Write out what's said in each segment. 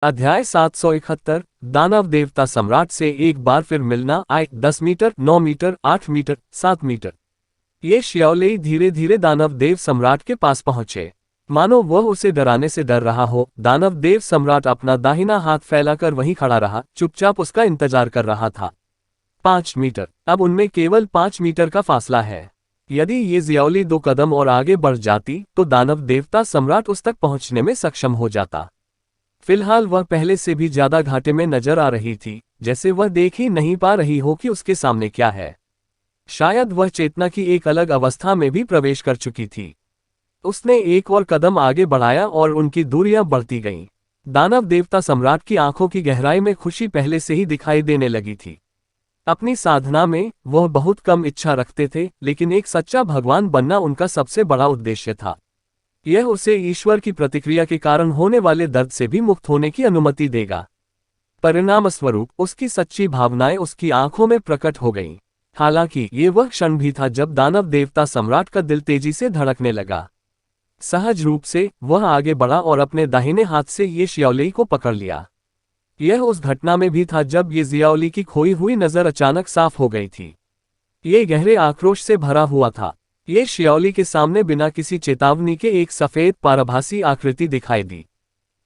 अध्याय 771 दानव देवता सम्राट से एक बार फिर मिलना। 10 मीटर, 9 मीटर, 8 मीटर, 7 मीटर। ये श्याओलेई धीरे धीरे दानव देव सम्राट के पास पहुंचे, मानो वह उसे डराने से डर रहा हो। दानव देव सम्राट अपना दाहिना हाथ फैलाकर वहीं खड़ा रहा, चुपचाप उसका इंतजार कर रहा था। 5 मीटर। अब उनमें केवल 5 मीटर का फासला है। यदि ये श्याओली 2 कदम और आगे बढ़ जाती तो दानव देवता सम्राट उस तक पहुंचने में सक्षम हो जाता। फिलहाल वह पहले से भी ज्यादा घाटे में नजर आ रही थी, जैसे वह देख ही नहीं पा रही हो कि उसके सामने क्या है। शायद वह चेतना की एक अलग अवस्था में भी प्रवेश कर चुकी थी। उसने एक और कदम आगे बढ़ाया और उनकी दूरियां बढ़ती गईं। दानव देवता सम्राट की आंखों की गहराई में खुशी पहले से ही दिखाई देने लगी थी। अपनी साधना में वह बहुत कम इच्छा रखते थे, लेकिन एक सच्चा भगवान बनना उनका सबसे बड़ा उद्देश्य था। यह उसे ईश्वर की प्रतिक्रिया के कारण होने वाले दर्द से भी मुक्त होने की अनुमति देगा। परिणामस्वरूप उसकी सच्ची भावनाएं उसकी आंखों में प्रकट हो गईं। हालांकि ये वह क्षण भी था जब दानव देवता सम्राट का दिल तेजी से धड़कने लगा। सहज रूप से वह आगे बढ़ा और अपने दाहिने हाथ से ये श्याओली को पकड़ लिया। यह उस घटना में भी था जब ये श्याओली की खोई हुई नजर अचानक साफ हो गई थी। ये गहरे आक्रोश से भरा हुआ था। ये श्याओली के सामने बिना किसी चेतावनी के एक सफेद पारभासी आकृति दिखाई दी।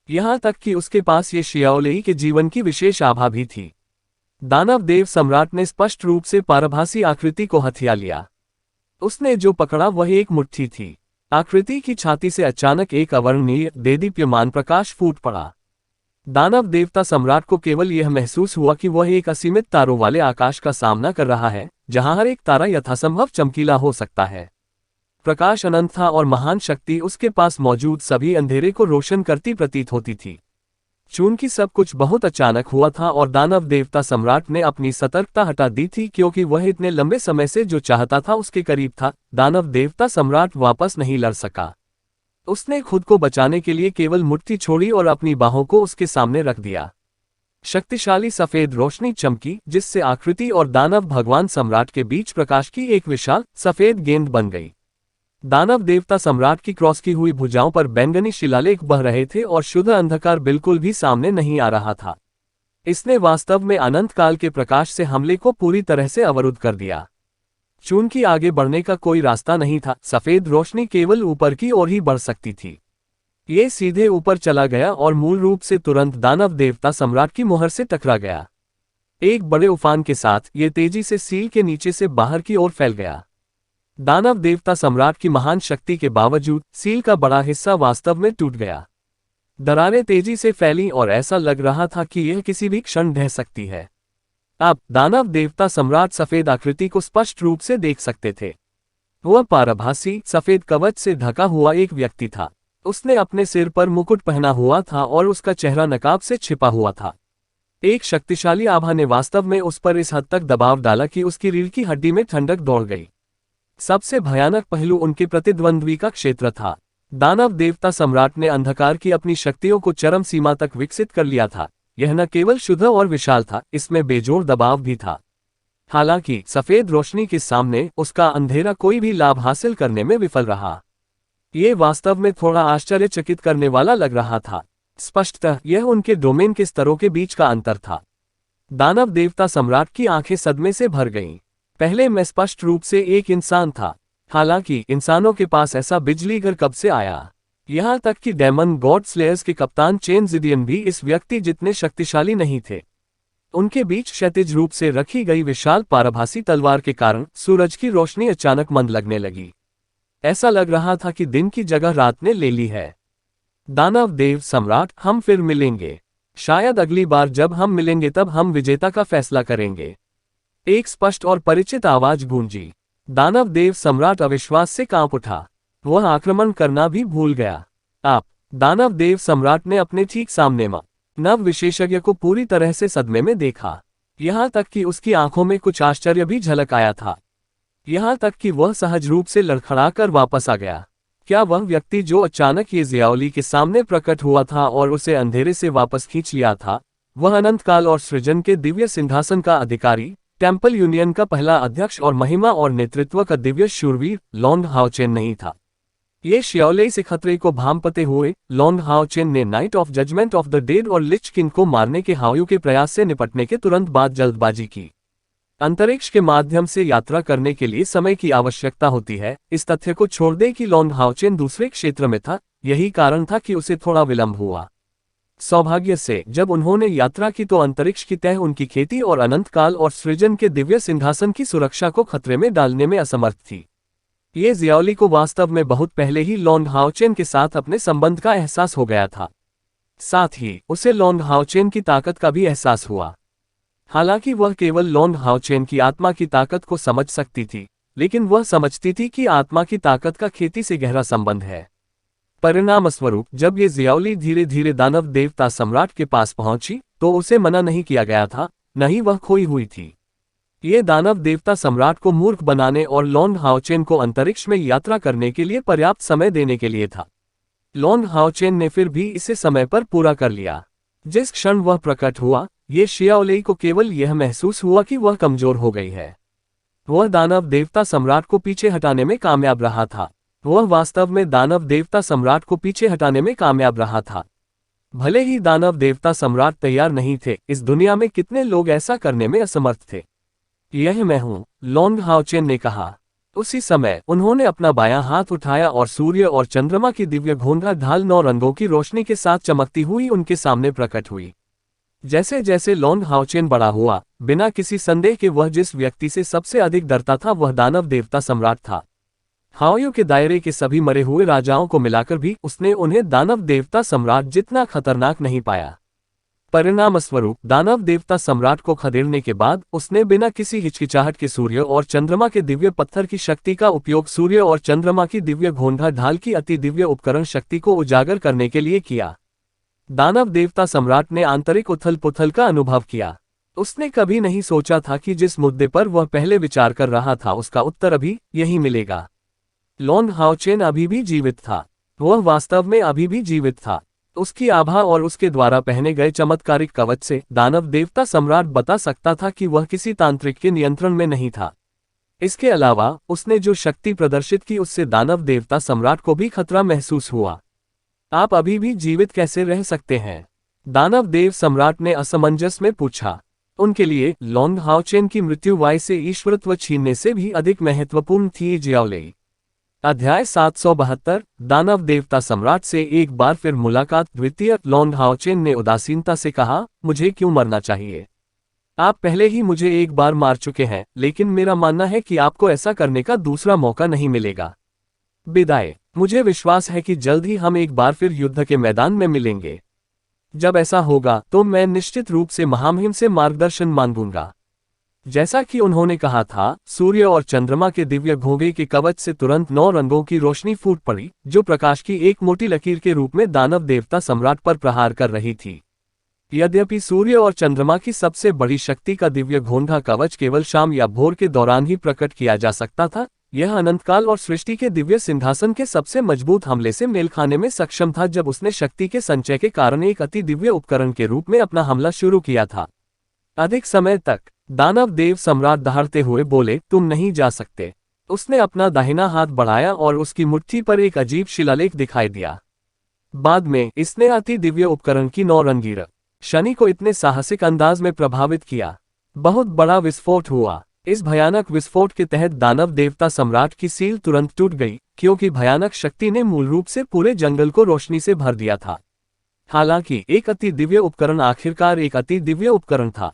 यहां तक कि उसके पास ये श्याओली के जीवन की विशेष आभा भी थी। दानव देव सम्राट ने स्पष्ट रूप से पारभासी आकृति को हथिया लिया। उसने जो पकड़ा वह एक मुट्ठी थी। आकृति की छाती से अचानक एक अवर्णनीय देदीप्यमान प्रकाश फूट पड़ा। दानव देवता सम्राट को केवल यह महसूस हुआ कि वह एक असीमित तारों वाले आकाश का सामना कर रहा है, जहां हर एक तारा यथासंभव चमकीला हो सकता है। प्रकाश अनंत था और महान शक्ति उसके पास मौजूद सभी अंधेरे को रोशन करती प्रतीत होती थी। चूंकि सब कुछ बहुत अचानक हुआ था और दानव देवता सम्राट ने अपनी सतर्कता हटा दी थी, क्योंकि वह इतने लंबे समय से जो चाहता था उसके करीब था, दानव देवता सम्राट वापस नहीं लड़ सका। उसने खुद को बचाने के लिए केवल मुट्ठी छोड़ी और अपनी बाहों को उसके सामने रख दिया। शक्तिशाली सफेद रोशनी चमकी, जिससे आकृति और दानव भगवान सम्राट के बीच प्रकाश की एक विशाल सफेद गेंद बन गई। दानव देवता सम्राट की क्रॉस की हुई भुजाओं पर बैंगनी शिलालेख बह रहे थे और शुद्ध अंधकार बिल्कुल भी सामने नहीं आ रहा था। इसने वास्तव में अनंत काल के प्रकाश से हमले को पूरी तरह से अवरुद्ध कर दिया। चूंकि आगे बढ़ने का कोई रास्ता नहीं था, सफेद रोशनी केवल ऊपर की ओर ही बढ़ सकती थी। ये सीधे ऊपर चला गया और मूल रूप से तुरंत दानव देवता सम्राट की मुहर से टकरा गया। एक बड़े उफान के साथ ये तेजी से सील के नीचे से बाहर की ओर फैल गया। दानव देवता सम्राट की महान शक्ति के बावजूद सील का बड़ा हिस्सा वास्तव में टूट गया। दरारें तेजी से फैलीं और ऐसा लग रहा था कि यह किसी भी क्षण ढह सकती है। अब दानव देवता सम्राट सफेद आकृति को स्पष्ट रूप से देख सकते थे। वह पारभासी सफेद कवच से ढका हुआ एक व्यक्ति था। उसने अपने सिर पर मुकुट पहना हुआ था और उसका चेहरा नकाब से छिपा हुआ था। एक शक्तिशाली आभा ने वास्तव में उस पर इस हद तक दबाव डाला कि उसकी रीढ़ की हड्डी में ठंडक दौड़ गई। सबसे भयानक पहलू उनके प्रतिद्वंद्वी का क्षेत्र था। दानव देवता सम्राट ने अंधकार की अपनी शक्तियों को चरम सीमा तक विकसित कर लिया था। यह न केवल शुद्ध और विशाल था, इसमें बेजोड़ दबाव भी था। हालांकि सफेद रोशनी के सामने उसका अंधेरा कोई भी लाभ हासिल करने में विफल रहा। ये वास्तव में थोड़ा आश्चर्यचकित करने वाला लग रहा था। स्पष्टतः यह उनके डोमेन के स्तरों के बीच का अंतर था। दानव देवता सम्राट की आंखें सदमे से भर गईं। पहले मैं स्पष्ट रूप से एक इंसान था, हालांकि इंसानों के पास ऐसा बिजली घर कब से आया। यहां तक कि डेमन गॉड स्लेयर्स के कप्तान चेन जिडियन भी इस व्यक्ति जितने शक्तिशाली नहीं थे। उनके बीच क्षैतिज रूप से रखी गई विशाल पारभासी तलवार के कारण सूरज की रोशनी अचानक मंद लगने लगी। ऐसा लग रहा था कि दिन की जगह रात ने ले ली है। दानव देव सम्राट, हम फिर मिलेंगे। शायद अगली बार जब हम मिलेंगे तब हम विजेता का फैसला करेंगे। एक स्पष्ट और परिचित आवाज गूंजी। दानव देव सम्राट अविश्वास से कांप उठा। वह आक्रमण करना भी भूल गया। आप। दानव देव सम्राट ने अपने ठीक सामने नव विशेषज्ञ को पूरी तरह से सदमे में देखा। यहां तक कि उसकी आंखों में कुछ आश्चर्य भी झलक आया था। यहां तक कि वह सहज रूप से लड़खड़ाकर वापस आ गया। क्या वह व्यक्ति जो अचानक ये श्याओली के सामने प्रकट हुआ था और उसे अंधेरे से वापस खींच लिया था, वह अनंत काल और सृजन के दिव्य सिंहासन का अधिकारी, टेम्पल यूनियन का पहला अध्यक्ष और महिमा और नेतृत्व का दिव्य शूरवीर लॉन्ग हाओचेन नहीं था? ये शियाओलेई से खतरे को भांपते हुए लॉन्ग हाओ चेन ने Knight of Judgment of the Dead और लिच किंग को मारने के हाओयू के प्रयास से निपटने के तुरंत बाद जल्दबाजी की। अंतरिक्ष के माध्यम से यात्रा करने के लिए समय की आवश्यकता होती है। इस तथ्य को छोड़ दे कि लॉन्ग हाओ चेन दूसरे क्षेत्र में था, यही कारण था कि उसे थोड़ा विलंब हुआ। सौभाग्य से जब उन्होंने यात्रा की तो अंतरिक्ष की तह उनकी खेती और अनंत काल और सृजन के दिव्य सिंहासन की सुरक्षा को खतरे में डालने में असमर्थ थी। ये जियाओली को वास्तव में बहुत पहले ही लॉन्ग हाओ चेन के साथ अपने संबंध का एहसास हो गया था। साथ ही उसे लॉन्ग हाओ चेन की ताकत का भी एहसास हुआ। हालांकि वह केवल लॉन्ग हाओ चेन की आत्मा की ताकत को समझ सकती थी, लेकिन वह समझती थी कि आत्मा की ताकत का खेती से गहरा संबंध है। परिणामस्वरूप जब ये जियाओली धीरे धीरे दानव देवता सम्राट के पास पहुंची तो उसे मना नहीं किया गया था, न ही वह खोई हुई थी। ये दानव देवता सम्राट को मूर्ख बनाने और लॉन्ग हाओ चेन को अंतरिक्ष में यात्रा करने के लिए पर्याप्त समय देने के लिए था। लॉन्ग हाओ चेन ने फिर भी इसे समय पर पूरा कर लिया। जिस क्षण वह प्रकट हुआ, ये शियाओलेई को केवल यह महसूस हुआ कि वह कमजोर हो गई है। वह दानव देवता सम्राट को पीछे हटाने में कामयाब रहा था। वह वास्तव में दानव देवता सम्राट को पीछे हटाने में कामयाब रहा था। भले ही दानव देवता सम्राट तैयार नहीं थे, इस दुनिया में कितने लोग ऐसा करने में असमर्थ थे। यह मैं हूं, लॉन्ग हाओ चेन ने कहा। उसी समय उन्होंने अपना बायां हाथ उठाया और सूर्य और चंद्रमा की दिव्य घोंघा ढाल 9 रंगों की रोशनी के साथ चमकती हुई उनके सामने प्रकट हुई। जैसे जैसे लॉन्ग हाओ चेन बड़ा हुआ, बिना किसी संदेह के वह जिस व्यक्ति से सबसे अधिक डरता था वह दानव देवता सम्राट था। हाओयू के दायरे के सभी मरे हुए राजाओं को मिलाकर भी उसने उन्हें दानव देवता सम्राट जितना खतरनाक नहीं पाया। परिणामस्वरूप दानव देवता सम्राट को खदेड़ने के बाद उसने बिना किसी हिचकिचाहट के सूर्य और चंद्रमा के दिव्य पत्थर की शक्ति का उपयोग सूर्य और चंद्रमा की दिव्य घोंघा ढाल की अति दिव्य उपकरण शक्ति को उजागर करने के लिए किया। दानव देवता सम्राट ने आंतरिक उथल पुथल का अनुभव किया। उसने कभी नहीं सोचा था कि जिस मुद्दे पर वह पहले विचार कर रहा था उसका उत्तर अभी यही मिलेगा। लॉन्ग हाओ चेन अभी भी जीवित था। वह वास्तव में अभी भी जीवित था। उसकी आभा और उसके द्वारा पहने गए चमत्कारिक कवच से दानव देवता सम्राट बता सकता था कि वह किसी तांत्रिक के नियंत्रण में नहीं था। इसके अलावा उसने जो शक्ति प्रदर्शित की उससे दानव देवता सम्राट को भी खतरा महसूस हुआ। आप अभी भी जीवित कैसे रह सकते हैं? दानव देव सम्राट ने असमंजस में पूछा। उनके लिए लॉन्ग हाओ चेन की मृत्यु वाई से ईश्वरत्व छीनने से भी अधिक महत्वपूर्ण थी। जियाओलेई। अध्याय 772 दानव देवता सम्राट से एक बार फिर मुलाकात। द्वितीय। लॉन्ग हाओ चेन ने उदासीनता से कहा, मुझे क्यों मरना चाहिए? आप पहले ही मुझे एक बार मार चुके हैं, लेकिन मेरा मानना है कि आपको ऐसा करने का दूसरा मौका नहीं मिलेगा। विदाई। मुझे विश्वास है कि जल्द ही हम एक बार फिर युद्ध के मैदान में मिलेंगे। जब ऐसा होगा तो मैं निश्चित रूप से महामहिम से मार्गदर्शन मांगूंगा। जैसा कि उन्होंने कहा था, सूर्य और चंद्रमा के दिव्य घोंघे के कवच से तुरंत 9 रंगों की रोशनी फूट पड़ी, जो प्रकाश की एक मोटी लकीर के रूप में दानव देवता सम्राट पर प्रहार कर रही थी। यद्यपि सूर्य और चंद्रमा की सबसे बड़ी शक्ति का दिव्य घोंघा कवच केवल शाम या भोर के दौरान ही प्रकट किया जा सकता था, यह अनंतकाल और सृष्टि के दिव्य सिंहासन के सबसे मजबूत हमले से मेल खाने में सक्षम था जब उसने शक्ति के संचय के कारण एक अति दिव्य उपकरण के रूप में अपना हमला शुरू किया था। अधिक समय तक दानव देव सम्राट दहाड़ते हुए बोले, तुम नहीं जा सकते। उसने अपना दाहिना हाथ बढ़ाया और उसकी मुट्ठी पर एक अजीब शिलालेख दिखाई दिया। बाद में इसने अति दिव्य उपकरण की 9 रंगी शनि को इतने साहसिक अंदाज में प्रभावित किया। बहुत बड़ा विस्फोट हुआ। इस भयानक विस्फोट के तहत दानव देवता सम्राट की सील तुरंत टूट गई, क्योंकि भयानक शक्ति ने मूल रूप से पूरे जंगल को रोशनी से भर दिया था। हालांकि एक अति दिव्य उपकरण आखिरकार एक अति दिव्य उपकरण था।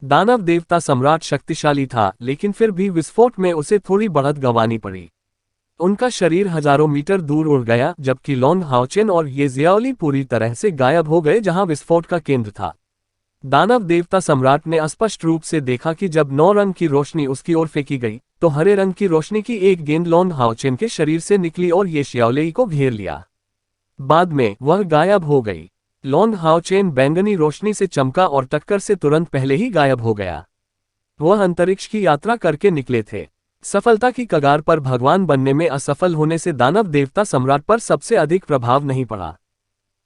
दानव देवता सम्राट शक्तिशाली था, लेकिन फिर भी विस्फोट में उसे थोड़ी बढ़त गंवानी पड़ी। उनका शरीर हजारों मीटर दूर उड़ गया, जबकि लॉन्ग हाओ चेन और ये जियाओली पूरी तरह से गायब हो गए जहां विस्फोट का केंद्र था। दानव देवता सम्राट ने स्पष्ट रूप से देखा कि जब 9 रंग की रोशनी उसकी ओर फेंकी गई, तो हरे रंग की रोशनी की एक गेंद लॉन्ग हाओ चेन के शरीर से निकली और ये जियाओलेई को घेर लिया। बाद में वह गायब हो गई। लॉन्ग हाओ चेन बैंगनी रोशनी से चमका और टक्कर से तुरंत पहले ही गायब हो गया। वह अंतरिक्ष की यात्रा करके निकले थे। सफलता की कगार पर भगवान बनने में असफल होने से दानव देवता सम्राट पर सबसे अधिक प्रभाव नहीं पड़ा।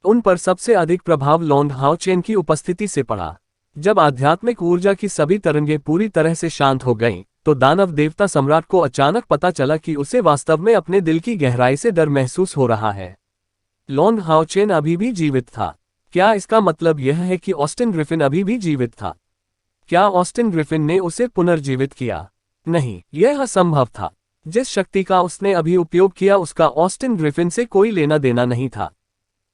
उन पर सबसे अधिक प्रभाव लॉन्ग हाओ चेन की उपस्थिति से पड़ा। जब आध्यात्मिक ऊर्जा की सभी तरंगें पूरी तरह से शांत हो गईं, तो दानव देवता सम्राट को अचानक पता चला कि उसे वास्तव में अपने दिल की गहराई से डर महसूस हो रहा है। लॉन्ग हाओचेन अभी भी जीवित था। क्या इसका मतलब यह है कि ऑस्टिन ग्रिफिन अभी भी जीवित था? क्या ऑस्टिन ग्रिफिन ने उसे पुनर्जीवित किया? नहीं, यह असंभव था। जिस शक्ति का उसने अभी उपयोग किया उसका ऑस्टिन ग्रिफिन से कोई लेना देना नहीं था।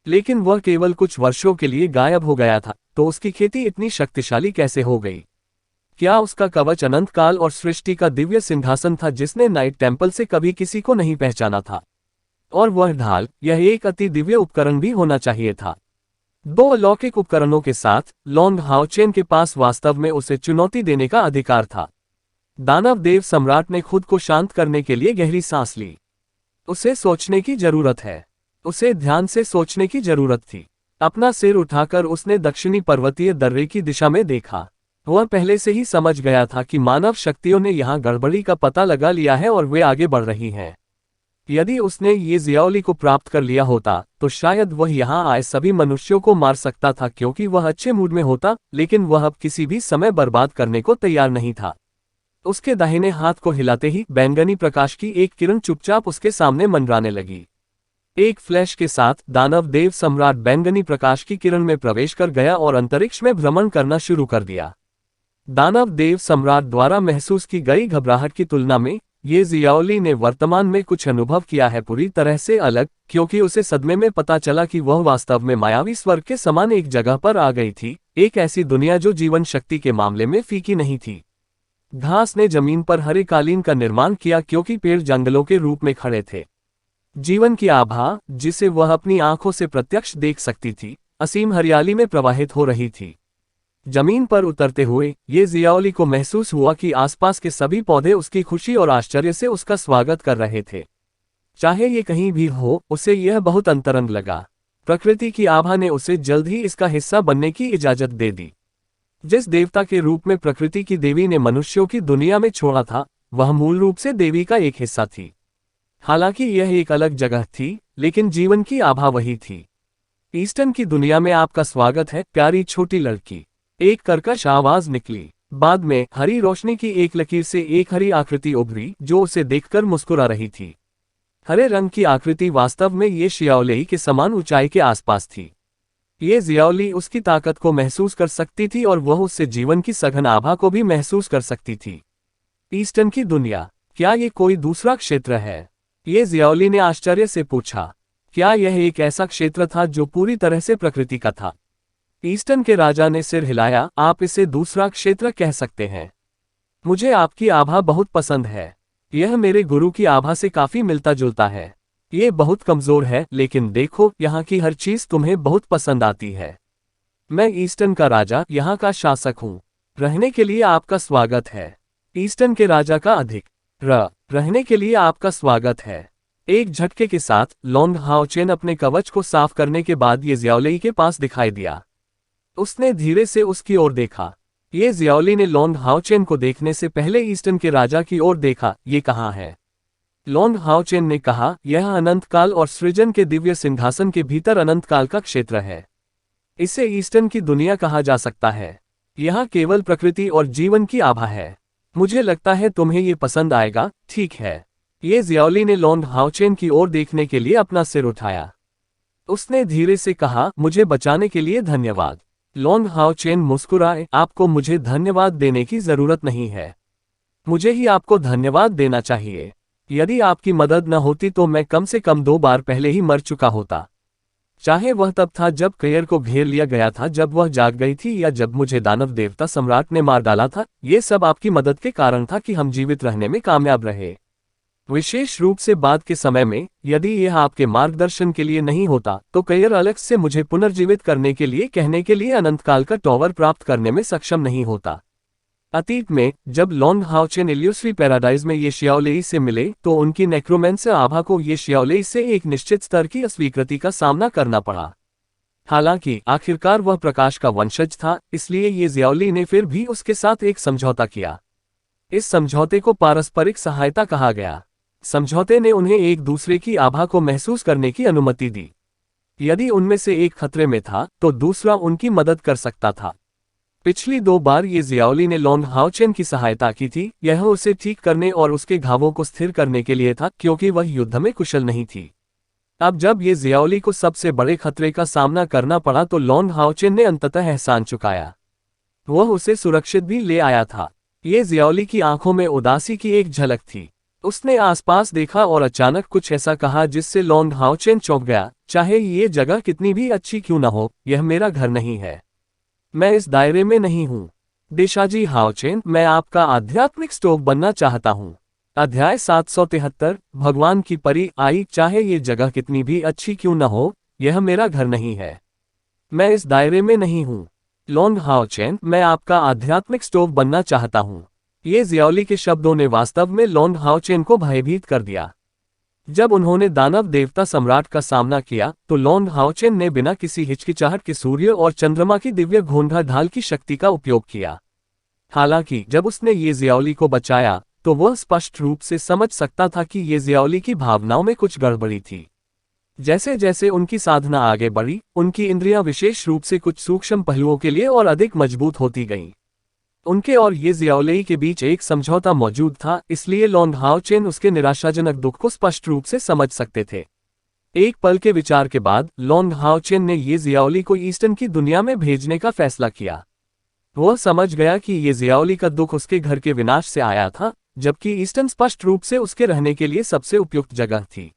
लेकिन वह केवल कुछ वर्षों के लिए गायब हो गया था, तो उसकी खेती इतनी शक्तिशाली कैसे हो गई? क्या उसका कवच अनंत काल और सृष्टि का दिव्य सिंहासन था जिसने नाइट टेम्पल से कभी किसी को नहीं पहचाना था? और वह ढाल, यह एक अति दिव्य उपकरण भी होना चाहिए था। दो अलौकिक उपकरणों के साथ लॉन्ग हाओचेन के पास वास्तव में उसे चुनौती देने का अधिकार था। दानव देव सम्राट ने खुद को शांत करने के लिए गहरी सांस ली। उसे सोचने की जरूरत है। उसे ध्यान से सोचने की जरूरत थी। अपना सिर उठाकर उसने दक्षिणी पर्वतीय दर्रे की दिशा में देखा। वह पहले से ही समझ गया था कि मानव शक्तियों ने यहाँ गड़बड़ी का पता लगा लिया है और वे आगे बढ़ रही हैं। यदि उसने ये जियाओली को प्राप्त कर लिया होता तो शायद वह यहाँ आए सभी मनुष्यों को मार सकता था, क्योंकि वह अच्छे मूड में होता, लेकिन वह अब किसी भी समय बर्बाद करने को तैयार नहीं था। उसके दाहिने हाथ को हिलाते ही बैंगनी प्रकाश की एक किरण चुपचाप उसके सामने मंडराने लगी। एक फ्लैश के साथ दानव देव सम्राट बैंगनी प्रकाश की किरण में प्रवेश कर गया और अंतरिक्ष में भ्रमण करना शुरू कर दिया। दानव देव सम्राट द्वारा महसूस की गई घबराहट की तुलना में ये जियाओली ने वर्तमान में कुछ अनुभव किया है पूरी तरह से अलग, क्योंकि उसे सदमे में पता चला कि वह वास्तव में मायावी स्वर्ग के समान एक जगह पर आ गई थी, एक ऐसी दुनिया जो जीवन शक्ति के मामले में फीकी नहीं थी। घास ने जमीन पर हरे कालीन का निर्माण किया क्योंकि पेड़ जंगलों के रूप में खड़े थे। जीवन की आभा, जिसे वह अपनी आंखों से प्रत्यक्ष देख सकती थी, असीम हरियाली में प्रवाहित हो रही थी। जमीन पर उतरते हुए ये जियाओली को महसूस हुआ कि आसपास के सभी पौधे उसकी खुशी और आश्चर्य से उसका स्वागत कर रहे थे। चाहे ये कहीं भी हो, उसे यह बहुत अंतरंग लगा। प्रकृति की आभा ने उसे जल्द ही इसका हिस्सा बनने की इजाजत दे दी। जिस देवता के रूप में प्रकृति की देवी ने मनुष्यों की दुनिया में छोड़ा था, वह मूल रूप से देवी का एक हिस्सा थी। हालांकि यह एक अलग जगह थी, लेकिन जीवन की आभा वही थी। ईस्टर्न की दुनिया में आपका स्वागत है, प्यारी छोटी लड़की। एक कर्कश आवाज निकली। बाद में हरी रोशनी की एक लकीर से एक हरी आकृति उभरी जो उसे देखकर मुस्कुरा रही थी। हरे रंग की आकृति वास्तव में ये जियाओली के समान ऊंचाई के आसपास थी। ये जियाओली उसकी ताकत को महसूस कर सकती थी और वह उससे जीवन की सघन आभा को भी महसूस कर सकती थी। ईस्टर्न की दुनिया, क्या ये कोई दूसरा क्षेत्र है? ये जियाओली ने आश्चर्य से पूछा। क्या यह एक ऐसा क्षेत्र था जो पूरी तरह से प्रकृति का था? ईस्टर्न के राजा ने सिर हिलाया। आप इसे दूसरा क्षेत्र कह सकते हैं। मुझे आपकी आभा बहुत पसंद है। यह मेरे गुरु की आभा से काफी मिलता जुलता है। ये बहुत कमजोर है, लेकिन देखो, यहाँ की हर चीज तुम्हें बहुत पसंद आती है। मैं ईस्टर्न का राजा, यहाँ का शासक हूँ। रहने के लिए आपका स्वागत है। ईस्टर्न के राजा का अधिक रहने के लिए आपका स्वागत है। एक झटके के साथ लॉन्ग हाओचेन अपने कवच को साफ करने के बाद ये जियाओली के पास दिखाई दिया। उसने धीरे से उसकी ओर देखा। ये जियाओली ने लॉन्ग हाओचेन को देखने से पहले ईस्टर्न के राजा की ओर देखा। ये कहाँ है? लॉन्ग हाओचेन ने कहा, यह अनंत काल और सृजन के दिव्य सिंहासन के भीतर अनंत काल का क्षेत्र है। इसे ईस्टर्न की दुनिया कहा जा सकता है। यहाँ केवल प्रकृति और जीवन की आभा है। मुझे लगता है तुम्हें ये पसंद आएगा, ठीक है? ये जियाओली ने लॉन्ग हाओचेन की ओर देखने के लिए अपना सिर उठाया। उसने धीरे से कहा, मुझे बचाने के लिए धन्यवाद। लॉन्ग हाओचेन मुस्कुराए। आपको मुझे धन्यवाद देने की जरूरत नहीं है। मुझे ही आपको धन्यवाद देना चाहिए। यदि आपकी मदद न होती तो मैं कम से कम 2 बार पहले ही मर चुका होता। चाहे वह तब था जब कैयर को घेर लिया गया था, जब वह जाग गई थी, या जब मुझे दानव देवता सम्राट ने मार डाला था। ये सब आपकी मदद के कारण था कि हम जीवित रहने में कामयाब रहे। विशेष रूप से बाद के समय में, यदि यह आपके मार्गदर्शन के लिए नहीं होता तो कैयर अलग से मुझे पुनर्जीवित करने के लिए कहने के लिए अनंतकाल का टॉवर प्राप्त करने में सक्षम नहीं होता। अतीत में जब लॉन्ग हाओचेन इल्यूसरी पैराडाइज में ये जियाओली से मिले तो उनकी नेक्रोमेंसर आभा को ये जियाओली से एक निश्चित स्तर की अस्वीकृति का सामना करना पड़ा। हालांकि आखिरकार वह प्रकाश का वंशज था, इसलिए ये जियाओली ने फिर भी उसके साथ एक समझौता किया। इस समझौते को पारस्परिक सहायता कहा गया। समझौते ने उन्हें एक दूसरे की आभा को महसूस करने की अनुमति दी। यदि उनमें से एक खतरे में था तो दूसरा उनकी मदद कर सकता था। पिछली 2 बार ये जियाओली ने लॉन्ग हाओचेन की सहायता की थी, यह उसे ठीक करने और उसके घावों को स्थिर करने के लिए था क्योंकि वह युद्ध में कुशल नहीं थी। अब जब ये जियाओली को सबसे बड़े खतरे का सामना करना पड़ा तो लॉन्ग हाओचेन ने अंततः एहसान चुकाया। वह उसे सुरक्षित भी ले आया था। ये जियाओली की आंखों में उदासी की एक झलक थी। उसने आसपास देखा और अचानक कुछ ऐसा कहा जिससे लॉन्ग हाओचेन चौंक गया, चाहे ये जगह कितनी भी अच्छी क्यों न हो, यह मेरा घर नहीं है। मैं इस दायरे में नहीं हूँ। देशाजी हाओचेन, मैं आपका आध्यात्मिक स्टोव बनना चाहता हूँ। अध्याय 773, भगवान की परी आई, चाहे ये जगह कितनी भी अच्छी क्यों न हो, यह मेरा घर नहीं है। मैं इस दायरे में नहीं हूँ। लॉन्ग हाओचेन, मैं आपका आध्यात्मिक स्टोव बनना चाहता हूँ। ये जियाओली के शब्दों ने वास्तव में लॉन्ग हाओचेन को भयभीत कर दिया। जब उन्होंने दानव देवता सम्राट का सामना किया तो लॉन्ग हाओचेन ने बिना किसी हिचकिचाहट के सूर्य और चंद्रमा की दिव्य घोंघा ढाल की शक्ति का उपयोग किया। हालांकि जब उसने ये जियाओली को बचाया तो वह स्पष्ट रूप से समझ सकता था कि ये जियाओली की भावनाओं में कुछ गड़बड़ी थी। जैसे जैसे उनकी साधना आगे बढ़ी, उनकी इंद्रियां विशेष रूप से कुछ सूक्ष्म पहलुओं के लिए और अधिक मजबूत होती गईं। उनके और ये जियाओली के बीच एक समझौता मौजूद था, इसलिए लॉन्ग हाओचेन उसके निराशाजनक दुख को स्पष्ट रूप से समझ सकते थे। एक पल के विचार के बाद लॉन्ग हाओचेन ने ये जियाओली को ईस्टर्न की दुनिया में भेजने का फैसला किया। वह समझ गया कि ये जियाओली का दुख उसके घर के विनाश से आया था, जबकि ईस्टर्न स्पष्ट रूप से उसके रहने के लिए सबसे उपयुक्त जगह थी।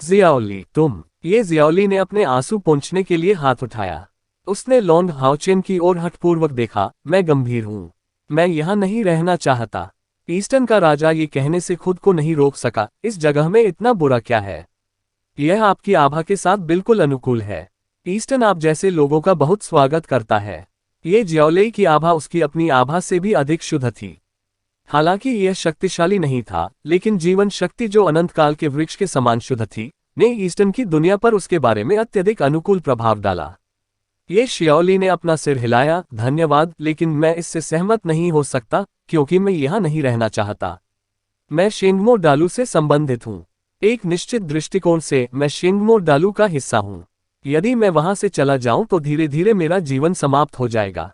जियाओली, तुम। ये जियाओली ने अपने आंसू पोंछने के लिए हाथ उठाया। उसने लॉन्ग हाओचेन की ओर हठपूर्वक देखा। मैं गंभीर हूँ। मैं यहाँ नहीं रहना चाहता। ईस्टर्न का राजा ये कहने से खुद को नहीं रोक सका, इस जगह में इतना बुरा क्या है? यह आपकी आभा के साथ बिल्कुल अनुकूल है। ईस्टर्न आप जैसे लोगों का बहुत स्वागत करता है। ये जियाओली की आभा उसकी अपनी आभा से भी अधिक शुद्ध थी। हालांकि यह शक्तिशाली नहीं था, लेकिन जीवन शक्ति जो अनंत काल के वृक्ष के समान शुद्ध थी, ने ईस्टर्न की दुनिया पर उसके बारे में अत्यधिक अनुकूल प्रभाव डाला। ये जियाओली ने अपना सिर हिलाया। धन्यवाद, लेकिन मैं इससे सहमत नहीं हो सकता क्योंकि मैं यहाँ नहीं रहना चाहता। मैं शेंगमो डालू से संबंधित हूँ। एक निश्चित दृष्टिकोण से मैं शेंगमो डालू का हिस्सा हूँ। यदि मैं वहां से चला जाऊं तो धीरे धीरे मेरा जीवन समाप्त हो जाएगा।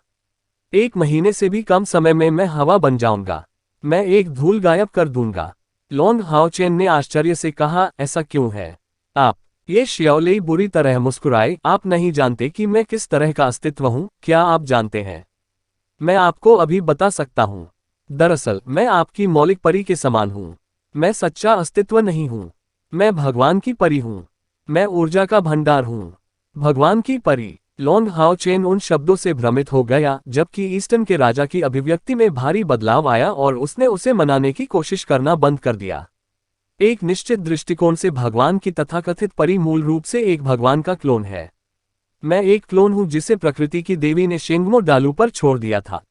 1 महीने से भी कम समय में मैं हवा बन जाऊंगा। मैं एक धूल गायब कर दूंगा। लॉन्ग हाओचेन ने आश्चर्य से कहा, ऐसा क्यों है? आप? ये जियाओली बुरी तरह मुस्कुराए। आप नहीं जानते कि मैं किस तरह का अस्तित्व हूँ, क्या आप जानते हैं? मैं आपको अभी बता सकता हूँ। दरअसल मैं आपकी मौलिक परी के समान हूँ। मैं सच्चा अस्तित्व नहीं हूँ। मैं भगवान की परी हूँ। मैं ऊर्जा का भंडार हूँ। भगवान की परी। लॉन्ग हाओचेन उन शब्दों से भ्रमित हो गया, जबकि ईस्टर्न के राजा की अभिव्यक्ति में भारी बदलाव आया और उसने उसे मनाने की कोशिश करना बंद कर दिया। एक निश्चित दृष्टिकोण से भगवान की तथाकथित परी मूल रूप से एक भगवान का क्लोन है। मैं एक क्लोन हूं जिसे प्रकृति की देवी ने शेंगमो डालू पर छोड़ दिया था।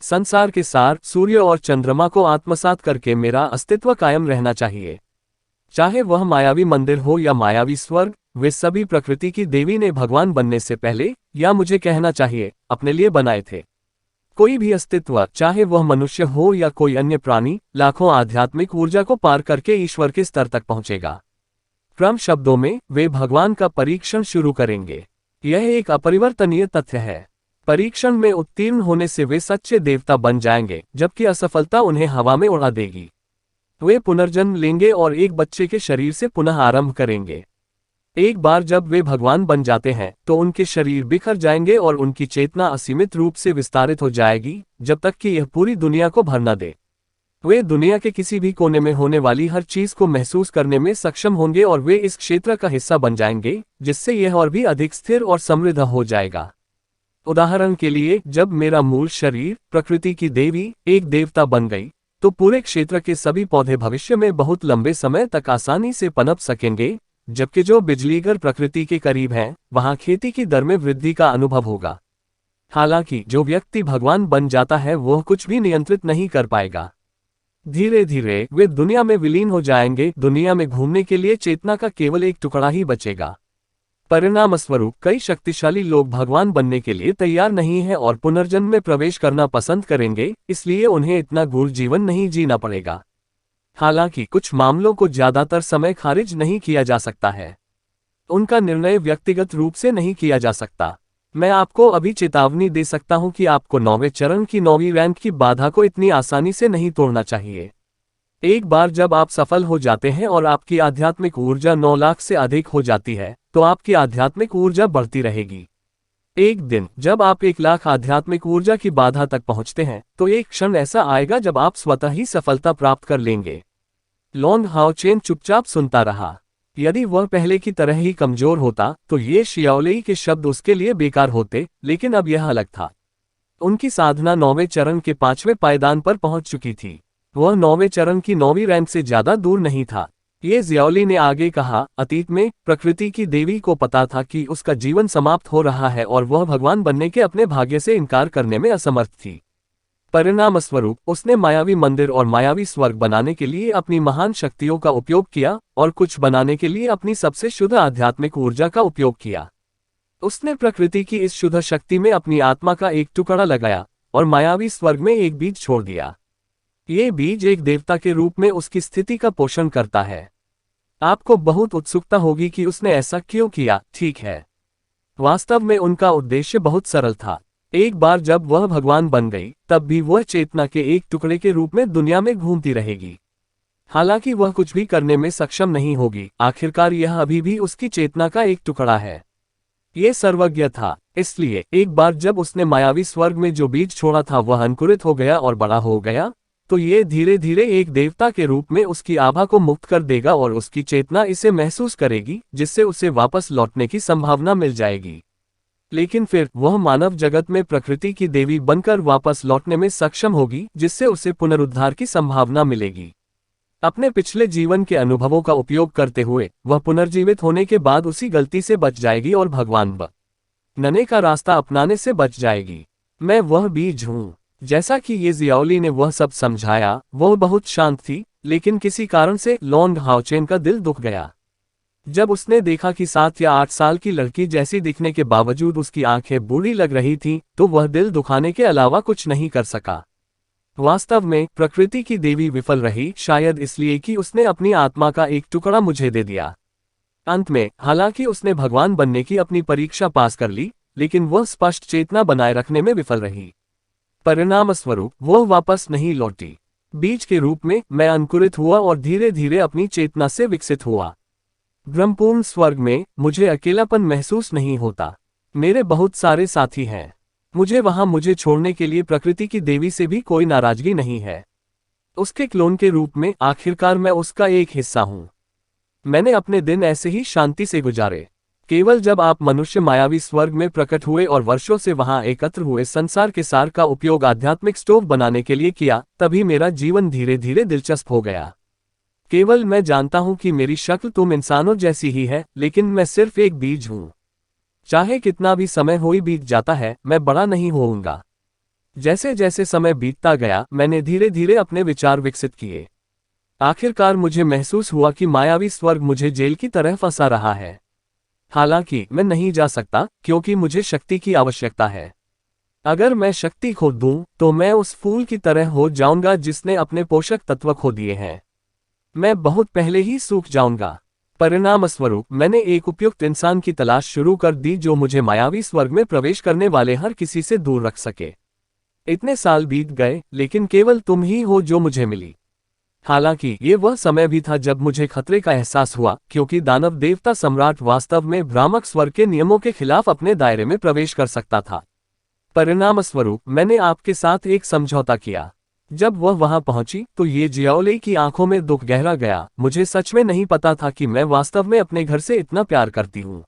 संसार के सार, सूर्य और चंद्रमा को आत्मसात करके मेरा अस्तित्व कायम रहना चाहिए। चाहे वह मायावी मंदिर हो या मायावी स्वर्ग, वे सभी प्रकृति की देवी ने भगवान बनने से पहले, या मुझे कहना चाहिए, अपने लिए बनाए थे। कोई भी अस्तित्व, चाहे वह मनुष्य हो या कोई अन्य प्राणी, लाखों आध्यात्मिक ऊर्जा को पार करके ईश्वर के स्तर तक पहुंचेगा। क्रम शब्दों में, वे भगवान का परीक्षण शुरू करेंगे। यह एक अपरिवर्तनीय तथ्य है। परीक्षण में उत्तीर्ण होने से वे सच्चे देवता बन जाएंगे, जबकि असफलता उन्हें हवा में उड़ा देगी। वे पुनर्जन्म लेंगे और एक बच्चे के शरीर से पुनः आरंभ करेंगे। एक बार जब वे भगवान बन जाते हैं तो उनके शरीर बिखर जाएंगे और उनकी चेतना असीमित रूप से विस्तारित हो जाएगी, जब तक कि यह पूरी दुनिया को भर न दे। वे दुनिया के किसी भी कोने में होने वाली हर चीज को महसूस करने में सक्षम होंगे और वे इस क्षेत्र का हिस्सा बन जाएंगे, जिससे यह और भी अधिक स्थिर और समृद्ध हो जाएगा। उदाहरण के लिए, जब मेरा मूल शरीर, प्रकृति की देवी, एक देवता बन गई, तो पूरे क्षेत्र के सभी पौधे भविष्य में बहुत लंबे समय तक आसानी से पनप सकेंगे, जबकि जो बिजलीघर प्रकृति के करीब हैं, वहां खेती की दर में वृद्धि का अनुभव होगा। हालांकि जो व्यक्ति भगवान बन जाता है वह कुछ भी नियंत्रित नहीं कर पाएगा। धीरे धीरे वे दुनिया में विलीन हो जाएंगे। दुनिया में घूमने के लिए चेतना का केवल एक टुकड़ा ही बचेगा। परिणामस्वरूप कई शक्तिशाली लोग भगवान बनने के लिए तैयार नहीं हैं और पुनर्जन्म में प्रवेश करना पसंद करेंगे, इसलिए उन्हें इतना गूढ़ जीवन नहीं जीना पड़ेगा। हालांकि कुछ मामलों को ज्यादातर समय खारिज नहीं किया जा सकता है। उनका निर्णय व्यक्तिगत रूप से नहीं किया जा सकता। मैं आपको अभी चेतावनी दे सकता हूं कि आपको 9वें चरण की 9वीं रैंक की बाधा को इतनी आसानी से नहीं तोड़ना चाहिए। एक बार जब आप सफल हो जाते हैं और आपकी आध्यात्मिक ऊर्जा 9 लाख से अधिक हो जाती है, तो आपकी आध्यात्मिक ऊर्जा बढ़ती रहेगी। एक दिन जब आप 1 लाख आध्यात्मिक ऊर्जा की बाधा तक पहुंचते हैं, तो एक क्षण ऐसा आएगा जब आप स्वतः ही सफलता प्राप्त कर लेंगे। लॉन्ग हाओचेन चुपचाप सुनता रहा। यदि वह पहले की तरह ही कमजोर होता, तो ये शियाओलेई के शब्द उसके लिए बेकार होते, लेकिन अब यह अलग था। उनकी साधना 9वें चरण के 5वें पायदान पर पहुंच चुकी थी। वह 9वें चरण की 9वीं रैंक से ज्यादा दूर नहीं था। ये जियाओली ने आगे कहा, अतीत में प्रकृति की देवी को पता था कि उसका जीवन समाप्त हो रहा है और वह भगवान बनने के अपने भाग्य से इनकार करने में असमर्थ थी। परिणामस्वरूप उसने मायावी मंदिर और मायावी स्वर्ग बनाने के लिए अपनी महान शक्तियों का उपयोग किया और कुछ बनाने के लिए अपनी सबसे शुद्ध आध्यात्मिक ऊर्जा का उपयोग किया। उसने प्रकृति की इस शुद्ध शक्ति में अपनी आत्मा का एक टुकड़ा लगाया और मायावी स्वर्ग में एक बीज छोड़ दिया। ये बीज एक देवता के रूप में उसकी स्थिति का पोषण करता है। आपको बहुत उत्सुकता होगी कि उसने ऐसा क्यों किया, ठीक है। वास्तव में उनका उद्देश्य बहुत सरल था। एक बार जब वह भगवान बन गई, तब भी वह चेतना के एक टुकड़े के रूप में दुनिया में घूमती रहेगी। हालांकि वह कुछ भी करने में सक्षम नहीं होगी, आखिरकार यह अभी भी उसकी चेतना का एक टुकड़ा है। ये सर्वज्ञ था, इसलिए एक बार जब उसने मायावी स्वर्ग में जो बीज छोड़ा था वह अंकुरित हो गया और बड़ा हो गया, तो ये धीरे धीरे एक देवता के रूप में उसकी आभा को मुक्त कर देगा और उसकी चेतना इसे महसूस करेगी, जिससे उसे वापस लौटने की संभावना मिल जाएगी। लेकिन फिर वह मानव जगत में प्रकृति की देवी बनकर वापस लौटने में सक्षम होगी, जिससे उसे पुनरुद्धार की संभावना मिलेगी। अपने पिछले जीवन के अनुभवों का उपयोग करते हुए वह पुनर्जीवित होने के बाद उसी गलती से बच जाएगी और भगवान बनने का रास्ता अपनाने से बच जाएगी। मैं वह बीज हूँ। जैसा कि ये जियाओली ने वह सब समझाया, वह बहुत शांत थी, लेकिन किसी कारण से लॉन्ग हाओचेन का दिल दुख गया। जब उसने देखा कि 7 या 8 साल की लड़की जैसी दिखने के बावजूद उसकी आंखें बूढ़ी लग रही थीं, तो वह दिल दुखाने के अलावा कुछ नहीं कर सका। वास्तव में प्रकृति की देवी विफल रही, शायद इसलिए कि उसने अपनी आत्मा का एक टुकड़ा मुझे दे दिया। अंत में, हालांकि उसने भगवान बनने की अपनी परीक्षा पास कर ली, लेकिन वह स्पष्ट चेतना बनाए रखने में विफल रही। परिणामस्वरूप वह वापस नहीं लौटी। बीज के रूप में मैं अंकुरित हुआ और धीरे धीरे अपनी चेतना से विकसित हुआ। ब्रह्मपूर्ण स्वर्ग में मुझे अकेलापन महसूस नहीं होता। मेरे बहुत सारे साथी हैं। मुझे छोड़ने के लिए प्रकृति की देवी से भी कोई नाराजगी नहीं है। उसके क्लोन के रूप में आखिरकार मैं उसका एक हिस्सा हूं। मैंने अपने दिन ऐसे ही शांति से गुजारे। केवल जब आप मनुष्य मायावी स्वर्ग में प्रकट हुए और वर्षों से वहां एकत्र हुए संसार के सार का उपयोग आध्यात्मिक स्टोव बनाने के लिए किया, तभी मेरा जीवन धीरे धीरे दिलचस्प हो गया। केवल मैं जानता हूं कि मेरी शक्ल तुम इंसानों जैसी ही है, लेकिन मैं सिर्फ एक बीज हूं। चाहे कितना भी समय हो बीत जाता है, मैं बड़ा नहीं होऊंगा। जैसे जैसे समय बीतता गया, मैंने धीरे धीरे अपने विचार विकसित किए। आखिरकार मुझे महसूस हुआ कि मायावी स्वर्ग मुझे जेल की तरह फंसा रहा है। हालांकि मैं नहीं जा सकता, क्योंकि मुझे शक्ति की आवश्यकता है। अगर मैं शक्ति खो दूं, तो मैं उस फूल की तरह हो जाऊंगा जिसने अपने पोषक तत्व खो दिए हैं। मैं बहुत पहले ही सूख जाऊंगा। परिणामस्वरूप मैंने एक उपयुक्त इंसान की तलाश शुरू कर दी जो मुझे मायावी स्वर्ग में प्रवेश करने वाले हर किसी से दूर रख सके। इतने साल बीत गए, लेकिन केवल तुम ही हो जो मुझे मिली। हालांकि ये वह समय भी था जब मुझे खतरे का एहसास हुआ, क्योंकि दानव देवता सम्राट वास्तव में भ्रामक स्वर्ग के नियमों के खिलाफ अपने दायरे में प्रवेश कर सकता था। परिणामस्वरूप मैंने आपके साथ एक समझौता किया। जब वह वहां पहुंची, तो ये जियाओली की आंखों में दुख गहरा गया। मुझे सच में नहीं पता था कि मैं वास्तव में अपने घर से इतना प्यार करती हूँ।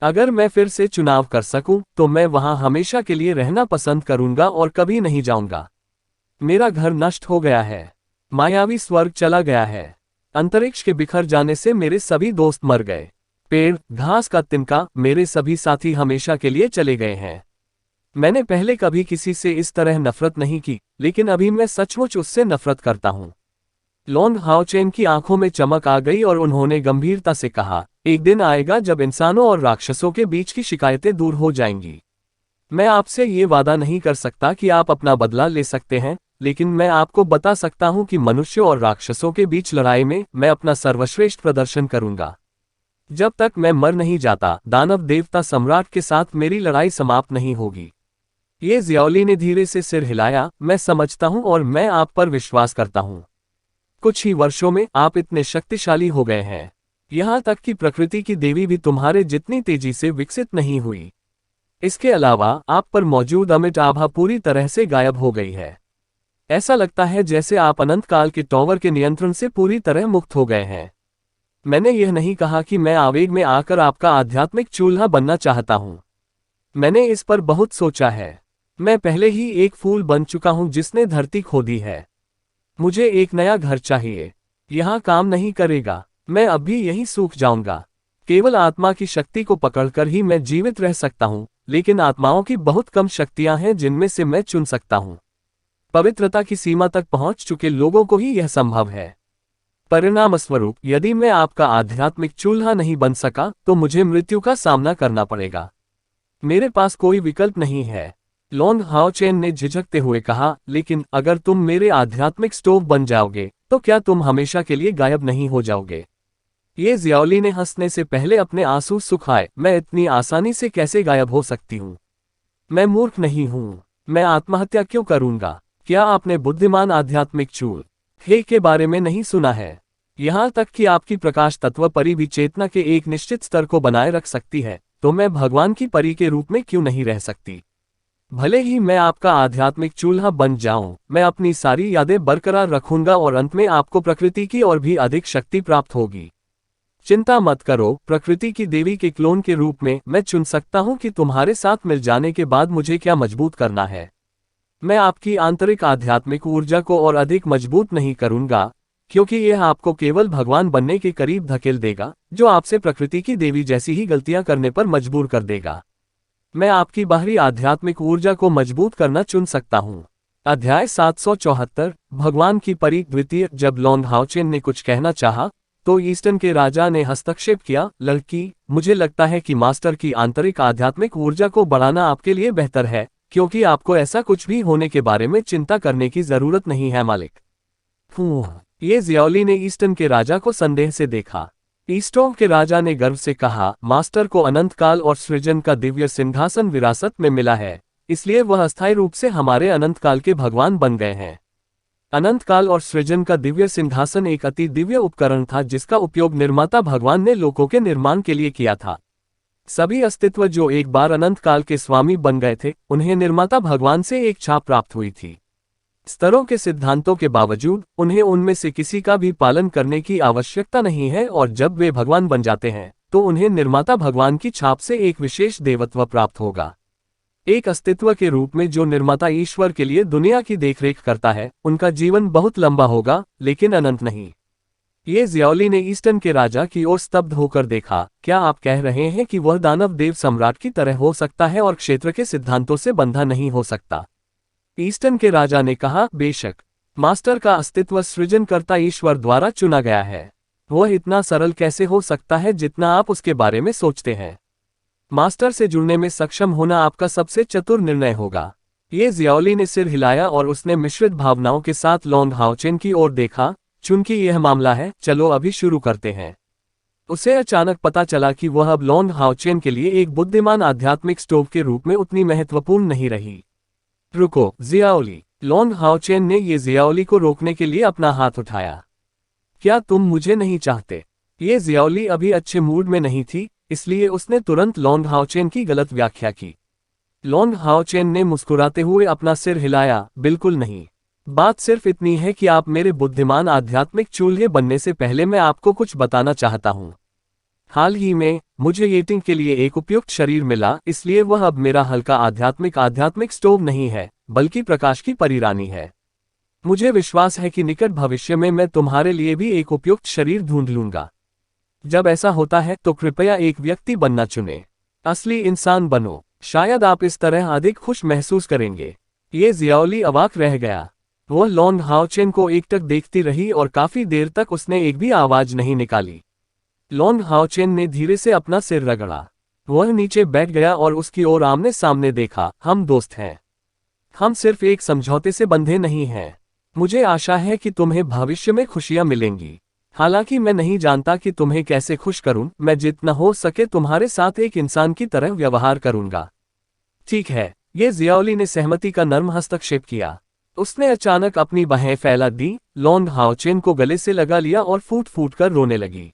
अगर मैं फिर से चुनाव कर सकूं, तो मैं वहां हमेशा के लिए रहना पसंद करूंगा और कभी नहीं जाऊंगा। मेरा घर नष्ट हो गया है। मायावी स्वर्ग चला गया है। अंतरिक्ष के बिखर जाने से मेरे सभी दोस्त मर गए। पेड़, घास का तिनका, मेरे सभी साथी हमेशा के लिए चले गए हैं। मैंने पहले कभी किसी से इस तरह नफरत नहीं की, लेकिन अभी मैं सचमुच उससे नफरत करता हूं। लॉन्ग हाओचेन की आंखों में चमक आ गई और उन्होंने गंभीरता से कहा, एक दिन आएगा जब इंसानों और राक्षसों के बीच की शिकायतें दूर हो जाएंगी। मैं आपसे ये वादा नहीं कर सकता कि आप अपना बदला ले सकते हैं, लेकिन मैं आपको बता सकता हूं कि मनुष्यों और राक्षसों के बीच लड़ाई में मैं अपना सर्वश्रेष्ठ प्रदर्शन करूंगा। जब तक मैं मर नहीं जाता, दानव देवता सम्राट के साथ मेरी लड़ाई समाप्त नहीं होगी। ये जियाओली ने धीरे से सिर हिलाया। मैं समझता हूं और मैं आप पर विश्वास करता हूं। कुछ ही वर्षों में आप इतने शक्तिशाली हो गए हैं, यहां तक कि प्रकृति की देवी भी तुम्हारे जितनी तेजी से विकसित नहीं हुई। इसके अलावा आप पर मौजूद अमिट आभा पूरी तरह से गायब हो गई है। ऐसा लगता है जैसे आप अनंत काल के टॉवर के नियंत्रण से पूरी तरह मुक्त हो गए हैं। मैंने यह नहीं कहा कि मैं आवेग में आकर आपका आध्यात्मिक चूल्हा बनना चाहता हूं। मैंने इस पर बहुत सोचा है। मैं पहले ही एक फूल बन चुका हूं जिसने धरती खोदी है। मुझे एक नया घर चाहिए। यहां काम नहीं करेगा, मैं अब भी यहीं सूख जाऊंगा। केवल आत्मा की शक्ति को पकड़कर ही मैं जीवित रह सकता हूं, लेकिन आत्माओं की बहुत कम शक्तियां हैं जिनमें से मैं चुन सकता हूं। पवित्रता की सीमा तक पहुंच चुके लोगों को ही यह संभव है। परिणामस्वरूप यदि मैं आपका आध्यात्मिक चूल्हा नहीं बन सका तो मुझे मृत्यु का सामना करना पड़ेगा। मेरे पास कोई विकल्प नहीं है। लॉन्ग हाओचेन ने झिझकते हुए कहा, लेकिन अगर तुम मेरे आध्यात्मिक स्टोव बन जाओगे तो क्या तुम हमेशा के लिए गायब नहीं हो जाओगे? ये जियाओली ने हंसने से पहले अपने आंसू सुखाए। मैं इतनी आसानी से कैसे गायब हो सकती हूँ? मैं मूर्ख नहीं हूँ। मैं आत्महत्या क्यों करूंगा? क्या आपने बुद्धिमान आध्यात्मिक चूल हे के बारे में नहीं सुना है? यहाँ तक कि आपकी प्रकाश तत्व परी भी चेतना के एक निश्चित स्तर को बनाए रख सकती है, तो मैं भगवान की परी के रूप में क्यों नहीं रह सकती? भले ही मैं आपका आध्यात्मिक चूल्हा बन जाऊं, मैं अपनी सारी यादें बरकरार रखूंगा और अंत में आपको प्रकृति की और भी अधिक शक्ति प्राप्त होगी। चिंता मत करो, प्रकृति की देवी के क्लोन के रूप में मैं चुन सकता हूं कि तुम्हारे साथ मिल जाने के बाद मुझे क्या मजबूत करना है। मैं आपकी आंतरिक आध्यात्मिक ऊर्जा को और अधिक मजबूत नहीं करूंगा, क्योंकि यह आपको केवल भगवान बनने के करीब धकेल देगा, जो आपसे प्रकृति की देवी जैसी ही गलतियां करने पर मजबूर कर देगा। मैं आपकी बाहरी आध्यात्मिक ऊर्जा को मजबूत करना चुन सकता हूँ। अध्याय 774 भगवान की परी द्वितीय। जब लॉन्ग हाओचेन ने कुछ कहना चाहा, तो ईस्टर्न के राजा ने हस्तक्षेप किया। लड़की, मुझे लगता है कि मास्टर की आंतरिक आध्यात्मिक ऊर्जा को बढ़ाना आपके लिए बेहतर है, क्योंकि आपको ऐसा कुछ भी होने के बारे में चिंता करने की जरूरत नहीं है मालिक। ये जियाओली ने ईस्टर्न के राजा को संदेह से देखा। ईस्टों के राजा ने गर्व से कहा, मास्टर को अनंत काल और सृजन का दिव्य सिंहासन विरासत में मिला है, इसलिए वह अस्थायी रूप से हमारे अनंत काल के भगवान बन गए हैं। अनंत काल और सृजन का दिव्य सिंहासन एक अति दिव्य उपकरण था जिसका उपयोग निर्माता भगवान ने लोकों के निर्माण के लिए किया था। सभी अस्तित्व जो एक बार अनंत काल के स्वामी बन गए थे, उन्हें निर्माता भगवान से एक छाप प्राप्त हुई थी। स्तरों के सिद्धांतों के बावजूद उन्हें उनमें से किसी का भी पालन करने की आवश्यकता नहीं है, और जब वे भगवान बन जाते हैं तो उन्हें निर्माता भगवान की छाप से एक विशेष देवत्व प्राप्त होगा। एक अस्तित्व के रूप में जो निर्माता ईश्वर के लिए दुनिया की देखरेख करता है, उनका जीवन बहुत लंबा होगा, लेकिन अनंत नहीं। ये जियाओली ने ईस्टर्न के राजा की ओर स्तब्ध होकर देखा। क्या आप कह रहे हैं कि वह दानव देव सम्राट की तरह हो सकता है और क्षेत्र के सिद्धांतों से बंधा नहीं हो सकता? ईस्टर्न के राजा ने कहा, बेशक। मास्टर का अस्तित्व सृजनकर्ता ईश्वर द्वारा चुना गया है। वह इतना सरल कैसे हो सकता है जितना आप उसके बारे में सोचते हैं? मास्टर से जुड़ने में सक्षम होना आपका सबसे चतुर निर्णय होगा। ये जियाओली ने सिर हिलाया और उसने मिश्रित भावनाओं के साथ लॉन्ग हाओचेन की ओर देखा। चूंकि यह मामला है, चलो अभी शुरू करते हैं। उसे अचानक पता चला कि वह अब लॉन्ग हाओचेन के लिए एक बुद्धिमान आध्यात्मिक स्टोव के रूप में उतनी महत्वपूर्ण नहीं रही। रुको जियाओली, लॉन्ग हाओचेन ने ये जियाओली को रोकने के लिए अपना हाथ उठाया। क्या तुम मुझे नहीं चाहते? ये जियाओली अभी अच्छे मूड में नहीं थी, इसलिए उसने तुरंत लॉन्ग हाओचेन की गलत व्याख्या की। लॉन्ग हाओचेन ने मुस्कुराते हुए अपना सिर हिलाया, बिल्कुल नहीं। बात सिर्फ इतनी है कि आप मेरे बुद्धिमान आध्यात्मिक चूल्हे बनने से पहले मैं आपको कुछ बताना चाहता हूँ। हाल ही में मुझे येटिंग के लिए एक उपयुक्त शरीर मिला, इसलिए वह अब मेरा हल्का आध्यात्मिक स्टोव नहीं है, बल्कि प्रकाश की परिरानी है। मुझे विश्वास है कि निकट भविष्य में मैं तुम्हारे लिए भी एक उपयुक्त शरीर ढूंढ लूंगा। जब ऐसा होता है तो कृपया एक व्यक्ति बनना चुने। असली इंसान बनो, शायद आप इस तरह अधिक खुश महसूस करेंगे। ये जियाओली अवाक रह गया। वह लॉन्ग हाओचेन को एकटक देखती रही और काफी देर तक उसने एक भी आवाज नहीं निकाली। लॉन्ग हाओचेन ने धीरे से अपना सिर रगड़ा। वह नीचे बैठ गया और उसकी ओर आमने सामने देखा। हम दोस्त हैं। हम सिर्फ एक समझौते से बंधे नहीं हैं। मुझे आशा है कि तुम्हें भविष्य में खुशियां मिलेंगी। हालांकि मैं नहीं जानता कि तुम्हें कैसे खुश करूं, मैं जितना हो सके तुम्हारे साथ एक इंसान की तरह व्यवहार करूंगा। ठीक है, ये जियाओली ने सहमति का नर्म हस्तक्षेप किया। उसने अचानक अपनी बाहें फैला दी, लॉन्ग हाओचेन को गले से लगा लिया और फूट फूट कर रोने लगी।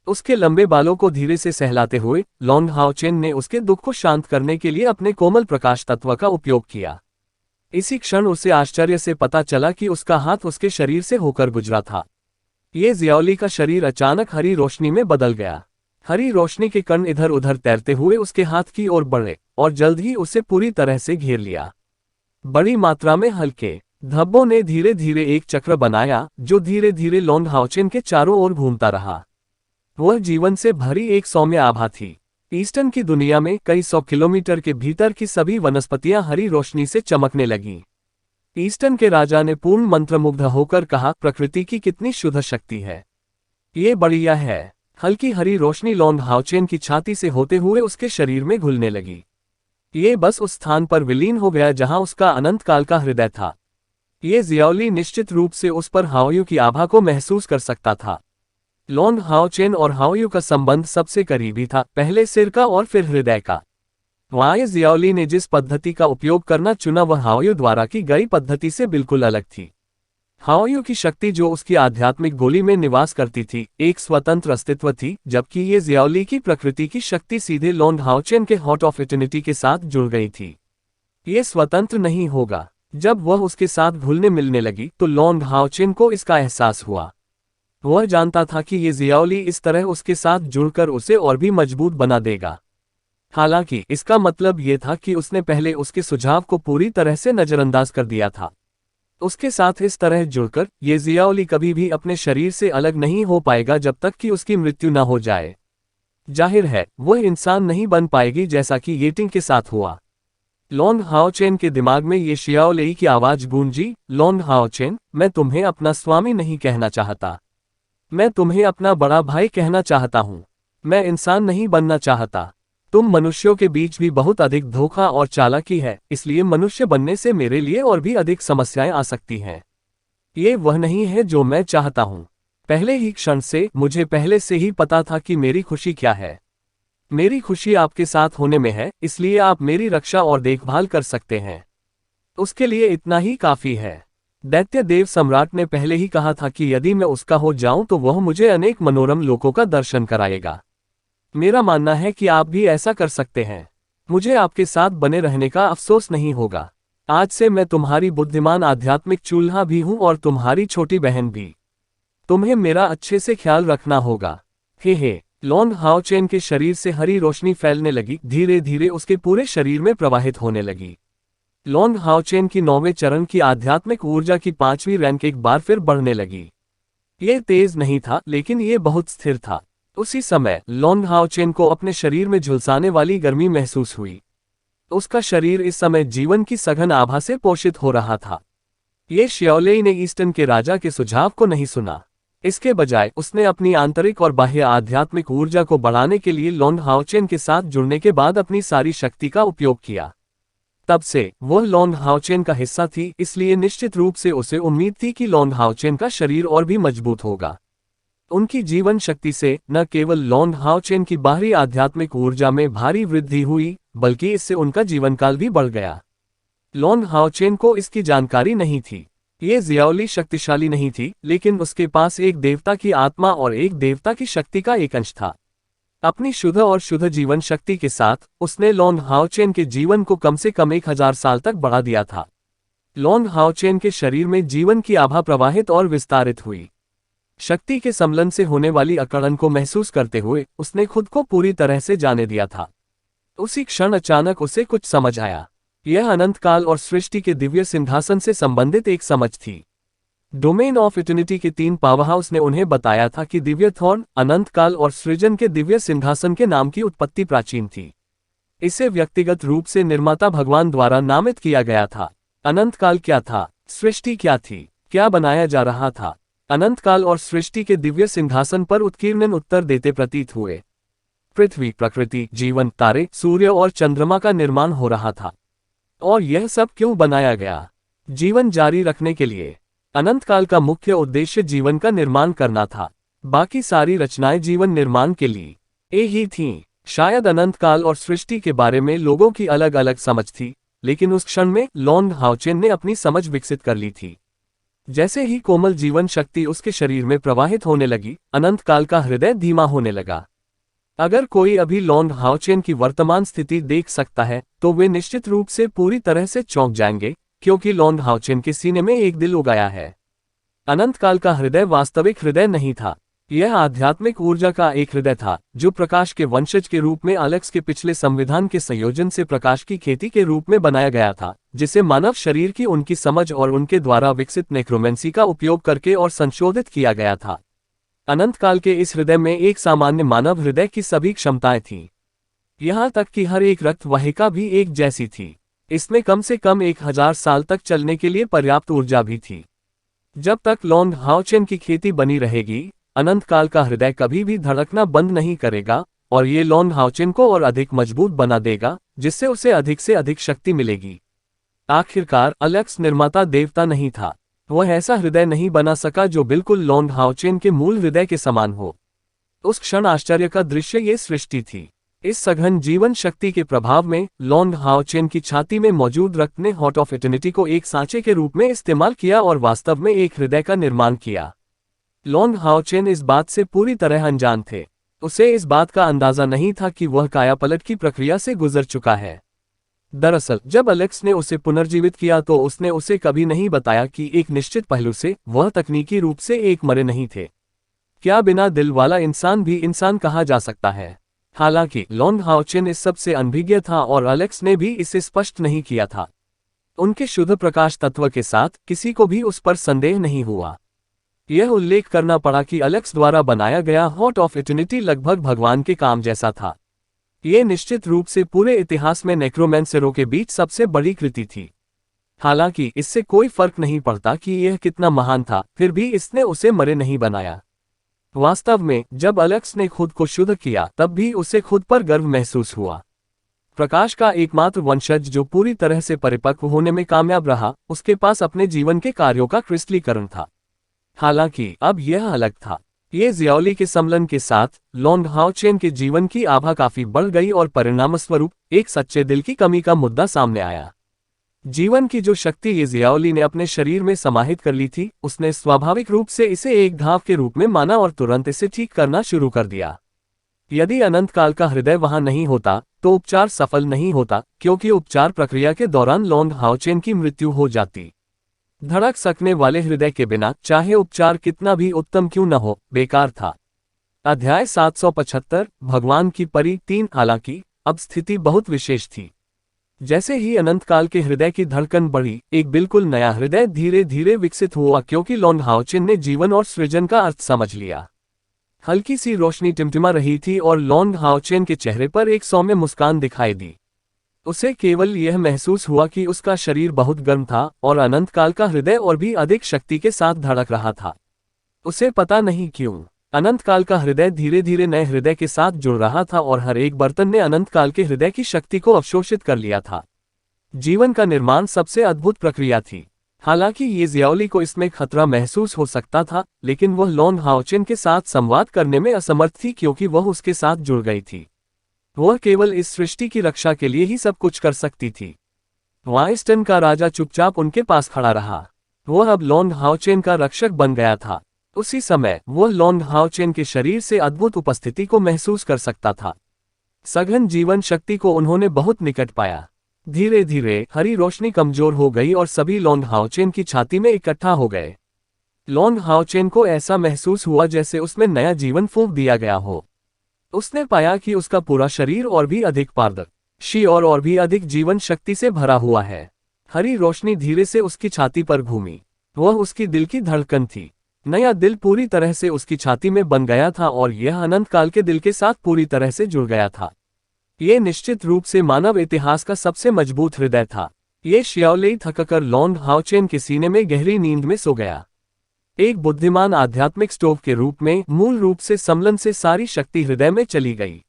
उसके लंबे बालों को धीरे से सहलाते हुए लॉन्ग हाओचेन ने उसके दुख को शांत करने के लिए अपने कोमल प्रकाश तत्व का उपयोग किया। इसी क्षण उसे आश्चर्य से पता चला कि उसका हाथ उसके शरीर से होकर गुजरा था। ये जियाओली का शरीर अचानक हरी रोशनी में बदल गया। हरी रोशनी के कण इधर उधर तैरते हुए उसके हाथ की ओर बढ़े और जल्द ही उसे पूरी तरह से घेर लिया। बड़ी मात्रा में हल्के धब्बों ने धीरे धीरे एक चक्र बनाया जो धीरे धीरे लॉन्ग हाओचेन के चारों ओर घूमता रहा। वह जीवन से भरी एक सौम्य आभा थी। ईस्टर्न की दुनिया में कई 100 किलोमीटर के भीतर की सभी वनस्पतियां हरी रोशनी से चमकने लगीं। ईस्टर्न के राजा ने पूर्ण मंत्रमुग्ध होकर कहा, प्रकृति की कितनी शुद्ध शक्ति है। ये बढ़िया है। हल्की हरी रोशनी लॉन्ग हाओचेन की छाती से होते हुए उसके शरीर में घुलने लगी। ये बस उस स्थान पर विलीन हो गया जहां उसका अनंत काल का हृदय था। ये जियाओली निश्चित रूप से उस पर हाओयू की आभा को महसूस कर सकता था। लॉन्ग हाओचेन और हाओयू का संबंध सबसे करीबी था, पहले सिर का और फिर हृदय का। वहां जियाओली ने जिस पद्धति का उपयोग करना चुना वह हाओयू द्वारा की गई पद्धति से बिल्कुल अलग थी। हाओयू की शक्ति जो उसकी आध्यात्मिक गोली में निवास करती थी, एक स्वतंत्र अस्तित्व थी, जबकि ये जियाओली की प्रकृति की शक्ति सीधे लॉन्ग हाओचेन के हॉट ऑफ इटर्निटी के साथ जुड़ गई थी। ये स्वतंत्र नहीं होगा। जब वह उसके साथ घुलने मिलने लगी तो लॉन्ग हाओचेन को इसका एहसास हुआ। वह जानता था कि ये जियाओली इस तरह उसके साथ जुड़कर उसे और भी मजबूत बना देगा। हालांकि इसका मतलब ये था कि उसने पहले उसके सुझाव को पूरी तरह से नजरअंदाज कर दिया था। उसके साथ इस तरह जुड़कर ये जियाओली कभी भी अपने शरीर से अलग नहीं हो पाएगा जब तक कि उसकी मृत्यु न हो जाए। जाहिर है वह इंसान नहीं बन पाएगी जैसा कि येटिंग के साथ हुआ। लॉन्ग हाओचेन के दिमाग में ये शियाओलेई की आवाज गूंजी, लॉन्ग हाओचेन, मैं तुम्हें अपना स्वामी नहीं कहना चाहता। मैं तुम्हें अपना बड़ा भाई कहना चाहता हूँ। मैं इंसान नहीं बनना चाहता। तुम मनुष्यों के बीच भी बहुत अधिक धोखा और चालाकी है, इसलिए मनुष्य बनने से मेरे लिए और भी अधिक समस्याएं आ सकती हैं। ये वह नहीं है जो मैं चाहता हूँ। पहले ही क्षण से मुझे पहले से ही पता था कि मेरी खुशी क्या है। मेरी खुशी आपके साथ होने में है, इसलिए आप मेरी रक्षा और देखभाल कर सकते हैं। उसके लिए इतना ही काफी है। दैत्य देव सम्राट ने पहले ही कहा था कि यदि मैं उसका हो जाऊं तो वह मुझे अनेक मनोरम लोकों का दर्शन कराएगा। मेरा मानना है कि आप भी ऐसा कर सकते हैं। मुझे आपके साथ बने रहने का अफसोस नहीं होगा। आज से मैं तुम्हारी बुद्धिमान आध्यात्मिक चूल्हा भी हूं और तुम्हारी छोटी बहन भी। तुम्हें मेरा अच्छे से ख्याल रखना होगा। हे। लॉन्ग हाओचेन के शरीर से हरी रोशनी फैलने लगी, धीरे धीरे उसके पूरे शरीर में प्रवाहित होने लगी। लॉन्ग हाओचेन की 9वें चरण की आध्यात्मिक ऊर्जा की 5वीं रैंक एक बार फिर बढ़ने लगी। ये तेज नहीं था, लेकिन ये बहुत स्थिर था। उसी समय लॉन्ग हाओचेन को अपने शरीर में झुलसाने वाली गर्मी महसूस हुई। उसका शरीर इस समय जीवन की सघन आभा से पोषित हो रहा था। ये शियाओलेई ने ईस्टर्न के राजा के सुझाव को नहीं सुना। इसके बजाय उसने अपनी आंतरिक और बाह्य आध्यात्मिक ऊर्जा को बढ़ाने के लिए लॉन्ग हाओचेन के साथ जुड़ने के बाद अपनी सारी शक्ति का उपयोग किया। तब से वह लॉन्ग हाओचेन का हिस्सा थी, इसलिए निश्चित रूप से उसे उम्मीद थी कि लॉन्ग हाओचेन का शरीर और भी मजबूत होगा। उनकी जीवन शक्ति से न केवल लॉन्ग हाओचेन की बाहरी आध्यात्मिक ऊर्जा में भारी वृद्धि हुई, बल्कि इससे उनका जीवनकाल भी बढ़ गया। लॉन्ग हाओचेन को इसकी जानकारी नहीं थी। ये जियाओली शक्तिशाली नहीं थी, लेकिन उसके पास एक देवता की आत्मा और एक देवता की शक्ति का एक अंश था। अपनी शुद्ध और शुद्ध जीवन शक्ति के साथ उसने लॉन्ग हाओचेन के जीवन को कम से कम 1000 साल तक बढ़ा दिया था। लॉन्ग हाओचेन के शरीर में जीवन की आभा प्रवाहित और विस्तारित हुई। शक्ति के सम्मिलन से होने वाली अकड़न को महसूस करते हुए उसने खुद को पूरी तरह से जाने दिया था। उसी क्षण अचानक उसे कुछ समझ आया। यह अनंत काल और सृष्टि के दिव्य सिंहासन से संबंधित एक समझ थी। डोमेन ऑफ इटर्निटी के 3 पावरहाउस ने उन्हें बताया था कि दिव्य थॉर्न, अनंत काल और सृजन के दिव्य सिंहासन के नाम की उत्पत्ति प्राचीन थी। इसे व्यक्तिगत रूप से निर्माता भगवान द्वारा नामित किया गया था। अनंत काल क्या था? सृष्टि क्या थी? क्या बनाया जा रहा था? अनंत काल और सृष्टि के दिव्य सिंहासन पर उत्कीर्णन उत्तर देते प्रतीत हुए। पृथ्वी, प्रकृति, जीवन, तारे, सूर्य और चंद्रमा का निर्माण हो रहा था। और यह सब क्यों बनाया गया? जीवन जारी रखने के लिए। अनंत काल का मुख्य उद्देश्य जीवन का निर्माण करना था। बाकी सारी रचनाएं जीवन निर्माण के लिए ही थीं। शायद अनंत काल और सृष्टि के बारे में लोगों की अलग अलग समझ थी, लेकिन उस क्षण में लॉन्ग हाओचेन ने अपनी समझ विकसित कर ली थी। जैसे ही कोमल जीवन शक्ति उसके शरीर में प्रवाहित होने लगी, अनंत काल का हृदय धीमा होने लगा। अगर कोई अभी लॉन्ग हाओचेन की वर्तमान स्थिति देख सकता है, तो वे निश्चित रूप से पूरी तरह से चौंक जाएंगे, क्योंकि लॉन्ग हाओचेन के सीने में एक दिल उगाया है। अनंत काल का हृदय वास्तविक हृदय नहीं था, यह आध्यात्मिक ऊर्जा का एक हृदय था, जो प्रकाश के वंशज के रूप में अलेक्स के पिछले संविधान के संयोजन से प्रकाश की खेती के रूप में बनाया गया था, जिसे मानव शरीर की उनकी समझ और उनके द्वारा विकसित नेक्रोमेंसी का उपयोग करके और संशोधित किया गया था। अनंत काल के इस हृदय में एक सामान्य मानव हृदय की सभी क्षमताएं थीं। यहाँ तक कि हर एक रक्त वाहिका भी एक जैसी थी। इसमें कम से कम 1000 साल तक चलने के लिए पर्याप्त ऊर्जा भी थी। जब तक लॉन्ग हाओचेन की खेती बनी रहेगी, अनंत काल का हृदय कभी भी धड़कना बंद नहीं करेगा, और ये लॉन्ग हाओचेन को और अधिक मजबूत बना देगा, जिससे उसे अधिक से अधिक शक्ति मिलेगी। आखिरकार अलेक्स निर्माता देवता नहीं था। वह ऐसा हृदय नहीं बना सका जो बिल्कुल लॉन्ग हाओचेन के मूल हृदय के समान हो। उस क्षण आश्चर्य का दृश्य ये सृष्टि थी। इस सघन जीवन शक्ति के प्रभाव में लॉन्ग हाओचेन की छाती में मौजूद रक्त ने हॉट ऑफ इटर्निटी को एक सांचे के रूप में इस्तेमाल किया और वास्तव में एक हृदय का निर्माण किया। लॉन्ग हाओचेन इस बात से पूरी तरह अनजान थे। उसे इस बात का अंदाजा नहीं था कि वह कायापलट की प्रक्रिया से गुजर चुका है। दरअसल जब अलेक्स ने उसे पुनर्जीवित किया तो उसने उसे कभी नहीं बताया कि एक निश्चित पहलू से वह तकनीकी रूप से एक मरे नहीं थे। क्या बिना दिल वाला इंसान भी इंसान कहा जा सकता है? हालांकि लॉन्ग हाओचेन इस सब से अनभिज्ञ था और अलेक्स ने भी इसे स्पष्ट नहीं किया था। उनके शुद्ध प्रकाश तत्व के साथ किसी को भी उस पर संदेह नहीं हुआ। यह उल्लेख करना पड़ा कि अलेक्स द्वारा बनाया गया हॉट ऑफ इटर्निटी लगभग भगवान के काम जैसा था। ये निश्चित रूप से पूरे इतिहास में नेक्रोमैंसरों के बीच सबसे बड़ी कृति थी। हालांकि इससे कोई फर्क नहीं पड़ता कि यह कितना महान था, फिर भी इसने उसे मरे नहीं बनाया। वास्तव में जब अलेक्स ने खुद को शुद्ध किया तब भी उसे खुद पर गर्व महसूस हुआ। प्रकाश का एकमात्र वंशज जो पूरी तरह से परिपक्व होने में कामयाब रहा, उसके पास अपने जीवन के कार्यों का क्रिस्टलीकरण था। हालांकि अब यह अलग था। ये जियाओली के सम्मेलन के साथ लॉन्ग हाओचेन के जीवन की आभा काफी बढ़ गई और परिणामस्वरूप एक सच्चे दिल की कमी का मुद्दा सामने आया। जीवन की जो शक्ति ये जियाओली ने अपने शरीर में समाहित कर ली थी, उसने स्वाभाविक रूप से इसे एक घाव के रूप में माना और तुरंत इसे ठीक करना शुरू कर दिया। यदि अनंत काल का हृदय वहां नहीं होता तो उपचार सफल नहीं होता, क्योंकि उपचार प्रक्रिया के दौरान लॉन्ग हाओचेन की मृत्यु हो जाती। धड़क सकने वाले हृदय के बिना चाहे उपचार कितना भी उत्तम क्यों न हो, बेकार था। अध्याय 775 भगवान की परी 3। हालांकि अब स्थिति बहुत विशेष थी। जैसे ही अनंत काल के हृदय की धड़कन बढ़ी, एक बिल्कुल नया हृदय धीरे धीरे विकसित हुआ, क्योंकि लॉन्ग हाओचेन ने जीवन और सृजन का अर्थ समझ लिया। हल्की सी रोशनी टिमटिमा रही थी और लॉन्ग हाओचेन के चेहरे पर एक सौम्य मुस्कान दिखाई दी। उसे केवल यह महसूस हुआ कि उसका शरीर बहुत गर्म था और अनंत काल का हृदय और भी अधिक शक्ति के साथ धड़क रहा था। उसे पता नहीं क्यों अनंत काल का हृदय धीरे धीरे नए हृदय के साथ जुड़ रहा था और हर एक बर्तन ने अनंत काल के हृदय की शक्ति को अवशोषित कर लिया था। जीवन का निर्माण सबसे अद्भुत प्रक्रिया थी। हालांकि ये जियाओली को इसमें खतरा महसूस हो सकता था, लेकिन वह लॉन्ग हाओचेन के साथ संवाद करने में असमर्थ थी, क्योंकि वह उसके साथ जुड़ गई थी। वह केवल इस सृष्टि की रक्षा के लिए ही सब कुछ कर सकती थी। वाइस्टन का राजा चुपचाप उनके पास खड़ा रहा। वह अब लॉन्ग हाओचेन का रक्षक बन गया था। उसी समय वह लॉन्ग हाओचेन के शरीर से अद्भुत उपस्थिति को महसूस कर सकता था। सघन जीवन शक्ति को उन्होंने बहुत निकट पाया। धीरे धीरे हरी रोशनी कमजोर हो गई और सभी लॉन्ग हाओचेन की छाती में इकट्ठा हो गए। लॉन्ग हाओचेन को ऐसा महसूस हुआ जैसे उसमें नया जीवन फूंक दिया गया हो। उसने पाया कि उसका पूरा शरीर और भी अधिक पारदर्शी और भी अधिक जीवन शक्ति से भरा हुआ है। हरी रोशनी धीरे से उसकी छाती पर घूमी। वह उसकी दिल की धड़कन थी। नया दिल पूरी तरह से उसकी छाती में बन गया था और यह अनंत काल के दिल के साथ पूरी तरह से जुड़ गया था। ये निश्चित रूप से मानव इतिहास का सबसे मजबूत हृदय था। ये शियाओली थककर लॉन्ग हाओचेन के सीने में गहरी नींद में सो गया। एक बुद्धिमान आध्यात्मिक स्टोव के रूप में मूल रूप से सम्मेलन से सारी शक्ति हृदय में चली गई।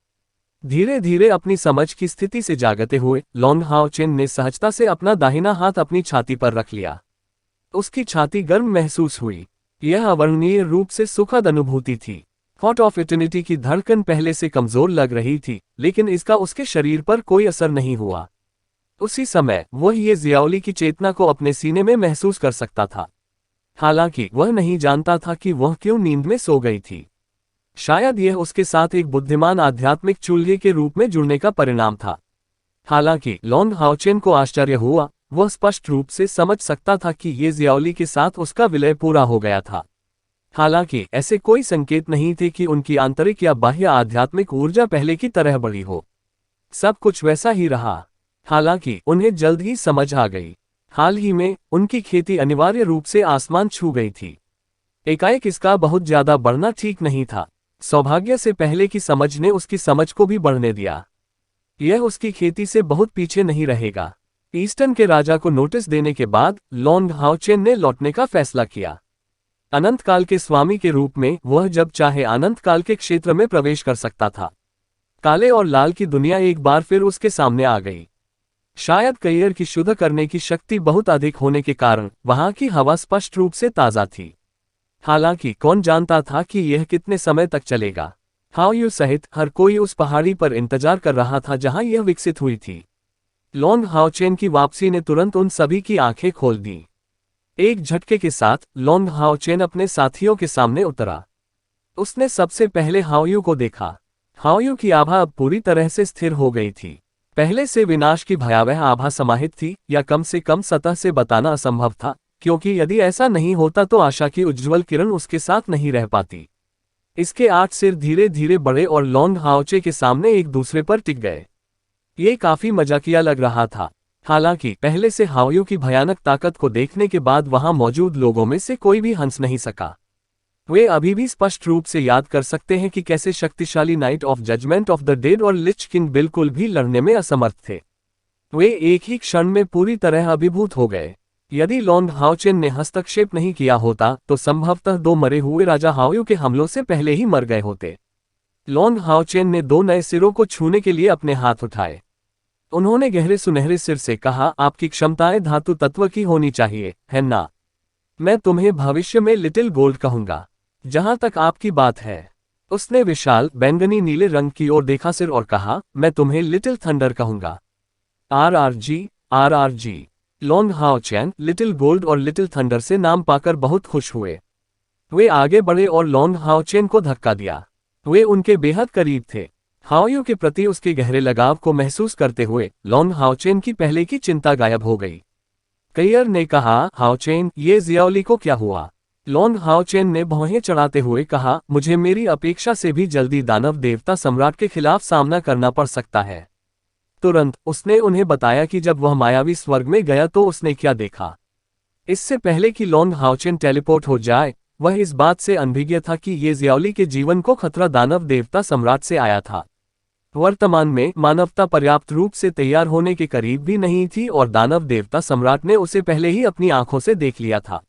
धीरे धीरे अपनी समझ की स्थिति से जागते हुए लॉन्ग हाओचेन ने सहजता से अपना दाहिना हाथ अपनी छाती पर रख लिया। उसकी छाती गर्म महसूस हुई। यह अवर्णनीय रूप से सुखद अनुभूति थी। हॉट ऑफ इटर्निटी की धड़कन पहले से कमजोर लग रही थी, लेकिन इसका उसके शरीर पर कोई असर नहीं हुआ। उसी समय वह ये जियाओली की चेतना को अपने सीने में महसूस कर सकता था। हालांकि वह नहीं जानता था कि वह क्यों नींद में सो गई थी। शायद यह उसके साथ एक बुद्धिमान आध्यात्मिक चूल्हे के रूप में जुड़ने का परिणाम था। हालांकि लॉन्ग हाओचेन को आश्चर्य हुआ, वह स्पष्ट रूप से समझ सकता था कि ये जियाओली के साथ उसका विलय पूरा हो गया था। हालांकि ऐसे कोई संकेत नहीं थे कि उनकी आंतरिक या बाह्य आध्यात्मिक ऊर्जा पहले की तरह बढ़ी हो। सब कुछ वैसा ही रहा। हालांकि उन्हें जल्द ही समझ आ गई। हाल ही में उनकी खेती अनिवार्य रूप से आसमान छू गई थी। एकाएक इसका बहुत ज्यादा बढ़ना ठीक नहीं था। सौभाग्य से पहले की समझ ने उसकी समझ को भी बढ़ने दिया। यह उसकी खेती से बहुत पीछे नहीं रहेगा। ईस्टर्न के राजा को नोटिस देने के बाद लॉन्ग हाओचेन ने लौटने का फैसला किया। अनंत काल के स्वामी के रूप में वह जब चाहे अनंत काल के क्षेत्र में प्रवेश कर सकता था। काले और लाल की दुनिया एक बार फिर उसके सामने आ गई। शायद कैरियर की शुद्ध करने की शक्ति बहुत अधिक होने के कारण वहां की हवा स्पष्ट रूप से ताजा थी। हालांकि कौन जानता था कि यह कितने समय तक चलेगा। हाओयू सहित हर कोई उस पहाड़ी पर इंतजार कर रहा था जहां यह विकसित हुई थी। लॉन्ग हाओचेन की वापसी ने तुरंत उन सभी की आंखें खोल दी। एक झटके के साथ लॉन्ग हाओचेन अपने साथियों के सामने उतरा। उसने सबसे पहले हाओयू को देखा। हाओयू की आभा अब पूरी तरह से स्थिर हो गई थी। पहले से विनाश की भयावह आभा समाहित थी, या कम से कम सतह से बताना असंभव था, क्योंकि यदि ऐसा नहीं होता तो आशा की उज्ज्वल किरण उसके साथ नहीं रह पाती। इसके 8 सिर धीरे धीरे बढ़े और लॉन्ग हाओचे के सामने एक दूसरे पर टिक गए। ये काफी मजाकिया लग रहा था। हालांकि पहले से हाओयू की भयानक ताकत को देखने के बाद वहां मौजूद लोगों में से कोई भी हंस नहीं सका। वे अभी भी स्पष्ट रूप से याद कर सकते हैं कि कैसे शक्तिशाली Knight of Judgment of the Dead और लिच किंग बिल्कुल भी लड़ने में असमर्थ थे। वे एक ही क्षण में पूरी तरह अभिभूत हो गए। यदि लॉन्ग हाओचेन ने हस्तक्षेप नहीं किया होता तो संभवतः 2 मरे हुए राजा हाओयू के हमलों से पहले ही मर गए होते। लॉन्ग हाओचेन ने 2 नए सिरों को छूने के लिए अपने हाथ उठाए। उन्होंने गहरे सुनहरे सिर से कहा, आपकी क्षमताएं धातु तत्व की होनी चाहिए, है ना? मैं तुम्हें भविष्य में लिटिल गोल्ड कहूंगा। जहां तक आपकी बात है। उसने विशाल बैंगनी नीले रंग की ओर देखा सिर और कहा, मैं तुम्हें लिटिल थंडर कहूंगा। RRG, RRG। Long Haochen little gold और लिटिल थंडर से नाम पाकर बहुत खुश हुए। वे आगे बढ़े और लॉन्ग हाओचेन को धक्का दिया। वे उनके बेहद करीब थे। हाओयू के प्रति उसके गहरे लगाव को महसूस करते हुए लॉन्ग हाओचेन की पहले की चिंता गायब हो गई। कैरियर ने कहा, हाओचेन, ये जियाओली को क्या हुआ? लॉन्ग हाओचेन ने भौहें चढ़ाते हुए कहा, मुझे मेरी अपेक्षा से भी जल्दी दानव देवता सम्राट के खिलाफ सामना करना पड़ सकता है। तुरंत उसने उन्हें बताया कि जब वह मायावी स्वर्ग में गया तो उसने क्या देखा। इससे पहले कि लॉन्ग हाओचेन टेलीपोर्ट हो जाए, वह इस बात से अनभिज्ञ था कि ये जियाओली के जीवन को खतरा दानव देवता सम्राट से आया था। वर्तमान में मानवता पर्याप्त रूप से तैयार होने के करीब भी नहीं थी और दानव देवता सम्राट ने उसे पहले ही अपनी आंखों से देख लिया था।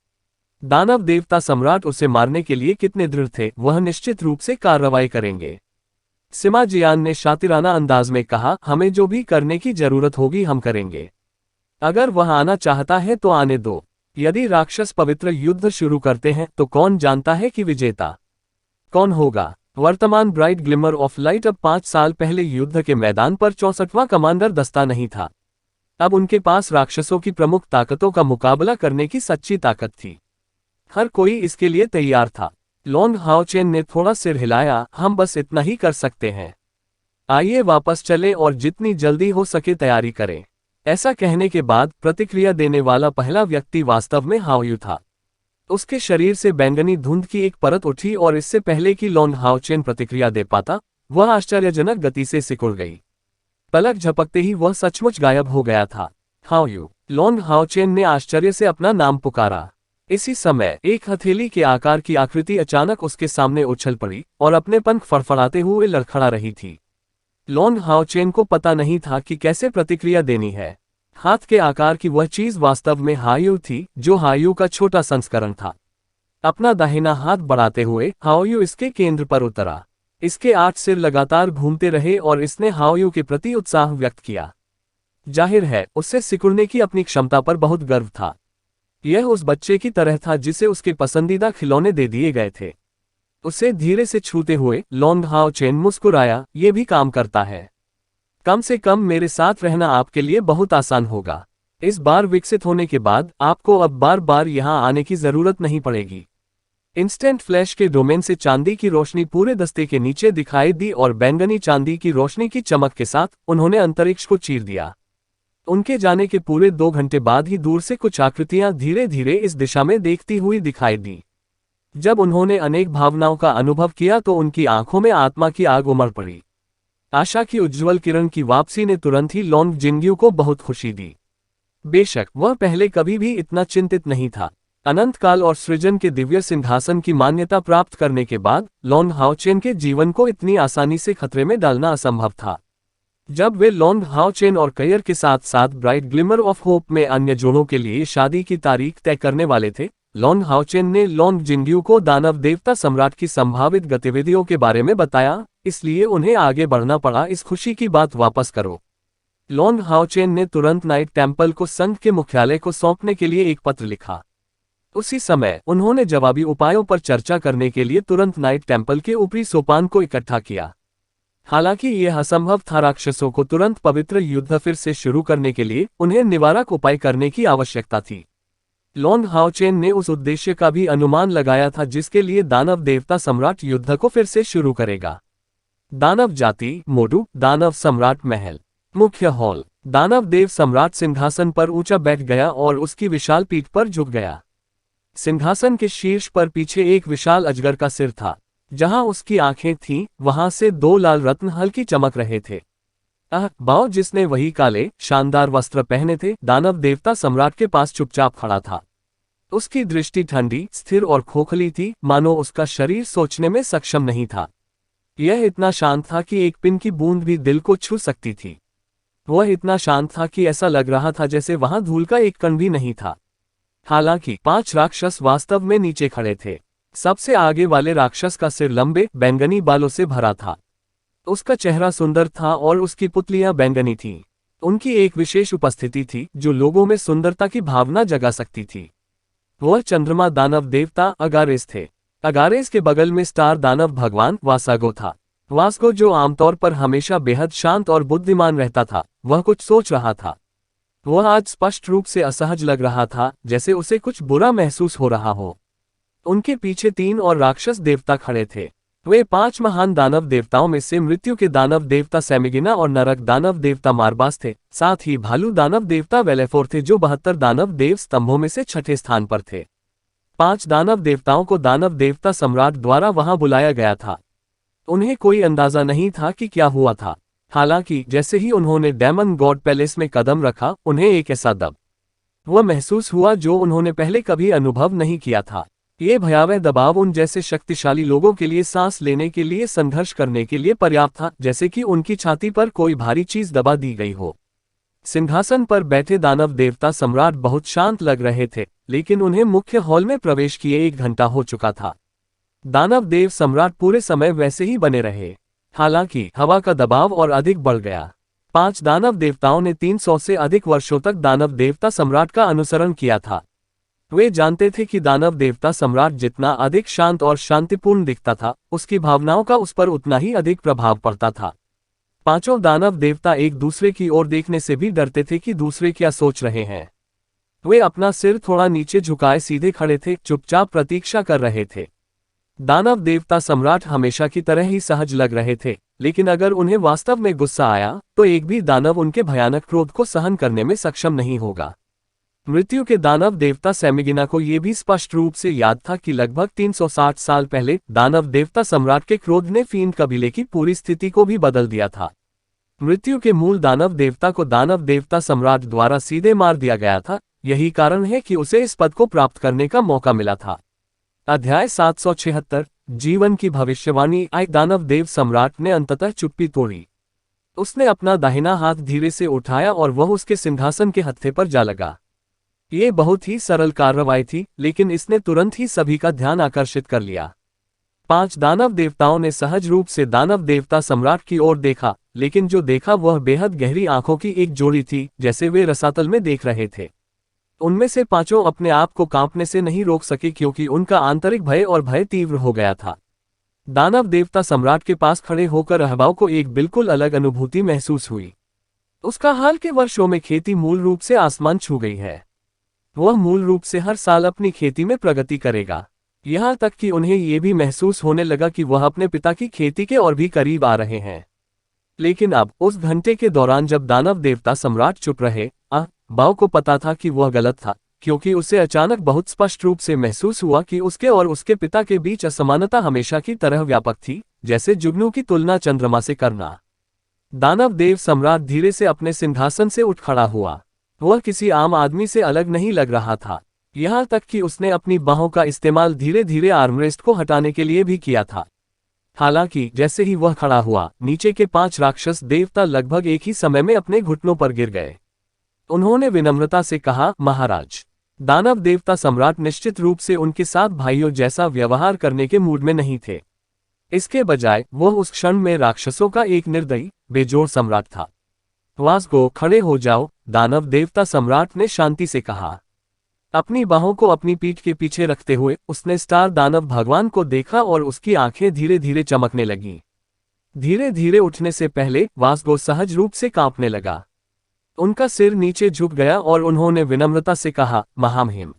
दानव देवता सम्राट उसे मारने के लिए कितने दृढ़ थे, वह निश्चित रूप से कार्रवाई करेंगे। सिमा जियान ने शातिराना अंदाज में कहा, हमें जो भी करने की जरूरत होगी हम करेंगे। अगर वह आना चाहता है तो आने दो। यदि राक्षस पवित्र युद्ध शुरू करते हैं तो कौन जानता है कि विजेता कौन होगा। वर्तमान ब्राइट ग्लिमर ऑफ लाइट अब 5 साल पहले युद्ध के मैदान पर 64वां कमांडर दस्ता नहीं था। अब उनके पास राक्षसों की प्रमुख ताकतों का मुकाबला करने की सच्ची ताकत थी। हर कोई इसके लिए तैयार था। लॉन्ग हाओचेन ने थोड़ा सिर हिलाया, हम बस इतना ही कर सकते हैं। आइए वापस चलें और जितनी जल्दी हो सके तैयारी करें। ऐसा कहने के बाद प्रतिक्रिया देने वाला पहला व्यक्ति वास्तव में हाओयू था। उसके शरीर से बैंगनी धुंध की एक परत उठी और इससे पहले कि लॉन्ग हाओचेन प्रतिक्रिया दे पाता, वह आश्चर्यजनक गति से सिकुड़ गई। पलक झपकते ही वह सचमुच गायब हो गया था। हाओयू। लॉन्ग हाओचेन ने आश्चर्य से अपना नाम पुकारा। इसी समय एक हथेली के आकार की आकृति अचानक उसके सामने उछल पड़ी और अपने पंख फड़फड़ाते हुए लड़खड़ा रही थी। लॉन्ग हाओचेन को पता नहीं था कि कैसे प्रतिक्रिया देनी है। हाथ के आकार की वह चीज वास्तव में हाओयू थी, जो हाओयू का छोटा संस्करण था। अपना दाहिना हाथ बढ़ाते हुए हाओयू इसके केंद्र पर उतरा। इसके 8 सिर लगातार घूमते रहे और इसने हाओयू के प्रति उत्साह व्यक्त किया। जाहिर है, उससे सिकुड़ने की अपनी क्षमता पर बहुत गर्व था। यह उस बच्चे की तरह था जिसे उसके पसंदीदा खिलौने दे दिए गए थे। उसे धीरे से छूते हुए लॉन्ग हाओ चेन मुस्कुराया, ये भी काम करता है। कम से कम मेरे साथ रहना आपके लिए बहुत आसान होगा। इस बार विकसित होने के बाद आपको अब बार बार यहाँ आने की जरूरत नहीं पड़ेगी। इंस्टेंट फ्लैश के डोमेन से चांदी की रोशनी पूरे दस्ते के नीचे दिखाई दी और बैंगनी चांदी की रोशनी की चमक के साथ उन्होंने अंतरिक्ष को चीर दिया। उनके जाने के पूरे 2 घंटे बाद ही दूर से कुछ आकृतियां धीरे धीरे इस दिशा में देखती हुई दिखाई दी। जब उन्होंने अनेक भावनाओं का अनुभव किया तो उनकी आंखों में आत्मा की आग उमड़ पड़ी। आशा की उज्ज्वल किरण की वापसी ने तुरंत ही लॉन्ग जिंग्यू को बहुत खुशी दी। बेशक वह पहले कभी भी इतना चिंतित नहीं था। अनंत काल और सृजन के दिव्य सिंहासन की मान्यता प्राप्त करने के बाद लॉन्ग हाओचेन के जीवन को इतनी आसानी से खतरे में डालना असंभव था। जब वे लॉन्ग हाओचेन और कयर के साथ साथ ब्राइट ग्लिमर ऑफ होप में अन्य जोड़ों के लिए शादी की तारीख तय करने वाले थे, लॉन्ग हाओचेन ने लॉन्ग जिंग्यू को दानव देवता सम्राट की संभावित गतिविधियों के बारे में बताया, इसलिए उन्हें आगे बढ़ना पड़ा। इस खुशी की बात वापस करो। लॉन्ग हाओचेन ने तुरंत नाइट टेम्पल को संघ के मुख्यालय को सौंपने के लिए एक पत्र लिखा। उसी समय उन्होंने जवाबी उपायों पर चर्चा करने के लिए तुरंत नाइट टेम्पल के ऊपरी सोपान को इकट्ठा किया। हालांकि यह असंभव था, राक्षसों को तुरंत पवित्र युद्ध फिर से शुरू करने के लिए उन्हें निवारक उपाय करने की आवश्यकता थी। लॉन्ग हाओचेन ने उस उद्देश्य का भी अनुमान लगाया था जिसके लिए दानव देवता सम्राट युद्ध को फिर से शुरू करेगा। दानव जाति मोडू दानव सम्राट महल मुख्य हॉल। दानव देव सम्राट सिंहासन पर ऊंचा बैठ गया और उसकी विशाल पीठ पर झुक गया। सिंहासन के शीर्ष पर पीछे एक विशाल अजगर का सिर था। जहां उसकी आंखें थीं, वहां से 2 लाल रत्न हल्की चमक रहे थे। बाओ, जिसने वही काले शानदार वस्त्र पहने थे, दानव देवता सम्राट के पास चुपचाप खड़ा था। उसकी दृष्टि ठंडी, स्थिर और खोखली थी, मानो उसका शरीर सोचने में सक्षम नहीं था। यह इतना शांत था कि एक पिन की बूंद भी दिल को छू सकती थी। वह इतना शांत था कि ऐसा लग रहा था जैसे वहां धूल का एक कण भी नहीं था। हालांकि 5 राक्षस वास्तव में नीचे खड़े थे। सबसे आगे वाले राक्षस का सिर लंबे बैंगनी बालों से भरा था। उसका चेहरा सुंदर था और उसकी पुतलियां बैंगनी थीं। उनकी एक विशेष उपस्थिति थी जो लोगों में सुंदरता की भावना जगा सकती थी। वह चंद्रमा दानव देवता अगारेस थे। अगारेस के बगल में स्टार दानव भगवान वासागो था। वास्को, जो आमतौर पर हमेशा बेहद शांत और बुद्धिमान रहता था, वह कुछ सोच रहा था। वह आज स्पष्ट रूप से असहज लग रहा था, जैसे उसे कुछ बुरा महसूस हो रहा हो। उनके पीछे 3 और राक्षस देवता खड़े थे। वे 5 महान दानव देवताओं में से मृत्यु के दानव देवता सैमिगिना और नरक दानव देवता मारबास थे। साथ ही भालू दानव देवता वेलेफोर थे, जो 72 दानव देव स्तंभों में से 6ठे स्थान पर थे। 5 दानव देवताओं को दानव देवता सम्राट द्वारा वहां बुलाया गया था। उन्हें कोई अंदाजा नहीं था कि क्या हुआ था। हालांकि जैसे ही उन्होंने डेमन गॉड पैलेस में कदम रखा, उन्हें एक ऐसा दब वह महसूस हुआ जो उन्होंने पहले कभी अनुभव नहीं किया था। ये भयावह दबाव उन जैसे शक्तिशाली लोगों के लिए सांस लेने के लिए संघर्ष करने के लिए पर्याप्त था, जैसे कि उनकी छाती पर कोई भारी चीज दबा दी गई हो। सिंहासन पर बैठे दानव देवता सम्राट बहुत शांत लग रहे थे, लेकिन उन्हें मुख्य हॉल में प्रवेश किए 1 घंटा हो चुका था। दानव देव सम्राट पूरे समय वैसे ही बने रहे। हालांकि हवा का दबाव और अधिक बढ़ गया। 5 दानव देवताओं ने 300 से अधिक वर्षों तक दानव देवता सम्राट का अनुसरण किया था। वे जानते थे कि दानव देवता सम्राट जितना अधिक शांत और शांतिपूर्ण दिखता था, उसकी भावनाओं का उस पर उतना ही अधिक प्रभाव पड़ता था। 5 दानव देवता एक दूसरे की ओर देखने से भी डरते थे कि दूसरे क्या सोच रहे हैं। वे अपना सिर थोड़ा नीचे झुकाए सीधे खड़े थे, चुपचाप प्रतीक्षा कर रहे थे। दानव देवता सम्राट हमेशा की तरह ही सहज लग रहे थे, लेकिन अगर उन्हें वास्तव में गुस्सा आया तो एक भी दानव उनके भयानक क्रोध को सहन करने में सक्षम नहीं होगा। मृत्यु के दानव देवता सैमिगिना को यह भी स्पष्ट रूप से याद था कि लगभग 360 साल पहले दानव देवता सम्राट के क्रोध ने फीन कबीले की पूरी स्थिति को भी बदल दिया था। मृत्यु के मूल दानव देवता को दानव देवता सम्राट द्वारा सीधे मार दिया गया था। यही कारण है कि उसे इस पद को प्राप्त करने का मौका मिला था। अध्याय 776 जीवन की भविष्यवाणी। दानव देव सम्राट ने अंततः चुप्पी तोड़ी। उसने अपना दाहिना हाथ धीरे से उठाया और वह उसके सिंहासन के हत्थे पर जा लगा। ये बहुत ही सरल कार्रवाई थी, लेकिन इसने तुरंत ही सभी का ध्यान आकर्षित कर लिया। 5 दानव देवताओं ने सहज रूप से दानव देवता सम्राट की ओर देखा, लेकिन जो देखा वह बेहद गहरी आंखों की एक जोड़ी थी, जैसे वे रसातल में देख रहे थे। उनमें से पांचों अपने आप को कांपने से नहीं रोक सके क्योंकि उनका आंतरिक भय और भय तीव्र हो गया था। दानव देवता सम्राट के पास खड़े होकर अहबाव को एक बिल्कुल अलग अनुभूति महसूस हुई। उसका हाल के वर्षों में खेती मूल रूप से आसमान छू गई है। वह मूल रूप से हर साल अपनी खेती में प्रगति करेगा, यहाँ तक कि उन्हें यह भी महसूस होने लगा कि वह अपने पिता की खेती के और भी करीब आ रहे हैं। लेकिन अब उस घंटे के दौरान जब दानव देवता सम्राट चुप रहे, बाव को पता था कि वह गलत था, क्योंकि उसे अचानक बहुत स्पष्ट रूप से महसूस हुआ कि उसके और उसके पिता के बीच असमानता हमेशा की तरह व्यापक थी, जैसे जुगनू की तुलना चंद्रमा से करना। दानव देव सम्राट धीरे से अपने सिंहासन से उठ खड़ा हुआ। वह किसी आम आदमी से अलग नहीं लग रहा था, यहाँ तक कि उसने अपनी बाहों का इस्तेमाल धीरे धीरे आर्मरेस्ट को हटाने के लिए भी किया था। हालांकि जैसे ही वह खड़ा हुआ, नीचे के 5 राक्षस देवता लगभग एक ही समय में अपने घुटनों पर गिर गए। उन्होंने विनम्रता से कहा, महाराज। दानव देवता सम्राट निश्चित रूप से उनके साथ भाइयों जैसा व्यवहार करने के मूड में नहीं थे। इसके बजाय वह उस क्षण में राक्षसों का एक निर्दयी, बेजोड़ सम्राट था। वासगो, खड़े हो जाओ, दानव देवता सम्राट ने शांति से कहा। अपनी बाहों को अपनी पीठ के पीछे रखते हुए उसने स्टार दानव भगवान को देखा और उसकी आंखें धीरे धीरे चमकने लगीं। धीरे धीरे उठने से पहले वासगो सहज रूप से कांपने लगा। उनका सिर नीचे झुक गया और उन्होंने विनम्रता से कहा, महामहिम।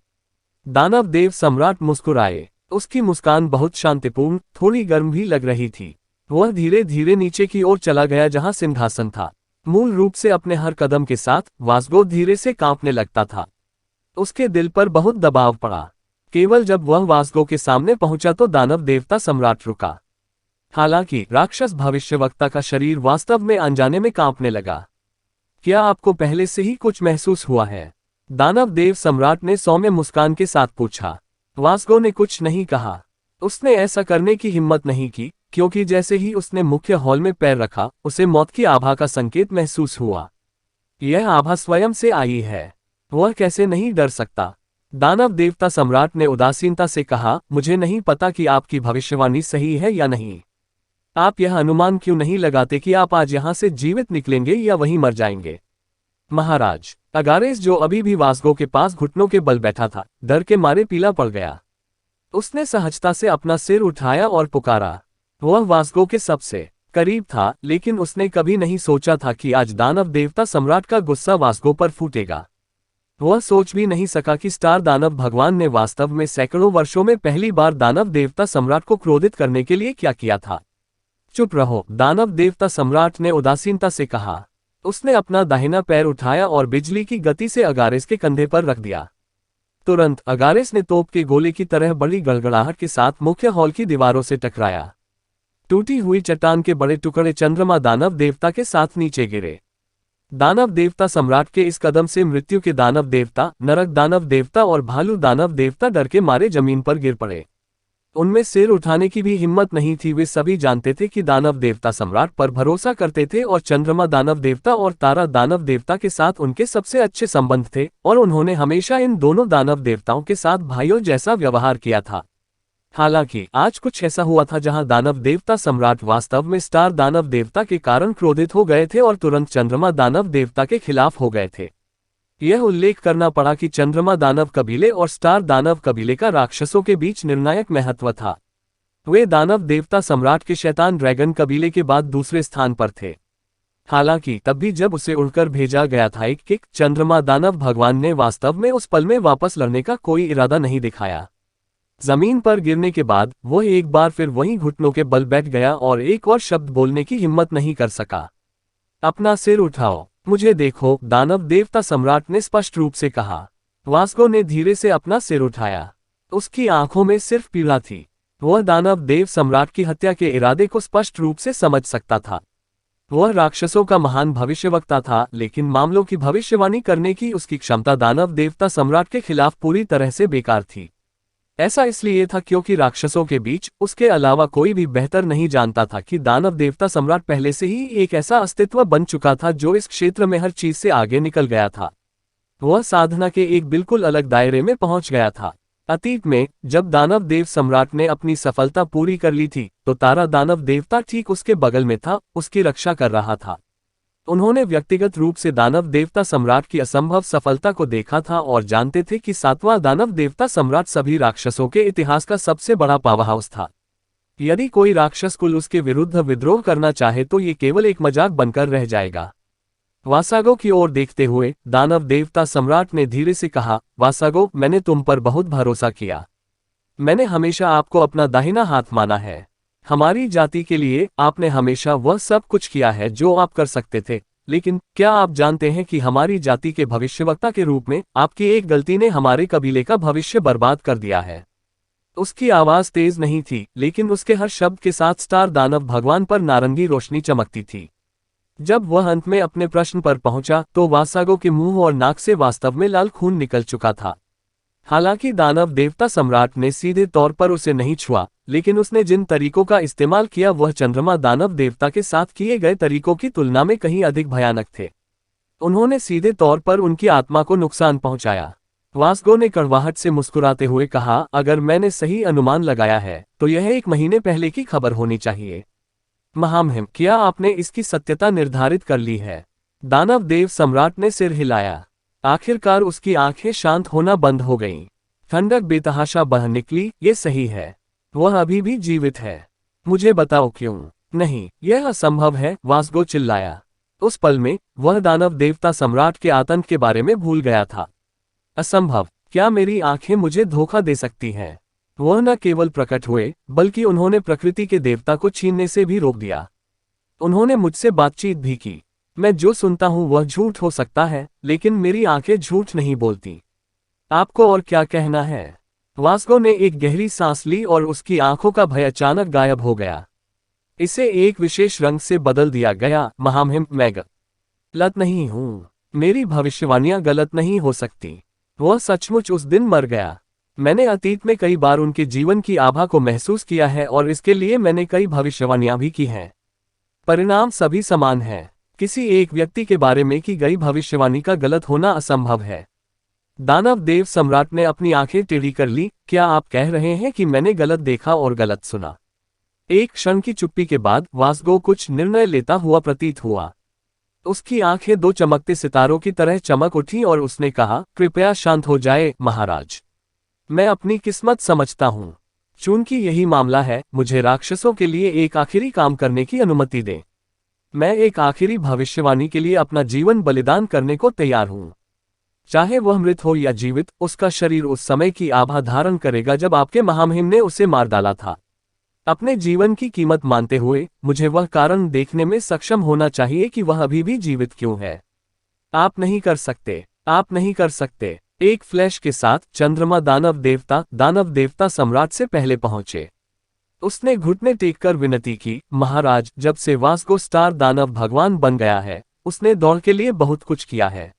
दानव देव सम्राट मुस्कुराए। उसकी मुस्कान बहुत शांतिपूर्ण, थोड़ी गर्म भी लग रही थी। वह धीरे धीरे नीचे की ओर चला गया जहां सिंहासन था। मूल रूप से अपने हर कदम के साथ वासगो धीरे से कांपने लगता था। उसके दिल पर बहुत दबाव पड़ा। केवल जब वह वासगो के सामने पहुंचा तो दानव देवता सम्राट रुका। हालांकि राक्षस भविष्यवक्ता का शरीर वास्तव में अनजाने में कांपने लगा। क्या आपको पहले से ही कुछ महसूस हुआ है? दानव देव सम्राट ने सौम्य मुस्कान के साथ पूछा। वासगो ने कुछ नहीं कहा। उसने ऐसा करने की हिम्मत नहीं की, क्योंकि जैसे ही उसने मुख्य हॉल में पैर रखा, उसे मौत की आभा का संकेत महसूस हुआ। यह आभा स्वयं से आई है। वह कैसे नहीं डर सकता? दानव देवता सम्राट ने उदासीनता से कहा, मुझे नहीं पता कि आपकी भविष्यवाणी सही है या नहीं। आप यह अनुमान क्यों नहीं लगाते कि आप आज यहां से जीवित निकलेंगे या वहीं मर जाएंगे? महाराज, अगारेस, जो अभी भी वासगो के पास घुटनों के बल बैठा था, डर के मारे पीला पड़ गया। उसने सहजता से अपना सिर उठाया और पुकारा। वह वासगो के सबसे करीब था, लेकिन उसने कभी नहीं सोचा था कि आज दानव देवता सम्राट का गुस्सा वासगो पर फूटेगा। वह सोच भी नहीं सका कि स्टार दानव भगवान ने वास्तव में सैकड़ों वर्षों में पहली बार दानव देवता सम्राट को क्रोधित करने के लिए क्या किया था। चुप रहो, दानव देवता सम्राट ने उदासीनता से कहा। उसने अपना दाहिना पैर उठाया और बिजली की गति से अगारेस के कंधे पर रख दिया। तुरंत अगारेस ने तोप के गोले की तरह बड़ी गड़गड़ाहट के साथ मुख्य हॉल की दीवारों से टकराया। टूटी हुई चट्टान के बड़े टुकड़े चंद्रमा दानव देवता के साथ नीचे गिरे। दानव देवता सम्राट के इस कदम से मृत्यु के दानव देवता, नरक दानव देवता और भालू दानव देवता डर के मारे जमीन पर गिर पड़े। उनमें सिर उठाने की भी हिम्मत नहीं थी। वे सभी जानते थे कि दानव देवता सम्राट पर भरोसा करते थे और चंद्रमा दानव देवता और तारा दानव देवता के साथ उनके सबसे अच्छे संबंध थे, और उन्होंने हमेशा इन दोनों दानव देवताओं के साथ भाइयों जैसा व्यवहार किया था। हालांकि आज कुछ ऐसा हुआ था जहां दानव देवता सम्राट वास्तव में स्टार दानव देवता के कारण क्रोधित हो गए थे और तुरंत चंद्रमा दानव देवता के खिलाफ हो गए थे। यह उल्लेख करना पड़ा कि चंद्रमा दानव कबीले और स्टार दानव कबीले का राक्षसों के बीच निर्णायक महत्व था। वे दानव देवता सम्राट के शैतान ड्रैगन कबीले के बाद दूसरे स्थान पर थे। हालांकि तब भी जब उसे उड़कर भेजा गया था एक किक, चंद्रमा दानव भगवान ने वास्तव में उस पल में वापस लड़ने का कोई इरादा नहीं दिखाया। जमीन पर गिरने के बाद वह एक बार फिर वहीं घुटनों के बल बैठ गया और एक और शब्द बोलने की हिम्मत नहीं कर सका। अपना सिर उठाओ, मुझे देखो, दानव देवता सम्राट ने स्पष्ट रूप से कहा। वासगो ने धीरे से अपना सिर उठाया। उसकी आंखों में सिर्फ पीड़ा थी। वह दानव देव सम्राट की हत्या के इरादे को स्पष्ट रूप से समझ सकता था। वह राक्षसों का महान भविष्यवक्ता था, लेकिन मामलों की भविष्यवाणी करने की उसकी क्षमता दानव देवता सम्राट के खिलाफ पूरी तरह से बेकार थी। ऐसा इसलिए था क्योंकि राक्षसों के बीच उसके अलावा कोई भी बेहतर नहीं जानता था कि दानव देवता सम्राट पहले से ही एक ऐसा अस्तित्व बन चुका था जो इस क्षेत्र में हर चीज से आगे निकल गया था। वह साधना के एक बिल्कुल अलग दायरे में पहुंच गया था। अतीत में जब दानव देव सम्राट ने अपनी सफलता पूरी कर ली थी, तो तारा दानव देवता ठीक उसके बगल में था, उसकी रक्षा कर रहा था। उन्होंने व्यक्तिगत रूप से दानव देवता सम्राट की असंभव सफलता को देखा था और जानते थे कि सातवां दानव देवता सम्राट सभी राक्षसों के इतिहास का सबसे बड़ा पावरहाउस था। यदि कोई राक्षस कुल उसके विरुद्ध विद्रोह करना चाहे तो ये केवल एक मजाक बनकर रह जाएगा। वासागो की ओर देखते हुए दानव देवता सम्राट ने धीरे से कहा, वासागो, मैंने तुम पर बहुत भरोसा किया। मैंने हमेशा आपको अपना दाहिना हाथ माना है। हमारी जाति के लिए आपने हमेशा वह सब कुछ किया है जो आप कर सकते थे, लेकिन क्या आप जानते हैं कि हमारी जाति के भविष्यवक्ता के रूप में आपकी एक गलती ने हमारे कबीले का भविष्य बर्बाद कर दिया है। उसकी आवाज तेज नहीं थी, लेकिन उसके हर शब्द के साथ स्टार दानव भगवान पर नारंगी रोशनी चमकती थी। जब वह अंत में अपने प्रश्न पर पहुंचा तो वासागो के मुंह और नाक से वास्तव में लाल खून निकल चुका था। हालांकि दानव देवता सम्राट ने सीधे तौर पर उसे नहीं छुआ, लेकिन उसने जिन तरीकों का इस्तेमाल किया वह चंद्रमा दानव देवता के साथ किए गए तरीकों की तुलना में कहीं अधिक भयानक थे। उन्होंने सीधे तौर पर उनकी आत्मा को नुकसान पहुंचाया। वासगो ने कड़वाहट से मुस्कुराते हुए कहा, अगर मैंने सही अनुमान लगाया है तो यह 1 महीने पहले की खबर होनी चाहिए। महामहिम, क्या आपने इसकी सत्यता निर्धारित कर ली है? दानव देव सम्राट ने सिर हिलाया। आखिरकार उसकी आंखें शांत होना बंद हो गईं। ठंडक बेतहाशा बह निकली, ये सही है। वह अभी भी जीवित है। मुझे बताओ क्यों? नहीं, यह असंभव है, वासगो चिल्लाया। उस पल में वह दानव देवता सम्राट के आतंक के बारे में भूल गया था। असंभव? क्या मेरी आंखें मुझे धोखा दे सकती हैं? वह न केवल प्रकट हुए, बल्कि उन्होंने प्रकृति के देवता को छीनने से भी रोक दिया। उन्होंने मुझसे बातचीत भी की। मैं जो सुनता हूं वह झूठ हो सकता है, लेकिन मेरी आंखें झूठ नहीं बोलती। आपको और क्या कहना है? वासगो ने एक गहरी सांस ली और उसकी आंखों का भय अचानक गायब हो गया। इसे एक विशेष रंग से बदल दिया गया। महामहिम, मैं गलत नहीं हूं। मेरी भविष्यवाणियां गलत नहीं हो सकती। वह सचमुच उस दिन मर गया। मैंने अतीत में कई बार उनके जीवन की आभा को महसूस किया है और इसके लिए मैंने कई भविष्यवाणियां भी की हैं। परिणाम सभी समान हैं। किसी एक व्यक्ति के बारे में की गई भविष्यवाणी का गलत होना असंभव है। दानव देव सम्राट ने अपनी आंखें टेढ़ी कर ली। क्या आप कह रहे हैं कि मैंने गलत देखा और गलत सुना? एक क्षण की चुप्पी के बाद वासगो कुछ निर्णय लेता हुआ प्रतीत हुआ। उसकी आंखें 2 चमकते सितारों की तरह चमक उठी और उसने कहा, कृपया शांत हो जाए महाराज। मैं अपनी किस्मत समझता हूं। चूंकि यही मामला है, मुझे राक्षसों के लिए एक आखिरी काम करने की अनुमति दें। मैं एक आखिरी भविष्यवाणी के लिए अपना जीवन बलिदान करने को तैयार हूं। चाहे वह मृत हो या जीवित, उसका शरीर उस समय की आभा धारण करेगा जब आपके महामहिम ने उसे मार डाला था। अपने जीवन की कीमत मानते हुए मुझे वह कारण देखने में सक्षम होना चाहिए कि वह अभी भी जीवित क्यों है। आप नहीं कर सकते। आप नहीं कर सकते। एक फ्लैश के साथ चंद्रमा दानव देवता सम्राट से पहले पहुंचे। उसने घुटने टेककर विनती की, महाराज, जब से वासगो स्टार दानव भगवान बन गया है, उसने दौड़ के लिए बहुत कुछ किया है।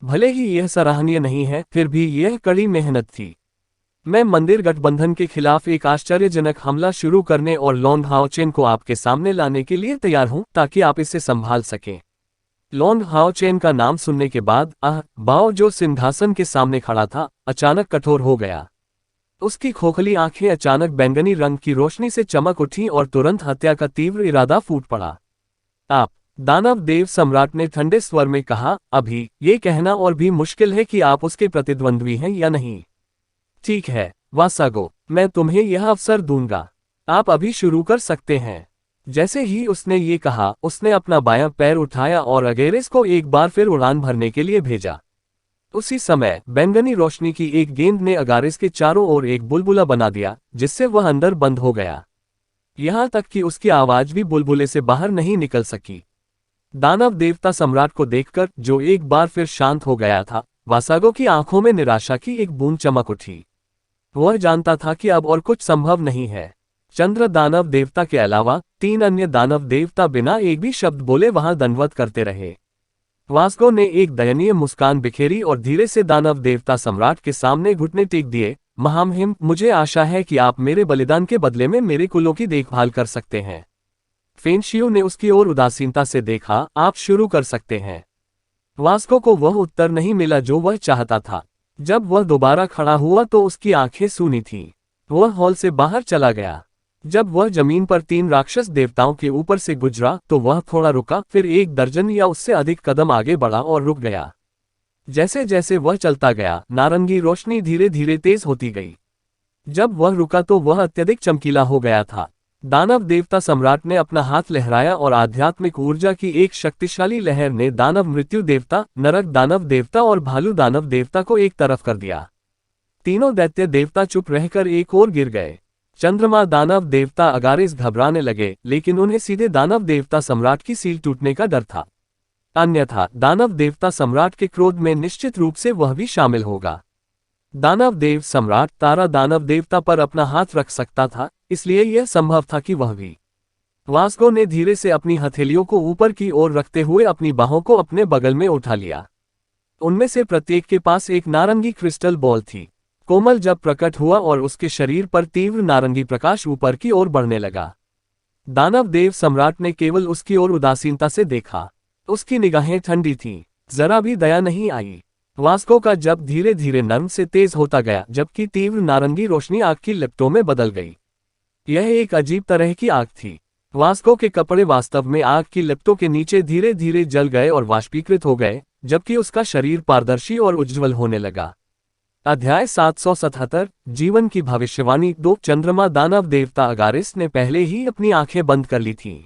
भले ही यह सराहनीय नहीं है, फिर भी यह कड़ी मेहनत थी। मैं मंदिर गठबंधन के खिलाफ एक आश्चर्यजनक हमला शुरू करने और लॉन्ग हाओचेन को आपके सामने लाने के लिए तैयार हूं, ताकि आप इसे संभाल सकें। लॉन्ग हाओचेन का नाम सुनने के बाद बाओ, जो सिंहासन के सामने खड़ा था, अचानक कठोर हो गया। उसकी खोखली आंखें अचानक बैंगनी रंग की रोशनी से चमक उठी और तुरंत हत्या का तीव्र इरादा फूट पड़ा। आप? दानव देव सम्राट ने ठंडे स्वर में कहा, अभी ये कहना और भी मुश्किल है कि आप उसके प्रतिद्वंद्वी हैं या नहीं। ठीक है वासागो, मैं तुम्हें यह अवसर दूंगा। आप अभी शुरू कर सकते हैं। जैसे ही उसने ये कहा, उसने अपना बायां पैर उठाया और अगेरेस को एक बार फिर उड़ान भरने के लिए भेजा। उसी समय बैंगनी रोशनी की एक गेंद ने अगारेस के चारों ओर एक बुलबुला बना दिया, जिससे वह अंदर बंद हो गया। यहां तक कि उसकी आवाज भी बुलबुले से बाहर नहीं निकल सकी। दानव देवता सम्राट को देखकर, जो एक बार फिर शांत हो गया था, वासागो की आंखों में निराशा की एक बूंद चमक उठी। वह जानता था कि अब और कुछ संभव नहीं है। चंद्र दानव देवता के अलावा 3 अन्य दानव देवता बिना एक भी शब्द बोले वहां दंडवत करते रहे। वासगो ने एक दयनीय मुस्कान बिखेरी और धीरे से दानव देवता सम्राट के सामने घुटने टेक दिए। महामहिम, मुझे आशा है कि आप मेरे बलिदान के बदले में मेरे कुलों की देखभाल कर सकते हैं। फेंशियो ने उसकी ओर उदासीनता से देखा। आप शुरू कर सकते हैं। वास्को को वह उत्तर नहीं मिला जो वह चाहता था। जब वह दोबारा खड़ा हुआ तो उसकी आंखें सूनी थीं। वह हॉल से बाहर चला गया। जब वह जमीन पर 3 राक्षस देवताओं के ऊपर से गुजरा तो वह थोड़ा रुका, फिर 1 दर्जन या उससे अधिक कदम आगे बढ़ा और रुक गया। जैसे जैसे वह चलता गया, नारंगी रोशनी धीरे धीरे तेज होती गई। जब वह रुका तो वह अत्यधिक चमकीला हो गया था। दानव देवता सम्राट ने अपना हाथ लहराया और आध्यात्मिक ऊर्जा की एक शक्तिशाली लहर ने दानव मृत्यु देवता, नरक दानव देवता और भालू दानव देवता को एक तरफ कर दिया। तीनों दैत्य देवता चुप रहकर एक ओर गिर गए। चंद्रमा दानव देवता अगारिस घबराने लगे, लेकिन उन्हें सीधे दानव देवता सम्राट की सील टूटने का डर था। अन्यथा दानव देवता सम्राट के क्रोध में निश्चित रूप से वह भी शामिल होगा। दानव देव सम्राट तारा दानव देवता पर अपना हाथ रख सकता था, इसलिए यह संभव था कि वह भी। वास्को ने धीरे से अपनी हथेलियों को ऊपर की ओर रखते हुए अपनी बाहों को अपने बगल में उठा लिया। उनमें से प्रत्येक के पास एक नारंगी क्रिस्टल बॉल थी। कोमल जब प्रकट हुआ और उसके शरीर पर तीव्र नारंगी प्रकाश ऊपर की ओर बढ़ने लगा। दानव देव सम्राट ने केवल उसकी ओर उदासीनता से देखा। उसकी निगाहें ठंडी थीं, जरा भी दया नहीं आई। वास्को का जब धीरे धीरे नर्म से तेज होता गया, जबकि तीव्र नारंगी रोशनी आग की लपटों में बदल गई। यह एक अजीब तरह की आग थी। वास्को के कपड़े वास्तव में आग की लपटों के नीचे धीरे धीरे जल गए और वाष्पीकृत हो गए, जबकि उसका शरीर पारदर्शी और उज्ज्वल होने लगा। अध्याय 777 जीवन की भविष्यवाणी 2 चंद्रमा दानव देवता अगारिस ने पहले ही अपनी आंखें बंद कर ली थीं।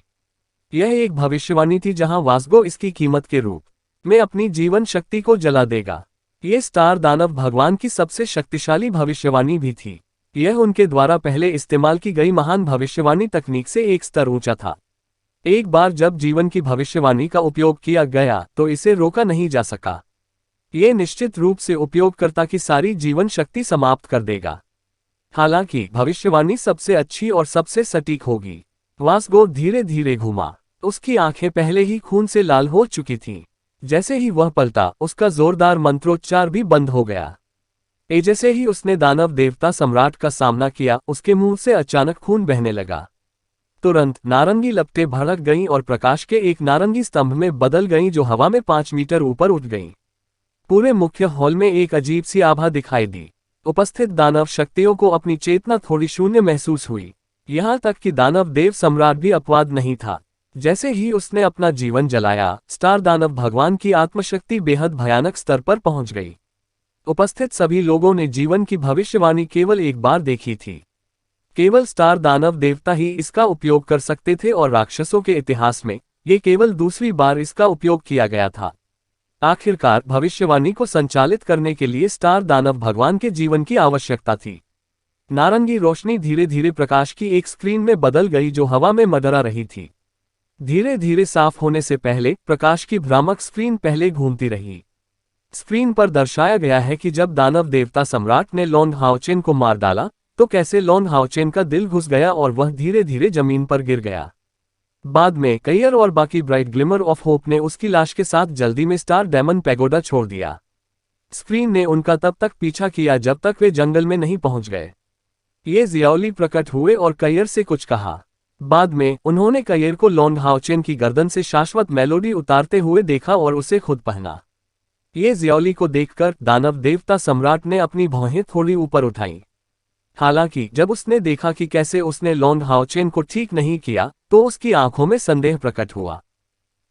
यह एक भविष्यवाणी थी जहां वास्को इसकी कीमत के रूप में अपनी जीवन शक्ति को जला देगा। ये स्टार दानव भगवान की सबसे शक्तिशाली भविष्यवाणी भी थी। यह उनके द्वारा पहले इस्तेमाल की गई महान भविष्यवाणी तकनीक से एक स्तर ऊंचा था। एक बार जब जीवन की भविष्यवाणी का उपयोग किया गया तो इसे रोका नहीं जा सका। ये निश्चित रूप से उपयोगकर्ता की सारी जीवन शक्ति समाप्त कर देगा। हालांकि भविष्यवाणी सबसे अच्छी और सबसे सटीक होगी। वास्को धीरे धीरे घूमा। उसकी आंखें पहले ही खून से लाल हो चुकी थीं। जैसे ही वह पलटा, उसका जोरदार मंत्रोच्चार भी बंद हो गया। जैसे ही उसने दानव देवता सम्राट का सामना किया, उसके मुंह से अचानक खून बहने लगा। तुरंत नारंगी लपटें भड़क गईं और प्रकाश के एक नारंगी स्तंभ में बदल गईं जो हवा में 5 मीटर ऊपर उठ गईं। पूरे मुख्य हॉल में एक अजीब सी आभा दिखाई दी। उपस्थित दानव शक्तियों को अपनी चेतना थोड़ी शून्य महसूस हुई। यहाँ तक कि दानव देव सम्राट भी अपवाद नहीं था। जैसे ही उसने अपना जीवन जलाया, स्टार दानव भगवान की आत्मशक्ति बेहद भयानक स्तर पर पहुंच गई। उपस्थित सभी लोगों ने जीवन की भविष्यवाणी केवल एक बार देखी थी। केवल स्टार दानव देवता ही इसका उपयोग कर सकते थे और राक्षसों के इतिहास में ये केवल दूसरी बार इसका उपयोग किया गया था। आखिरकार भविष्यवाणी को संचालित करने के लिए स्टार दानव भगवान के जीवन की आवश्यकता थी। नारंगी रोशनी धीरे धीरे प्रकाश की एक स्क्रीन में बदल गई जो हवा में मंडरा रही थी। धीरे धीरे साफ होने से पहले प्रकाश की भ्रामक स्क्रीन पहले घूमती रही। स्क्रीन पर दर्शाया गया है कि जब दानव देवता सम्राट ने लॉन्ग हाओचेन को मार डाला तो कैसे लॉन्ग हाओचेन का दिल घुस गया और वह धीरे धीरे जमीन पर गिर गया। बाद में कईर और बाकी ब्राइट ग्लिमर ऑफ होप ने उसकी लाश के साथ जल्दी में स्टार डायमंड पैगोडा छोड़ दिया। स्क्रीन ने उनका तब तक पीछा किया जब तक वे जंगल में नहीं पहुंच गए। ये जियाओली प्रकट हुए और कईर से कुछ कहा। बाद में उन्होंने कईर को लॉन्ग हाओचेन की गर्दन से शाश्वत मेलोडी उतारते हुए देखा और उसे खुद पहना। ये जियाओली को देखकर दानव देवता सम्राट ने अपनी भौहें थोड़ी ऊपर उठाई। हालांकि जब उसने देखा कि कैसे उसने लॉन्ग हाओचेन को ठीक नहीं किया तो उसकी आंखों में संदेह प्रकट हुआ।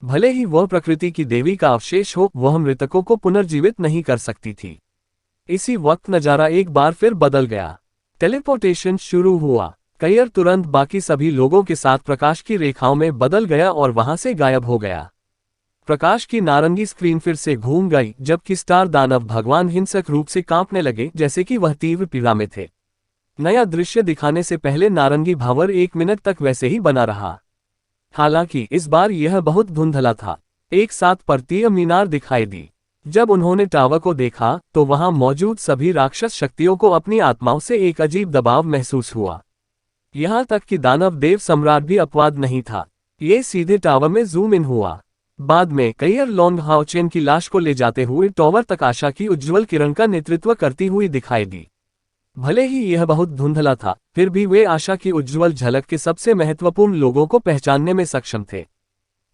भले ही वह प्रकृति की देवी का अवशेष हो, वह मृतकों को पुनर्जीवित नहीं कर सकती थी। इसी वक्त नजारा एक बार फिर बदल गया। टेलीपोर्टेशन शुरू हुआ। कईर तुरंत बाकी सभी लोगों के साथ प्रकाश की रेखाओं में बदल गया और वहां से गायब हो गया। प्रकाश की नारंगी स्क्रीन फिर से घूम गई, जबकि स्टार दानव भगवान हिंसक रूप से कांपने लगे जैसे कि वह तीव्र पीड़ा में थे। नया दृश्य दिखाने से पहले नारंगी भावर 1 मिनट तक वैसे ही बना रहा। हालांकि इस बार यह बहुत धुंधला था। एक 7 परतीय मीनार दिखाई दी। जब उन्होंने टावर को देखा तो वहां मौजूद सभी राक्षस शक्तियों को अपनी आत्माओं से एक अजीब दबाव महसूस हुआ। यहां तक कि दानव देव सम्राट भी अपवाद नहीं था। ये सीधे टावर में जूम इन हुआ। बाद में कईर लॉन्ग हाओचेन की लाश को ले जाते हुए टावर तक आशा की उज्ज्वल किरण का नेतृत्व करती हुई दिखाई दी। भले ही यह बहुत धुंधला था, फिर भी वे आशा की उज्ज्वल झलक के सबसे महत्वपूर्ण लोगों को पहचानने में सक्षम थे।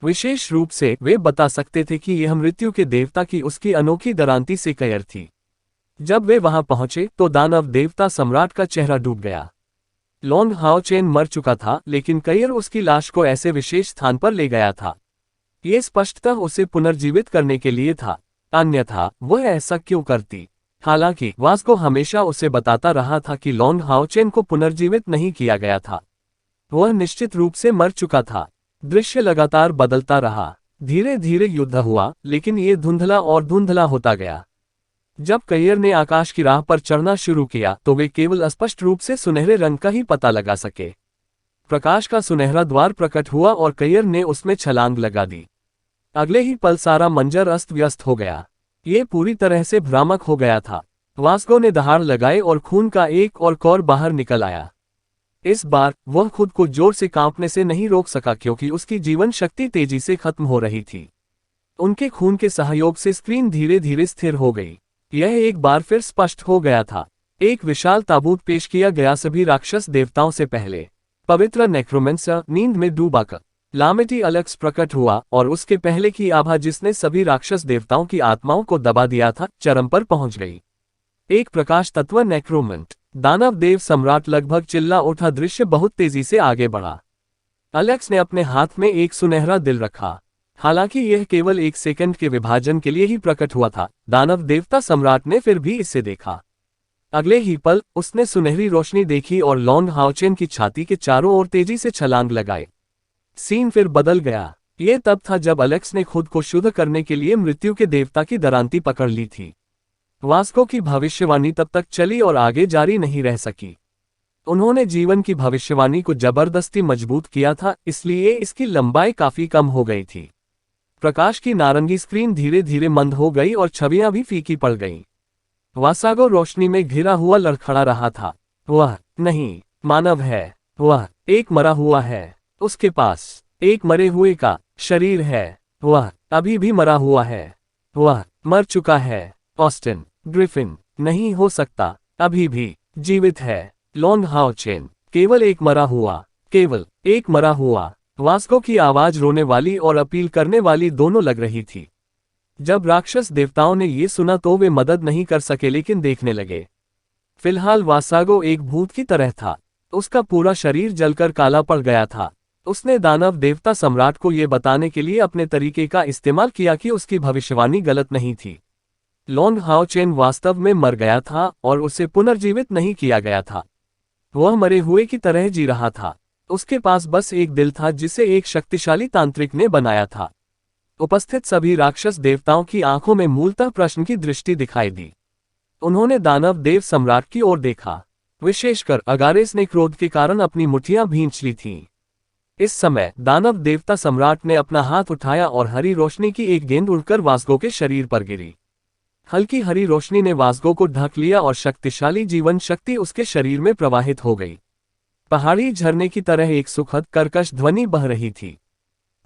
विशेष रूप से वे बता सकते थे कि यह मृत्यु के देवता की उसकी अनोखी दरांती से कईर थी। जब वे वहां पहुंचे तो दानव देवता सम्राट का चेहरा डूब गया। लॉन्ग हाओ चेन मर चुका था, लेकिन कईर उसकी लाश को ऐसे विशेष स्थान पर ले गया था। ये स्पष्टतः उसे पुनर्जीवित करने के लिए था, अन्यथा वह ऐसा क्यों करती। हालांकि वास्को हमेशा उसे बताता रहा था कि लॉन्ग हाओ चेन को पुनर्जीवित नहीं किया गया था, वह निश्चित रूप से मर चुका था। दृश्य लगातार बदलता रहा। धीरे धीरे युद्ध हुआ, लेकिन ये धुंधला और धुंधला होता गया। जब कईर ने आकाश की राह पर चढ़ना शुरू किया तो वे केवल अस्पष्ट रूप से सुनहरे रंग का ही पता लगा सके। प्रकाश का सुनहरा द्वार प्रकट हुआ और कईर ने उसमें छलांग लगा दी। अगले ही पल सारा मंजर अस्त व्यस्त हो गया। ये पूरी तरह से भ्रामक हो गया था। वास्को ने दहाड़ लगाए और खून का एक और कौर बाहर निकल आया। इस बार वह खुद को जोर से कांपने से नहीं रोक सका, क्योंकि उसकी जीवन शक्ति तेजी से खत्म हो रही थी। उनके खून के सहयोग से स्क्रीन धीरे धीरे स्थिर हो गई। यह एक बार फिर स्पष्ट हो गया था। एक विशाल ताबूत पेश किया गया सभी राक्षस देवताओं से पहले। पवित्र नेक्रोमेंसर नींद में डूबाकर लामेटी अलेक्स प्रकट हुआ, और उसके पहले की आभा जिसने सभी राक्षस देवताओं की आत्माओं को दबा दिया था, चरम पर पहुंच गई। एक प्रकाश तत्व नेक्रोमेंट दानव देव सम्राट लगभग चिल्ला उठा। दृश्य बहुत तेजी से आगे बढ़ा। अलेक्स ने अपने हाथ में एक सुनहरा दिल रखा। हालांकि यह केवल एक सेकंड के विभाजन के लिए ही प्रकट हुआ था, दानव देवता सम्राट ने फिर भी इसे देखा। अगले ही पल उसने सुनहरी रोशनी देखी और लॉन्ग हाओ चेन की छाती के चारों ओर तेजी से छलांग लगाए। सीन फिर बदल गया। यह तब था जब अलेक्स ने खुद को शुद्ध करने के लिए मृत्यु के देवता की दरांती पकड़ ली थी। वास्को की भविष्यवाणी तब तक चली और आगे जारी नहीं रह सकी। उन्होंने जीवन की भविष्यवाणी को जबरदस्ती मजबूत किया था, इसलिए इसकी लंबाई काफी कम हो गई थी। प्रकाश की नारंगी स्क्रीन धीरे धीरे मंद हो गई और छवियां भी फीकी पड़ गईं। वासागो रोशनी में घिरा हुआ लड़खड़ा रहा था। वह नहीं मानव है, वह एक मरा हुआ है। उसके पास एक मरे हुए का शरीर है। वह अभी भी मरा हुआ है। वह मर चुका है। ऑस्टिन ग्रिफिन नहीं हो सकता, अभी भी जीवित है। लॉन्ग हाओ चेन केवल एक मरा हुआ, केवल एक मरा हुआ। वास्को की आवाज रोने वाली और अपील करने वाली दोनों लग रही थी। जब राक्षस देवताओं ने ये सुना तो वे मदद नहीं कर सके, लेकिन देखने लगे। फिलहाल वासागो एक भूत की तरह था। उसका पूरा शरीर जलकर काला पड़ गया था। उसने दानव देवता सम्राट को ये बताने के लिए अपने तरीके का इस्तेमाल किया कि उसकी भविष्यवाणी गलत नहीं थी। लॉन्ग हाओ चेन वास्तव में मर गया था और उसे पुनर्जीवित नहीं किया गया था। वह मरे हुए की तरह जी रहा था। उसके पास बस एक दिल था जिसे एक शक्तिशाली तांत्रिक ने बनाया था। उपस्थित सभी राक्षस देवताओं की आंखों में मूलतः प्रश्न की दृष्टि दिखाई दी। उन्होंने दानव देव सम्राट की ओर देखा। विशेषकर अगारेस ने क्रोध के कारण अपनी मुठ्ठियां भींच ली थीं। इस समय दानव देवता सम्राट ने अपना हाथ उठाया और हरी रोशनी की एक गेंद उड़कर वास्को के शरीर पर गिरी। हल्की हरी रोशनी ने वास्को को ढक लिया और शक्तिशाली जीवन शक्ति उसके शरीर में प्रवाहित हो गई। पहाड़ी झरने की तरह एक सुखद कर्कश ध्वनि बह रही थी।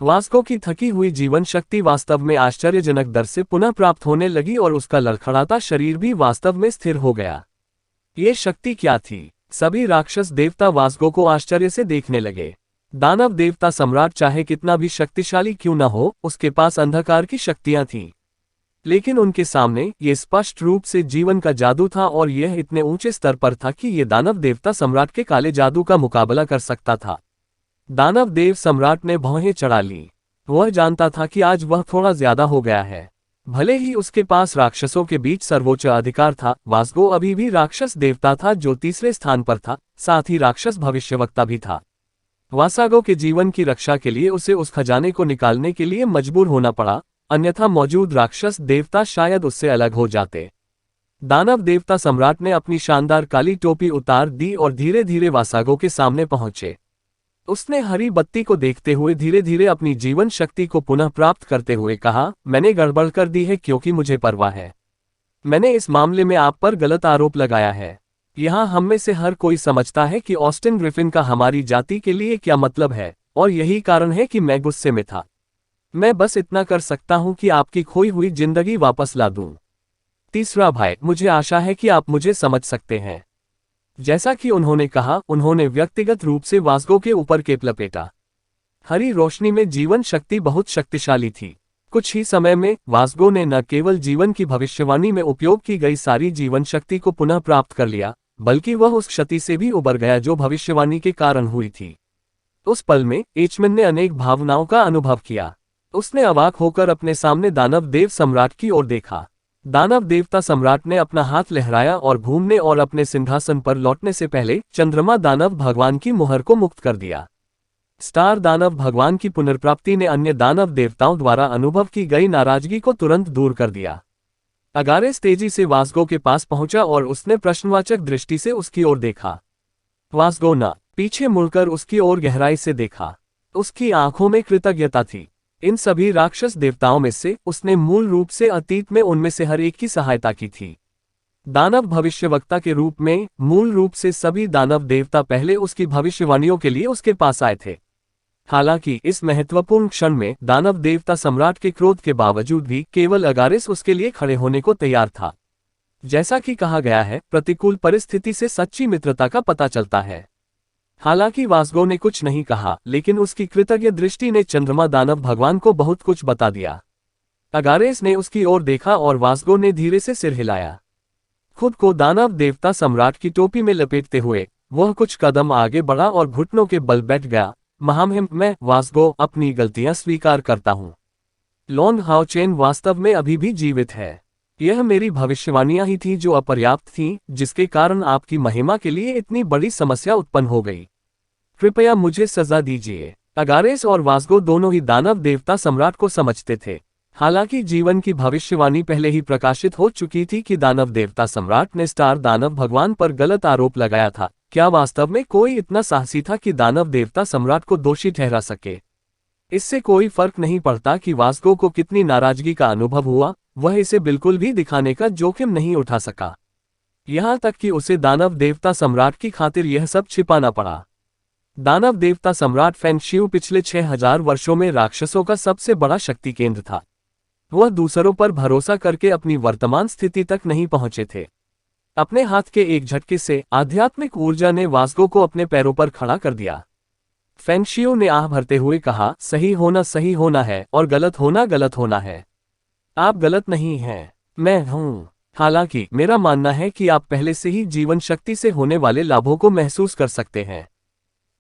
वास्को की थकी हुई जीवन शक्ति वास्तव में आश्चर्यजनक दर से पुनः प्राप्त होने लगी और उसका लड़खड़ाता शरीर भी वास्तव में स्थिर हो गया। ये शक्ति क्या थी? सभी राक्षस देवता वास्को को आश्चर्य से देखने लगे। दानव देवता सम्राट चाहे कितना भी शक्तिशाली क्यों न हो, उसके पास अंधकार की शक्तियां थीं। लेकिन उनके सामने ये स्पष्ट रूप से जीवन का जादू था, और यह इतने ऊंचे स्तर पर था कि ये दानव देवता सम्राट के काले जादू का मुकाबला कर सकता था। दानव देव सम्राट ने भौहें चढ़ा ली। वह जानता था कि आज वह थोड़ा ज्यादा हो गया है। भले ही उसके पास राक्षसों के बीच सर्वोच्च अधिकार था, वास्को अभी भी राक्षस देवता था जो तीसरे स्थान पर था, साथ ही राक्षस भविष्यवक्ता भी था। वासागो के जीवन की रक्षा के लिए उसे उस खजाने को निकालने के लिए मजबूर होना पड़ा, अन्यथा मौजूद राक्षस देवता शायद उससे अलग हो जाते। दानव देवता सम्राट ने अपनी शानदार काली टोपी उतार दी और धीरे धीरे वासागो के सामने पहुंचे। उसने हरी बत्ती को देखते हुए धीरे धीरे अपनी जीवन शक्ति को पुनः प्राप्त करते हुए कहा, मैंने गड़बड़ कर दी है क्योंकि मुझे परवाह है। मैंने इस मामले में आप पर गलत आरोप लगाया है। यहाँ हम में से हर कोई समझता है कि ऑस्टिन ग्रिफिन का हमारी जाति के लिए क्या मतलब है, और यही कारण है कि मैं गुस्से में था। मैं बस इतना कर सकता हूँ कि आपकी खोई हुई जिंदगी वापस ला दूँ। तीसरा भाई, मुझे आशा है कि आप मुझे समझ सकते हैं। जैसा कि उन्होंने कहा, उन्होंने व्यक्तिगत रूप से वास्को के ऊपर केप लपेटा। हरी रोशनी में जीवन शक्ति बहुत शक्तिशाली थी। कुछ ही समय में वास्को ने न केवल जीवन की भविष्यवाणी में उपयोग की गई सारी जीवन शक्ति को पुनः प्राप्त कर लिया, बल्कि वह उस क्षति से भी उबर गया जो भविष्यवाणी के कारण हुई थी। उस पल में एचमैन ने अनेक भावनाओं का अनुभव किया। उसने अवाक होकर अपने सामने दानव देव सम्राट की ओर देखा। दानव देवता सम्राट ने अपना हाथ लहराया और घूमने और अपने सिंहासन पर लौटने से पहले चंद्रमा दानव भगवान की मुहर को मुक्त कर दिया। स्टार दानव भगवान की पुनर्प्राप्ति ने अन्य दानव देवताओं द्वारा अनुभव की गई नाराजगी को तुरंत दूर कर दिया। अगारेस तेजी से वास्गो के पास पहुंचा और उसने प्रश्नवाचक दृष्टि से उसकी ओर देखा। वास्गो ने पीछे मुड़कर उसकी ओर गहराई से देखा। उसकी आंखों में कृतज्ञता थी। इन सभी राक्षस देवताओं में से उसने मूल रूप से अतीत में उनमें से हर एक की सहायता की थी। दानव भविष्यवक्ता के रूप में मूल रूप से सभी दानव देवता पहले उसकी भविष्यवाणियों के लिए उसके पास आए थे। हालांकि इस महत्वपूर्ण क्षण में दानव देवता सम्राट के क्रोध के बावजूद भी केवल अगारेस उसके लिए खड़े होने को तैयार था। जैसा कि कहा गया है, प्रतिकूल परिस्थिति से सच्ची मित्रता का पता चलता है। हालांकि वास्गो ने कुछ नहीं कहा, लेकिन उसकी कृतज्ञ दृष्टि ने चंद्रमा दानव भगवान को बहुत कुछ बता दिया। अगारेस ने उसकी ओर देखा और वास्गो ने धीरे से सिर हिलाया। खुद को दानव देवता सम्राट की टोपी में लपेटते हुए वह कुछ कदम आगे बढ़ा और घुटनों के बल बैठ गया। महामहिम, मैं वास्गो अपनी गलतियां स्वीकार करता हूं। लॉन्ग हाओचेन वास्तव में अभी भी जीवित है। यह मेरी भविष्यवाणियां ही थीं जो अपर्याप्त थीं, जिसके कारण आपकी महिमा के लिए इतनी बड़ी समस्या उत्पन्न हो गई। कृपया मुझे सजा दीजिए। अगारेस और वास्गो दोनों ही दानव देवता सम्राट को समझते थे। हालांकि जीवन की भविष्यवाणी पहले ही प्रकाशित हो चुकी थी कि दानव देवता सम्राट ने स्टार दानव भगवान पर गलत आरोप लगाया था। क्या वास्तव में कोई इतना साहसी था कि दानव देवता सम्राट को दोषी ठहरा सके? इससे कोई फर्क नहीं पड़ता कि वास्गो को कितनी नाराजगी का अनुभव हुआ, वह इसे बिल्कुल भी दिखाने का जोखिम नहीं उठा सका। यहां तक कि उसे दानव देवता सम्राट की खातिर यह सब छिपाना पड़ा। दानव देवता सम्राट फेंगशियू पिछले 6000 वर्षों में राक्षसों का सबसे बड़ा शक्ति केंद्र था। वह दूसरों पर भरोसा करके अपनी वर्तमान स्थिति तक नहीं पहुंचे थे। अपने हाथ के एक झटके से आध्यात्मिक ऊर्जा ने वास्गो को अपने पैरों पर खड़ा कर दिया। फेंगशियू ने आह भरते हुए कहा, सही होना है और गलत होना है। आप गलत नहीं हैं, मैं हूं। हालांकि मेरा मानना है कि आप पहले से ही जीवन शक्ति से होने वाले लाभों को महसूस कर सकते हैं।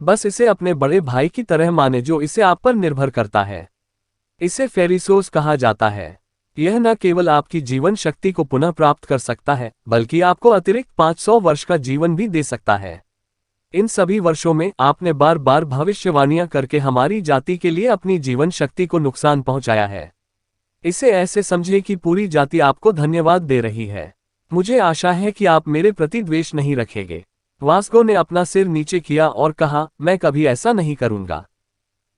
बस इसे अपने बड़े भाई की तरह माने जो इसे आप पर निर्भर करता है। इसे फेरिसोस कहा जाता है। यह न केवल आपकी जीवन शक्ति को पुनः प्राप्त कर सकता है, बल्कि आपको अतिरिक्त 500 वर्ष का जीवन भी दे सकता है। इन सभी वर्षों में आपने बार बार भविष्यवाणियां करके हमारी जाति के लिए अपनी जीवन शक्ति को नुकसान पहुंचाया है। इसे ऐसे समझे कि पूरी जाति आपको धन्यवाद दे रही है। मुझे आशा है कि आप मेरे प्रति द्वेष नहीं रखेंगे। वास्गो ने अपना सिर नीचे किया और कहा, मैं कभी ऐसा नहीं करूंगा।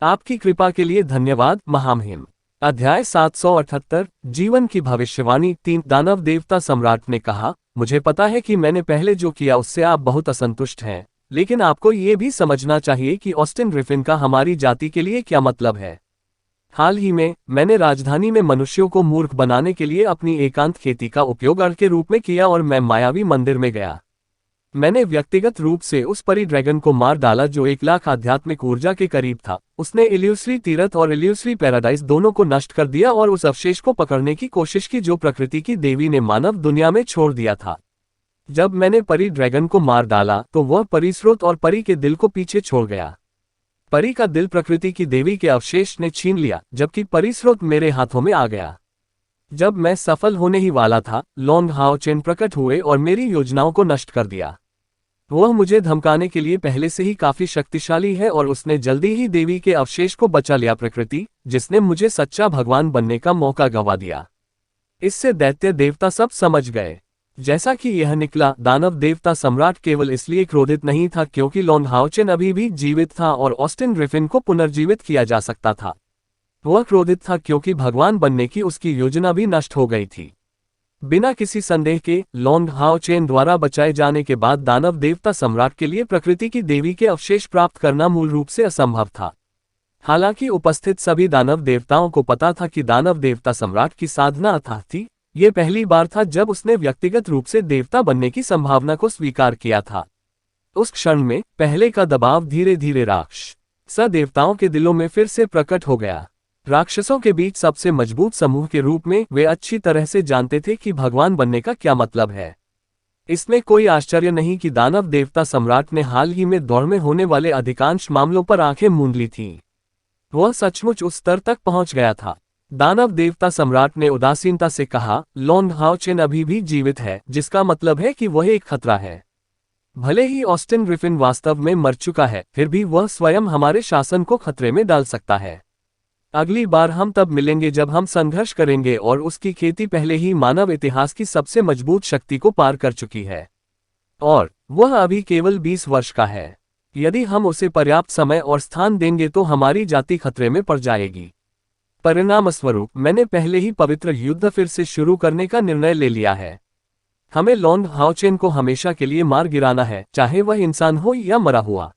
आपकी कृपा के लिए धन्यवाद महामहिम। अध्याय 778 जीवन की भविष्यवाणी 3 दानव देवता सम्राट ने कहा, मुझे पता है कि मैंने पहले जो किया उससे आप बहुत असंतुष्ट हैं, लेकिन आपको ये भी समझना चाहिए कि ऑस्टिन ग्रिफिन का हमारी जाति के लिए क्या मतलब है। हाल ही में मैंने राजधानी में मनुष्यों को मूर्ख बनाने के लिए अपनी एकांत खेती का उपयोग अड़ के रूप में किया और मैं मायावी मंदिर में गया। मैंने व्यक्तिगत रूप से उस परी ड्रैगन को मार डाला जो 1 लाख आध्यात्मिक ऊर्जा के करीब था। उसने इल्यूसरी तीरथ और इल्यूसरी पैराडाइज दोनों को नष्ट कर दिया और उस अवशेष को पकड़ने की कोशिश की जो प्रकृति की देवी ने मानव दुनिया में छोड़ दिया था। जब मैंने परी ड्रैगन को मार डाला तो वह परिस्रोत और परी के दिल को पीछे छोड़ गया। परी का दिल प्रकृति की देवी के अवशेष ने छीन लिया, जबकि परिस्रोत मेरे हाथों में आ गया। जब मैं सफल होने ही वाला था, लॉन्ग हाओचेन प्रकट हुए और मेरी योजनाओं को नष्ट कर दिया। वह मुझे धमकाने के लिए पहले से ही काफी शक्तिशाली है और उसने जल्दी ही देवी के अवशेष को बचा लिया, प्रकृति जिसने मुझे सच्चा भगवान बनने का मौका गंवा दिया। इससे दैत्य देवता सब समझ गए। जैसा कि यह निकला, दानव देवता सम्राट केवल इसलिए क्रोधित नहीं था क्योंकि लॉन्ग हाओचेन अभी भी जीवित था और ऑस्टिन ग्रिफिन को पुनर्जीवित किया जा सकता था। वह क्रोधित था क्योंकि भगवान बनने की उसकी योजना भी नष्ट हो गई थी। बिना किसी संदेह के लॉन्ग हाओचेन द्वारा बचाए जाने के बाद दानव देवता सम्राट के लिए प्रकृति की देवी के अवशेष प्राप्त करना मूल रूप से असंभव था। हालांकि उपस्थित सभी दानव देवताओं को पता था कि दानव देवता सम्राट की साधना अथाह थी। ये पहली बार था जब उसने व्यक्तिगत रूप से देवता बनने की संभावना को स्वीकार किया था। उस क्षण में पहले का दबाव धीरे धीरे राक्षस देवताओं के दिलों में फिर से प्रकट हो गया। राक्षसों के बीच सबसे मजबूत समूह के रूप में वे अच्छी तरह से जानते थे कि भगवान बनने का क्या मतलब है। इसमें कोई आश्चर्य नहीं कि दानव देवता सम्राट ने हाल ही में दौर में होने वाले अधिकांश मामलों पर आंखें मूंद ली थीं। वह सचमुच उस स्तर तक पहुंच गया था। दानव देवता सम्राट ने उदासीनता से कहा, लॉन्ग हाओचेन अभी भी जीवित है, जिसका मतलब है कि वह एक खतरा है। भले ही ऑस्टिन ग्रिफिन वास्तव में मर चुका है, फिर भी वह स्वयं हमारे शासन को खतरे में डाल सकता है। अगली बार हम तब मिलेंगे जब हम संघर्ष करेंगे और उसकी खेती पहले ही मानव इतिहास की सबसे मजबूत शक्ति को पार कर चुकी है। और वह अभी केवल 20 वर्ष का है। यदि हम उसे पर्याप्त समय और स्थान देंगे तो हमारी जाति खतरे में पड़ जाएगी। परिणामस्वरूप मैंने पहले ही पवित्र युद्ध फिर से शुरू करने का निर्णय ले लिया है। हमें लॉन्ग हाओचेन को हमेशा के लिए मार गिराना है, चाहे वह इंसान हो या मरा हुआ।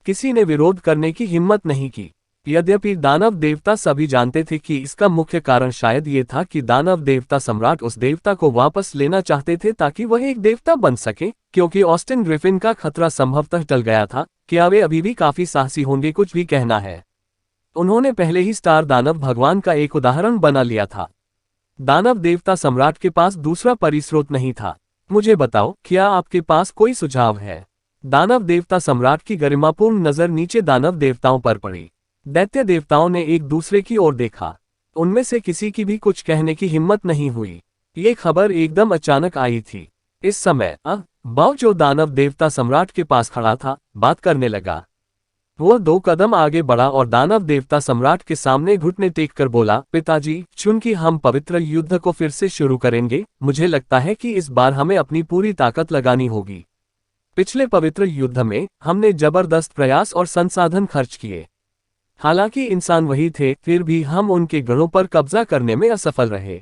किसी ने विरोध करने की हिम्मत नहीं की। यद्यपि दानव देवता सभी जानते थे कि इसका मुख्य कारण शायद ये था कि दानव देवता सम्राट उस देवता को वापस लेना चाहते थे ताकि वह एक देवता बन सके, क्योंकि ऑस्टिन ग्रिफिन का खतरा संभवतः टल गया था। क्या वे अभी भी काफी साहसी होंगे, कुछ भी कहना है। उन्होंने पहले ही स्टार दानव भगवान का एक उदाहरण बना लिया था। दानव देवता सम्राट के पास दूसरा परिस्रोत नहीं था। मुझे बताओ, क्या आपके पास कोई सुझाव है? दानव देवता सम्राट की गरिमापूर्ण नजर नीचे दानव देवताओं पर पड़ी। दैत्य देवताओं ने एक दूसरे की ओर देखा। उनमें से किसी की भी कुछ कहने की हिम्मत नहीं हुई। ये खबर एकदम अचानक आई थी। इस समय बाओ, जो दानव देवता सम्राट के पास खड़ा था, बात करने लगा। वह 2 कदम आगे बढ़ा और दानव देवता सम्राट के सामने घुटने टेककर बोला, पिताजी, चूंकि हम पवित्र युद्ध को फिर से शुरू करेंगे, मुझे लगता है कि इस बार हमें अपनी पूरी ताकत लगानी होगी। पिछले पवित्र युद्ध में हमने जबरदस्त प्रयास और संसाधन खर्च किए। हालांकि इंसान वही थे, फिर भी हम उनके गढ़ों पर कब्जा करने में असफल रहे।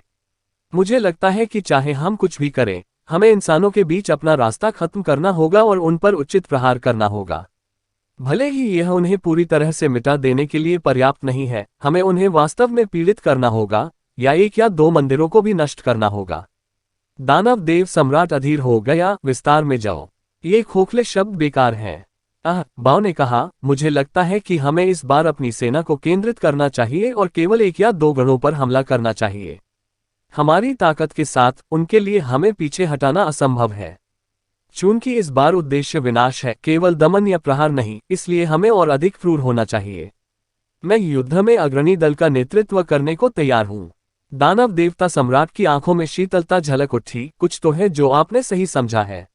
मुझे लगता है कि चाहे हम कुछ भी करें, हमें इंसानों के बीच अपना रास्ता खत्म करना होगा और उन पर उचित प्रहार करना होगा। भले ही यह उन्हें पूरी तरह से मिटा देने के लिए पर्याप्त नहीं है, हमें उन्हें वास्तव में पीड़ित करना होगा, या 1 या 2 मंदिरों को भी नष्ट करना होगा। दानव देव सम्राट अधीर हो गया, विस्तार में जाओ। ये खोखले शब्द बेकार हैं। बाओ ने कहा, मुझे लगता है कि हमें इस बार अपनी सेना को केंद्रित करना चाहिए और केवल 1 या 2 गढ़ों पर हमला करना चाहिए। हमारी ताकत के साथ उनके लिए हमें पीछे हटाना असंभव है। चूंकि इस बार उद्देश्य विनाश है, केवल दमन या प्रहार नहीं, इसलिए हमें और अधिक क्रूर होना चाहिए। मैं युद्ध में अग्रणी दल का नेतृत्व करने को तैयार हूँ। दानव देवता सम्राट की आंखों में शीतलता झलक उठी। कुछ तो है जो आपने सही समझा है।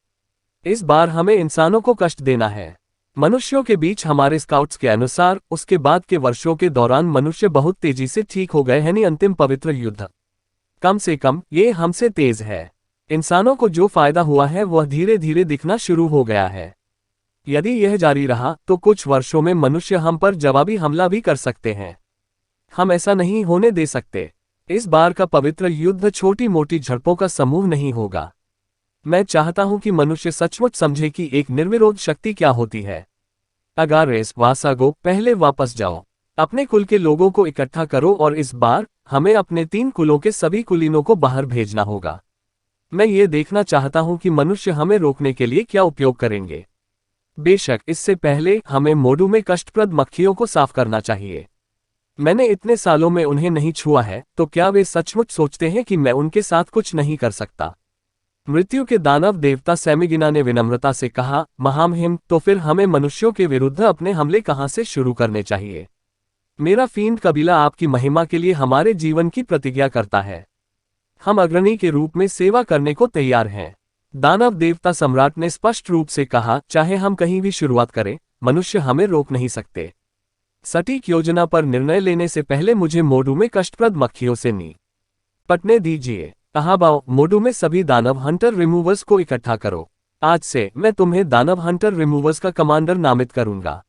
इस बार हमें इंसानों को कष्ट देना है। मनुष्यों के बीच हमारे स्काउट्स के अनुसार उसके बाद के वर्षों के दौरान मनुष्य बहुत तेजी से ठीक हो गए हैं। अंतिम पवित्र युद्ध, कम से कम ये हमसे तेज है। इंसानों को जो फायदा हुआ है वह धीरे धीरे दिखना शुरू हो गया है। यदि यह जारी रहा तो कुछ वर्षों में मनुष्य हम पर जवाबी हमला भी कर सकते हैं। हम ऐसा नहीं होने दे सकते। इस बार का पवित्र युद्ध छोटी मोटी झड़पों का समूह नहीं होगा। मैं चाहता हूं कि मनुष्य सचमुच समझे कि एक निर्विरोध शक्ति क्या होती है। अगारेस वासागो, पहले वापस जाओ। अपने कुल के लोगों को इकट्ठा करो और इस बार हमें अपने 3 कुलों के सभी कुलीनों को बाहर भेजना होगा। मैं ये देखना चाहता हूं कि मनुष्य हमें रोकने के लिए क्या उपयोग करेंगे। बेशक इससे पहले हमें मोडू में कष्टप्रद मक्खियों को साफ करना चाहिए। मैंने इतने सालों में उन्हें नहीं छुआ है, तो क्या वे सचमुच सोचते हैं कि मैं उनके साथ कुछ नहीं कर सकता? मृत्यु के दानव देवता सैमिगिना ने विनम्रता से कहा, महामहिम, तो फिर हमें मनुष्यों के विरुद्ध अपने हमले कहां से शुरू करने चाहिए? मेरा फींड कबीला आपकी महिमा के लिए हमारे जीवन की प्रतिज्ञा करता है। हम अग्रणी के रूप में सेवा करने को तैयार हैं। दानव देवता सम्राट ने स्पष्ट रूप से कहा, चाहे हम कहीं भी शुरुआत करें, मनुष्य हमें रोक नहीं सकते। सटीक योजना पर निर्णय लेने से पहले मुझे मोडू में कष्टप्रद मक्खियों से निपटने दीजिए। बाओ, मोडू में सभी दानव हंटर रिमूवर्स को इकट्ठा करो। आज से मैं तुम्हें दानव हंटर रिमूवर्स का कमांडर नामित करूंगा।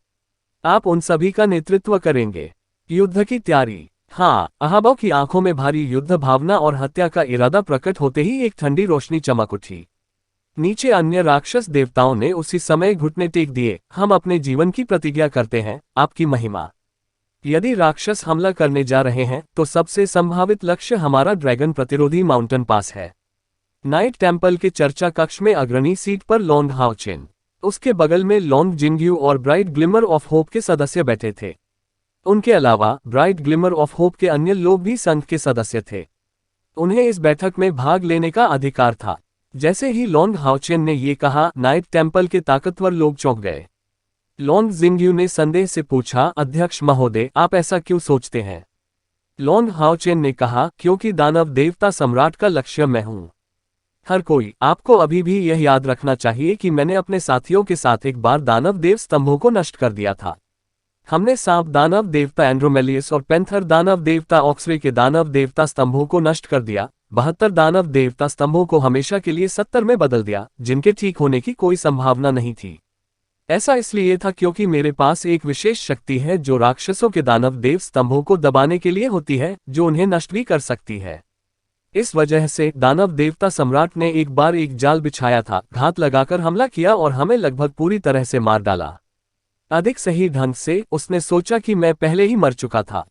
आप उन सभी का नेतृत्व करेंगे। युद्ध की तैयारी। हाँ, अहाबाओ की आंखों में भारी युद्ध भावना और हत्या का इरादा प्रकट होते ही एक ठंडी रोशनी चमक उठी। नीचे अन्य राक्षस देवताओं ने उसी समय घुटने टेक दिए। हम अपने जीवन की प्रतिज्ञा करते हैं, आपकी महिमा। यदि राक्षस हमला करने जा रहे हैं तो सबसे संभावित लक्ष्य हमारा ड्रैगन प्रतिरोधी माउंटेन पास है। नाइट टेम्पल के चर्चा कक्ष में अग्रणी सीट पर लॉन्ग हाओचेन, उसके बगल में लॉन्ग जिंग्यू और ब्राइट ग्लिमर ऑफ होप के सदस्य बैठे थे। उनके अलावा ब्राइट ग्लिमर ऑफ होप के अन्य लोग भी संघ के सदस्य थे। उन्हें इस बैठक में भाग लेने का अधिकार था। जैसे ही लॉन्ग हाओचेन ने ये कहा, नाइट टेम्पल के ताकतवर लोग चौंक गए। लॉन्ग जिंगयू ने संदेह से पूछा, अध्यक्ष महोदय, आप ऐसा क्यों सोचते हैं? लॉन्ग हाओचेन ने कहा, क्योंकि दानव देवता सम्राट का लक्ष्य मैं हूं। हर कोई, आपको अभी भी यह याद रखना चाहिए कि मैंने अपने साथियों के साथ एक बार दानव देव स्तंभों को नष्ट कर दिया था। हमने सांप दानव देवता एंड्रोमेलियस और पेंथर दानव देवता ऑक्सरे के दानव देवता स्तंभों को नष्ट कर दिया। 72 दानव देवता स्तंभों को हमेशा के लिए 70 में बदल दिया, जिनके ठीक होने की कोई संभावना नहीं थी। ऐसा इसलिए था क्योंकि मेरे पास एक विशेष शक्ति है जो राक्षसों के दानव देव स्तंभों को दबाने के लिए होती है, जो उन्हें नष्ट भी कर सकती है। इस वजह से दानव देवता सम्राट ने एक बार एक जाल बिछाया था, घात लगाकर हमला किया और हमें लगभग पूरी तरह से मार डाला। अधिक सही ढंग से, उसने सोचा कि मैं पहले ही मर चुका था।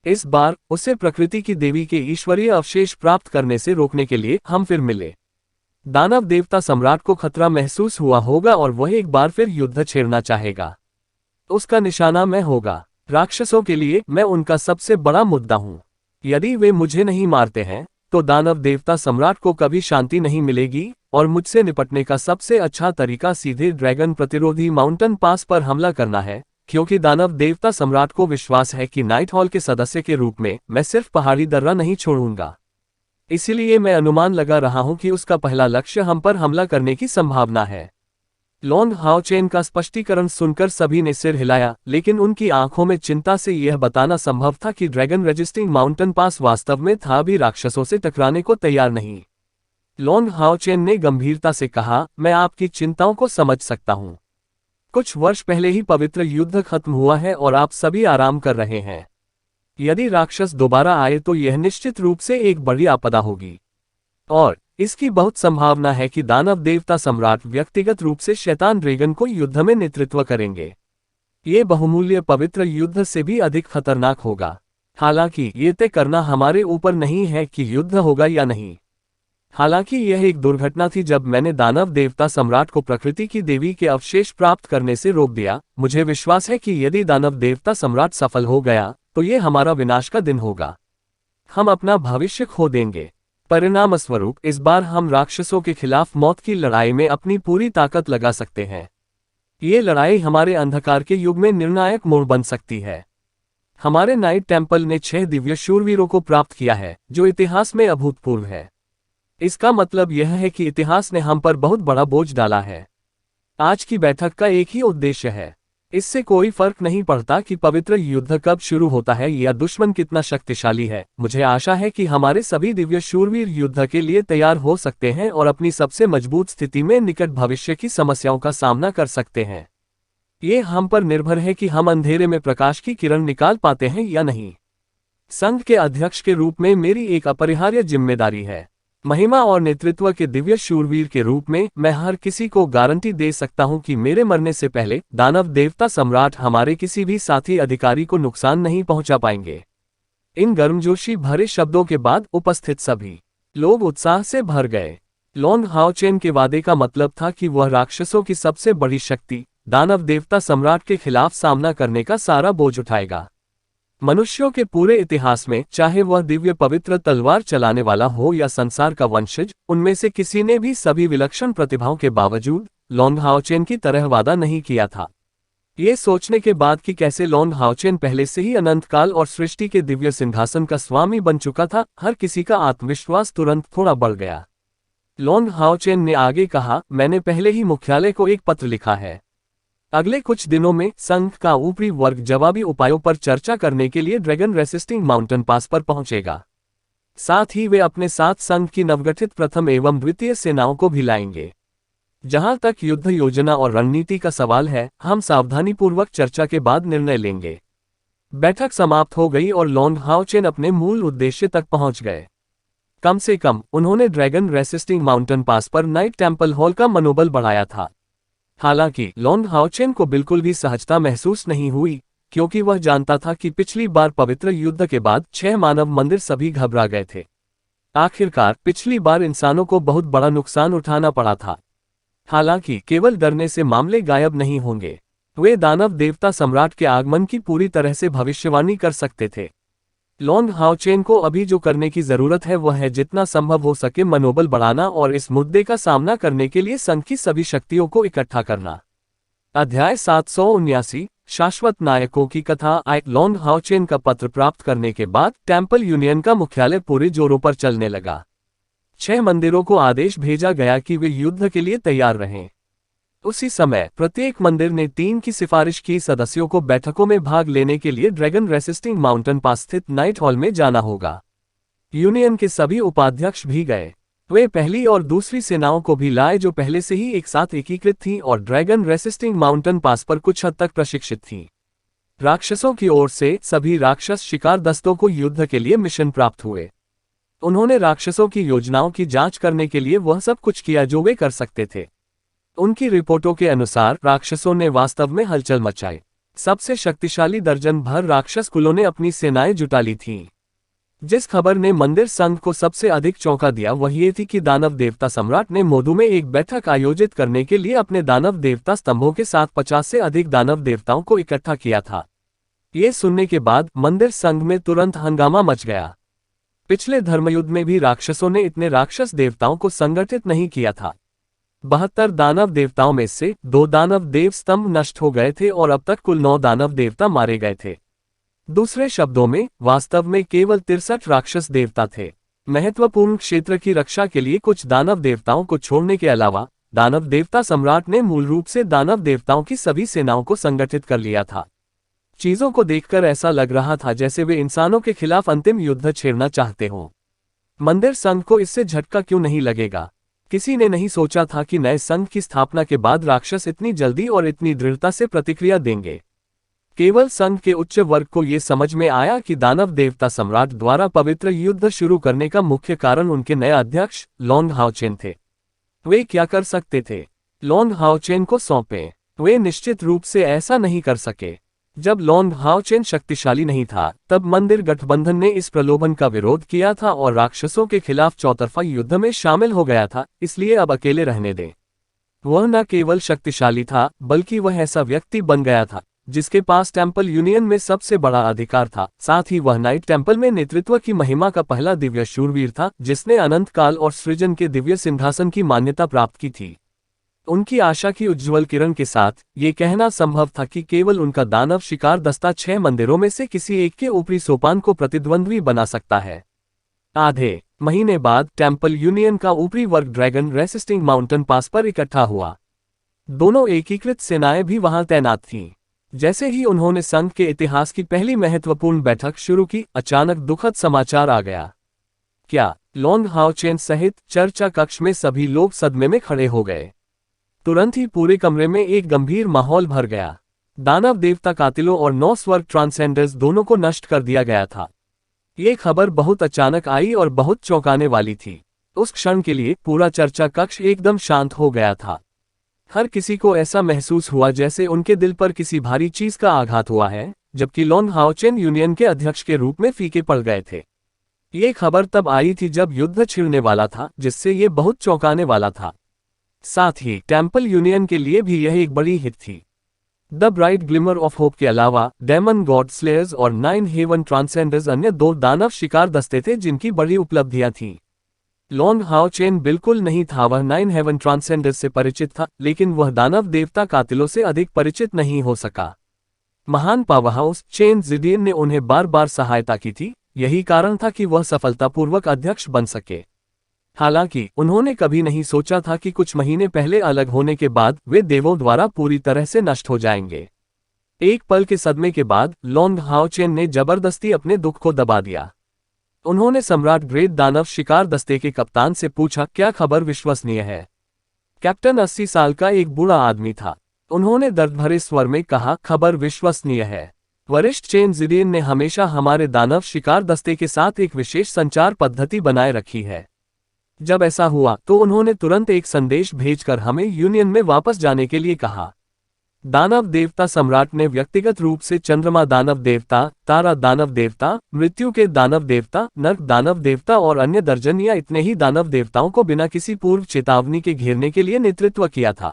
इस बार उसे प्रकृति की देवी के ईश्वरीय अवशेष प्राप्त करने से रोकने के लिए हम फिर मिले। दानव देवता सम्राट को खतरा महसूस हुआ होगा और वह एक बार फिर युद्ध छेड़ना चाहेगा। उसका निशाना मैं होगा। राक्षसों के लिए मैं उनका सबसे बड़ा मुद्दा हूं। यदि वे मुझे नहीं मारते हैं तो दानव देवता सम्राट को कभी शांति नहीं मिलेगी और मुझसे निपटने का सबसे अच्छा तरीका सीधे ड्रैगन प्रतिरोधी माउंटेन पास पर हमला करना है, क्योंकि दानव देवता सम्राट को विश्वास है कि नाइट हॉल के सदस्य के रूप में मैं सिर्फ पहाड़ी दर्रा नहीं छोड़ूंगा। इसीलिए मैं अनुमान लगा रहा हूं कि उसका पहला लक्ष्य हम पर हमला करने की संभावना है। लॉन्ग हाओचेन का स्पष्टीकरण सुनकर सभी ने सिर हिलाया, लेकिन उनकी आंखों में चिंता से यह बताना संभव था कि ड्रैगन रजिस्टिंग माउंटेन पास वास्तव में था भी राक्षसों से टकराने को तैयार नहीं। लॉन्ग हाओचेन ने गंभीरता से कहा, मैं आपकी चिंताओं को समझ सकता हूं। कुछ वर्ष पहले ही पवित्र युद्ध खत्म हुआ है और आप सभी आराम कर रहे हैं। यदि राक्षस दोबारा आए तो यह निश्चित रूप से एक बड़ी आपदा होगी और इसकी बहुत संभावना है कि दानव देवता सम्राट व्यक्तिगत रूप से शैतान ड्रैगन को युद्ध में नेतृत्व करेंगे। ये बहुमूल्य पवित्र युद्ध से भी अधिक खतरनाक होगा। हालांकि ये तय करना हमारे ऊपर नहीं है कि युद्ध होगा या नहीं। हालांकि यह एक दुर्घटना थी जब मैंने दानव देवता सम्राट को प्रकृति की देवी के अवशेष प्राप्त करने से रोक दिया। मुझे विश्वास है कि यदि दानव देवता सम्राट सफल हो गया तो ये हमारा विनाश का दिन होगा। हम अपना भविष्य खो देंगे। परिणामस्वरूप इस बार हम राक्षसों के खिलाफ मौत की लड़ाई में अपनी पूरी ताकत लगा सकते हैं। ये लड़ाई हमारे अंधकार के युग में निर्णायक मोड़ बन सकती है। हमारे नाइट टेम्पल ने 6 दिव्य शूरवीरों को प्राप्त किया है, जो इतिहास में अभूतपूर्व है। इसका मतलब यह है कि इतिहास ने हम पर बहुत बड़ा बोझ डाला है। आज की बैठक का एक ही उद्देश्य है। इससे कोई फर्क नहीं पड़ता कि पवित्र युद्ध कब शुरू होता है या दुश्मन कितना शक्तिशाली है। मुझे आशा है कि हमारे सभी दिव्य शूरवीर युद्ध के लिए तैयार हो सकते हैं और अपनी सबसे मजबूत स्थिति में निकट भविष्य की समस्याओं का सामना कर सकते हैं। ये हम पर निर्भर है कि हम अंधेरे में प्रकाश की किरण निकाल पाते हैं या नहीं। संघ के अध्यक्ष के रूप में मेरी एक अपरिहार्य जिम्मेदारी है। महिमा और नेतृत्व के दिव्य शूरवीर के रूप में मैं हर किसी को गारंटी दे सकता हूं कि मेरे मरने से पहले दानव देवता सम्राट हमारे किसी भी साथी अधिकारी को नुकसान नहीं पहुंचा पाएंगे। इन गर्मजोशी भरे शब्दों के बाद उपस्थित सभी लोग उत्साह से भर गए। लॉन्ग हाओचेन के वादे का मतलब था कि वह राक्षसों की सबसे बड़ी शक्ति दानव देवता सम्राट के खिलाफ सामना करने का सारा बोझ उठाएगा। मनुष्यों के पूरे इतिहास में, चाहे वह दिव्य पवित्र तलवार चलाने वाला हो या संसार का वंशज, उनमें से किसी ने भी सभी विलक्षण प्रतिभाओं के बावजूद लॉन्ग हाओचेन की तरह वादा नहीं किया था। ये सोचने के बाद कि कैसे लॉन्ग हाओचेन पहले से ही अनंत काल और सृष्टि के दिव्य सिंहासन का स्वामी बन चुका था, हर किसी का आत्मविश्वास तुरंत थोड़ा बढ़ गया। लॉन्ग हाओचेन ने आगे कहा, मैंने पहले ही मुख्यालय को एक पत्र लिखा है। अगले कुछ दिनों में संघ का ऊपरी वर्ग जवाबी उपायों पर चर्चा करने के लिए ड्रैगन रेसिस्टिंग माउंटेन पास पर पहुंचेगा। साथ ही वे अपने साथ संघ की नवगठित प्रथम एवं द्वितीय सेनाओं को भी लाएंगे। जहां तक युद्ध योजना और रणनीति का सवाल है, हम सावधानीपूर्वक चर्चा के बाद निर्णय लेंगे। बैठक समाप्त हो गई और लॉन्ग हाओचेन अपने मूल उद्देश्य तक पहुंच गए। कम से कम उन्होंने ड्रैगन रेसिस्टिंग माउंटेन पास पर नाइट टेम्पल हॉल का मनोबल बढ़ाया था। हालांकि लॉन्ग हाओचेन को बिल्कुल भी सहजता महसूस नहीं हुई, क्योंकि वह जानता था कि पिछली बार पवित्र युद्ध के बाद 6 मानव मंदिर सभी घबरा गए थे। आखिरकार पिछली बार इंसानों को बहुत बड़ा नुकसान उठाना पड़ा था। हालांकि केवल डरने से मामले गायब नहीं होंगे। वे दानव देवता सम्राट के आगमन की पूरी तरह से भविष्यवाणी कर सकते थे। लॉन्ग हाओचेन को अभी जो करने की जरूरत है वह है जितना संभव हो सके मनोबल बढ़ाना और इस मुद्दे का सामना करने के लिए संघ की सभी शक्तियों को इकट्ठा करना। अध्याय 779 शाश्वत नायकों की कथा। आइक लॉन्ग हाओचेन का पत्र प्राप्त करने के बाद टेम्पल यूनियन का मुख्यालय पूरे जोरों पर चलने लगा। 6 मंदिरों को आदेश भेजा गया कि वे युद्ध के लिए तैयार रहें। उसी समय प्रत्येक मंदिर ने 3 की सिफारिश की सदस्यों को बैठकों में भाग लेने के लिए ड्रैगन रेसिस्टिंग माउंटेन पास स्थित नाइट हॉल में जाना होगा। यूनियन के सभी उपाध्यक्ष भी गए। वे पहली और दूसरी सेनाओं को भी लाए जो पहले से ही एक साथ एकीकृत थीं और ड्रैगन रेसिस्टिंग माउंटेन पास पर कुछ हद तक प्रशिक्षित थीं। राक्षसों की ओर से सभी राक्षस शिकार दस्तों को युद्ध के लिए मिशन प्राप्त हुए। उन्होंने राक्षसों की योजनाओं की जांच करने के लिए वह सब कुछ किया जो वे कर सकते थे। उनकी रिपोर्टों के अनुसार राक्षसों ने वास्तव में हलचल मचाई। सबसे शक्तिशाली दर्जन भर राक्षस कुलों ने अपनी सेनाएं जुटा ली थीं। जिस खबर ने मंदिर संघ को सबसे अधिक चौंका दिया वह ये थी कि दानव देवता सम्राट ने मोदू में एक बैठक आयोजित करने के लिए अपने दानव देवता स्तंभों के साथ 50 से अधिक दानव देवताओं को इकट्ठा किया था। ये सुनने के बाद मंदिर संघ में तुरंत हंगामा मच गया। पिछले धर्मयुद्ध में भी राक्षसों ने इतने राक्षस देवताओं को संगठित नहीं किया था। 72 दानव देवताओं में से 2 दानव देव स्तंभ नष्ट हो गए थे और अब तक कुल 9 दानव देवता मारे गए थे। दूसरे शब्दों में वास्तव में केवल 63 राक्षस देवता थे। महत्वपूर्ण क्षेत्र की रक्षा के लिए कुछ दानव देवताओं को छोड़ने के अलावा दानव देवता सम्राट ने मूल रूप से दानव देवताओं की सभी सेनाओं को संगठित कर लिया था। चीजों को देखकर ऐसा लग रहा था जैसे वे इंसानों के खिलाफ अंतिम युद्ध छेड़ना चाहते हों। मंदिर संघ को इससे झटका क्यों नहीं लगेगा? किसी ने नहीं सोचा था कि नए संघ की स्थापना के बाद राक्षस इतनी जल्दी और इतनी दृढ़ता से प्रतिक्रिया देंगे। केवल संघ के उच्च वर्ग को ये समझ में आया कि दानव देवता सम्राट द्वारा पवित्र युद्ध शुरू करने का मुख्य कारण उनके नए अध्यक्ष लॉन्ग हाओचेन थे। वे क्या कर सकते थे? लॉन्ग हाओचेन को सौंपें। वे निश्चित रूप से ऐसा नहीं कर सके। जब लॉन्ग हाओचेन शक्तिशाली नहीं था तब मंदिर गठबंधन ने इस प्रलोभन का विरोध किया था और राक्षसों के खिलाफ चौतरफा युद्ध में शामिल हो गया था, इसलिए अब अकेले रहने दें। वह न केवल शक्तिशाली था बल्कि वह ऐसा व्यक्ति बन गया था जिसके पास टेम्पल यूनियन में सबसे बड़ा अधिकार था। साथ ही वह नाइट टेम्पल में नेतृत्व की महिमा का पहला दिव्य शूरवीर था जिसने अनंत काल और सृजन के दिव्य सिंहासन की मान्यता प्राप्त की थी। उनकी आशा की उज्ज्वल किरण के साथ ये कहना संभव था कि केवल उनका दानव शिकार दस्ता 6 मंदिरों में से किसी एक के ऊपरी सोपान को प्रतिद्वंद्वी बना सकता है। आधे महीने बाद टेम्पल यूनियन का ऊपरी वर्ग ड्रैगन रेसिस्टिंग माउंटेन पास पर इकट्ठा हुआ। दोनों एकीकृत सेनाएं भी वहां तैनात थीं। जैसे ही उन्होंने संघ के इतिहास की पहली महत्वपूर्ण बैठक शुरू की, अचानक दुखद समाचार आ गया। क्या? लॉन्ग हाओचेन सहित चर्चा कक्ष में सभी लोग सदमे में खड़े हो गए। तुरंत ही पूरे कमरे में एक गंभीर माहौल भर गया। दानव देवता कातिलों और 9 स्वर्ग ट्रांसेंडर्स दोनों को नष्ट कर दिया गया था। ये खबर बहुत अचानक आई और बहुत चौंकाने वाली थी। उस क्षण के लिए पूरा चर्चा कक्ष एकदम शांत हो गया था। हर किसी को ऐसा महसूस हुआ जैसे उनके दिल पर किसी भारी चीज का आघात हुआ है, जबकि लॉन्ग हाओचेन यूनियन के अध्यक्ष के रूप में फीके पड़ गए थे। ये खबर तब आई थी जब युद्ध छिड़ने वाला था, जिससे ये बहुत चौंकाने वाला था। साथ ही टेम्पल यूनियन के लिए भी यह एक बड़ी हिट थी। The bright glimmer of hope के अलावा डेमन गॉड स्लेयर्स और 9 हेवन ट्रांसेंडर्स अन्य 2 दानव शिकार दस्ते थे जिनकी बड़ी उपलब्धियां थीं। लॉन्ग हाओचेन बिल्कुल नहीं था। वह 9 हेवन ट्रांसेंडर्स से परिचित था, लेकिन वह दानव देवता कातिलों से अधिक परिचित नहीं हो सका। महान पावरहाउस चेन जिडियन ने उन्हें बार बार सहायता की थी, यही कारण था कि वह सफलतापूर्वक अध्यक्ष बन सके। हालांकि उन्होंने कभी नहीं सोचा था कि कुछ महीने पहले अलग होने के बाद वे देवों द्वारा पूरी तरह से नष्ट हो जाएंगे। एक पल के सदमे के बाद लॉन्ग हाओचेन ने जबरदस्ती अपने दुख को दबा दिया। उन्होंने सम्राट ग्रेट दानव शिकार दस्ते के कप्तान से पूछा, क्या खबर विश्वसनीय है? कैप्टन 80 साल का एक बूढ़ा आदमी था। उन्होंने दर्द भरे स्वर में कहा, खबर विश्वसनीय है। वरिष्ठ चेन जिडियन ने हमेशा हमारे दानव शिकार दस्ते के साथ एक विशेष संचार पद्धति बनाए रखी है। जब ऐसा हुआ तो उन्होंने तुरंत एक संदेश भेजकर हमें यूनियन में वापस जाने के लिए कहा। दानव देवता सम्राट ने व्यक्तिगत रूप से चंद्रमा दानव देवता, तारा दानव देवता, मृत्यु के दानव देवता, नर्क दानव देवता और अन्य दर्जन या इतने ही दानव देवताओं को बिना किसी पूर्व चेतावनी के घेरने के लिए नेतृत्व किया था।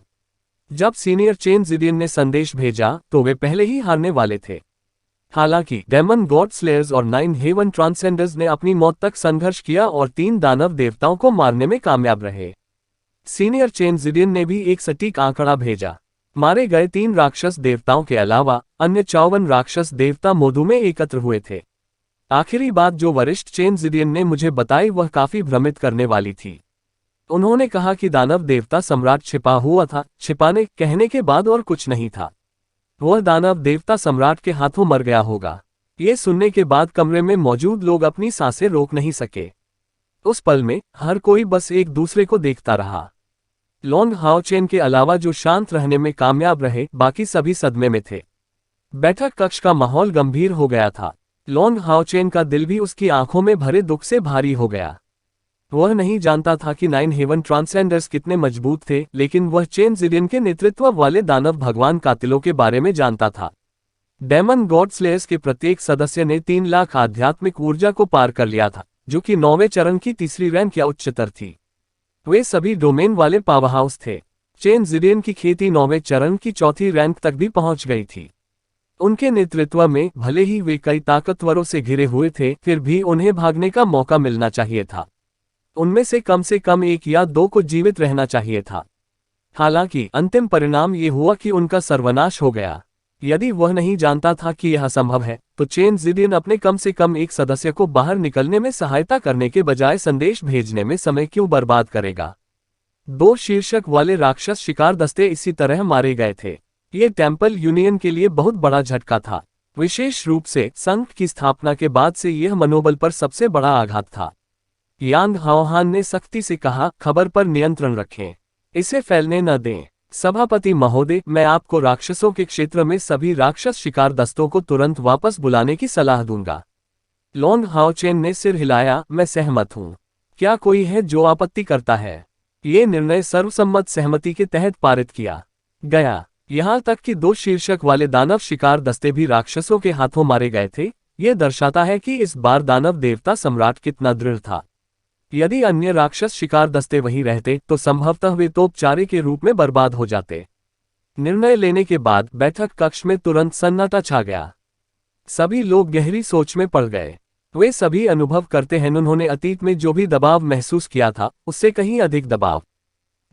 जब सीनियर चेन जिडियन ने संदेश भेजा तो वे पहले ही हारने वाले थे। हालांकि डेमन गॉड स्लेयर्स और 9 हेवन ट्रांसेंडर्स ने अपनी मौत तक संघर्ष किया और 3 दानव देवताओं को मारने में कामयाब रहे। सीनियर चेन जिडियन ने भी एक सटीक आंकड़ा भेजा। मारे गए 3 राक्षस देवताओं के अलावा अन्य 54 राक्षस देवता मोदू में एकत्र हुए थे। आखिरी बात जो वरिष्ठ चेन जिडियन ने मुझे बताई वह काफी भ्रमित करने वाली थी। उन्होंने कहा कि दानव देवता सम्राट छिपा हुआ था। छिपाने कहने के बाद और कुछ नहीं था। वह दानव देवता सम्राट के हाथों मर गया होगा। ये सुनने के बाद कमरे में मौजूद लोग अपनी सांसें रोक नहीं सके। उस पल में हर कोई बस एक दूसरे को देखता रहा। लॉन्ग हाओचेन के अलावा जो शांत रहने में कामयाब रहे, बाकी सभी सदमे में थे। बैठक कक्ष का माहौल गंभीर हो गया था। लॉन्ग हाओचेन का दिल भी उसकी आंखों में भरे दुख से भारी हो गया। वह नहीं जानता था कि 9 हेवन ट्रांसेंडर्स कितने मजबूत थे, लेकिन वह चेन जिडियन के नेतृत्व वाले दानव भगवान कातिलों के बारे में जानता था। डेमन गॉड स्लेयर्स के प्रत्येक सदस्य ने 3 लाख आध्यात्मिक ऊर्जा को पार कर लिया था, जो कि 9वें चरण की तीसरी रैंक या उच्चतर थी। वे सभी डोमेन वाले पावरहाउस थे। चेन जिडियन की खेती 9वें चरण की चौथी रैंक तक भी पहुंच गई थी। उनके नेतृत्व में भले ही वे कई ताकतवरों से घिरे हुए थे, फिर भी उन्हें भागने का मौका मिलना चाहिए था। उनमें से कम 1 या 2 को जीवित रहना चाहिए था। हालांकि अंतिम परिणाम ये हुआ कि उनका सर्वनाश हो गया। यदि वह नहीं जानता था कि यह असंभव है, तो चेन जिडियन अपने कम से कम एक सदस्य को बाहर निकलने में सहायता करने के बजाय संदेश भेजने में समय क्यों बर्बाद करेगा। 2 शीर्षक वाले राक्षस शिकार दस्ते इसी तरह मारे गए थे। ये टेम्पल यूनियन के लिए बहुत बड़ा झटका था। विशेष रूप से संघ की स्थापना के बाद से यह मनोबल पर सबसे बड़ा आघात था। यांग हाओहान ने सख्ती से कहा, खबर पर नियंत्रण रखें, इसे फैलने न दें। सभापति महोदय, मैं आपको राक्षसों के क्षेत्र में सभी राक्षस शिकार दस्तों को तुरंत वापस बुलाने की सलाह दूंगा। लॉन्ग हाओचेन ने सिर हिलाया, मैं सहमत हूं। क्या कोई है जो आपत्ति करता है? ये निर्णय सर्वसम्मत सहमति के तहत पारित किया गया। यहां तक कि 2 शीर्षक वाले दानव शिकार दस्ते भी राक्षसों के हाथों मारे गए थे। यह दर्शाता है कि इस बार दानव देवता सम्राट कितना दृढ़ था। यदि अन्य राक्षस शिकार दस्ते वहीं रहते तो संभवतः वे तोपचारे के रूप में बर्बाद हो जाते। निर्णय लेने के बाद बैठक कक्ष में तुरंत सन्नाटा छा गया। सभी लोग गहरी सोच में पड़ गए। वे सभी अनुभव करते हैं उन्होंने अतीत में जो भी दबाव महसूस किया था, उससे कहीं अधिक दबाव।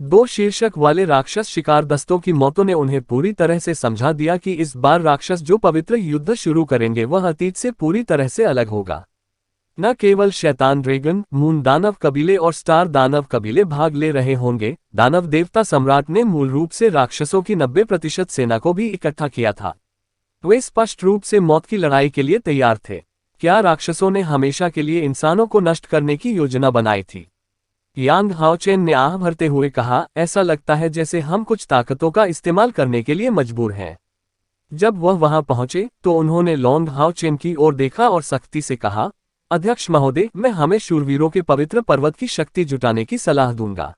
2 शीर्षक वाले राक्षस शिकार दस्तों की मौतों ने उन्हें पूरी तरह से समझा दिया कि इस बार राक्षस जो पवित्र युद्ध शुरू करेंगे वह अतीत से पूरी तरह से अलग होगा। न केवल शैतान ड्रैगन, मून दानव कबीले और स्टार दानव कबीले भाग ले रहे होंगे। दानव देवता सम्राट ने मूल रूप से राक्षसों की 90% सेना को भी इकट्ठा किया था। वे स्पष्ट रूप से मौत की लड़ाई के लिए तैयार थे। क्या राक्षसों ने हमेशा के लिए इंसानों को नष्ट करने की योजना बनाई थी? यांग हाओचेन ने आह भरते हुए कहा, ऐसा लगता है जैसे हम कुछ ताकतों का इस्तेमाल करने के लिए मजबूर हैं। जब वह वहां पहुंचे तो उन्होंने लॉन्ग हाओचेन की ओर देखा और सख्ती से कहा, अध्यक्ष महोदय, मैं हमें शूरवीरों के पवित्र पर्वत की शक्ति जुटाने की सलाह दूंगा।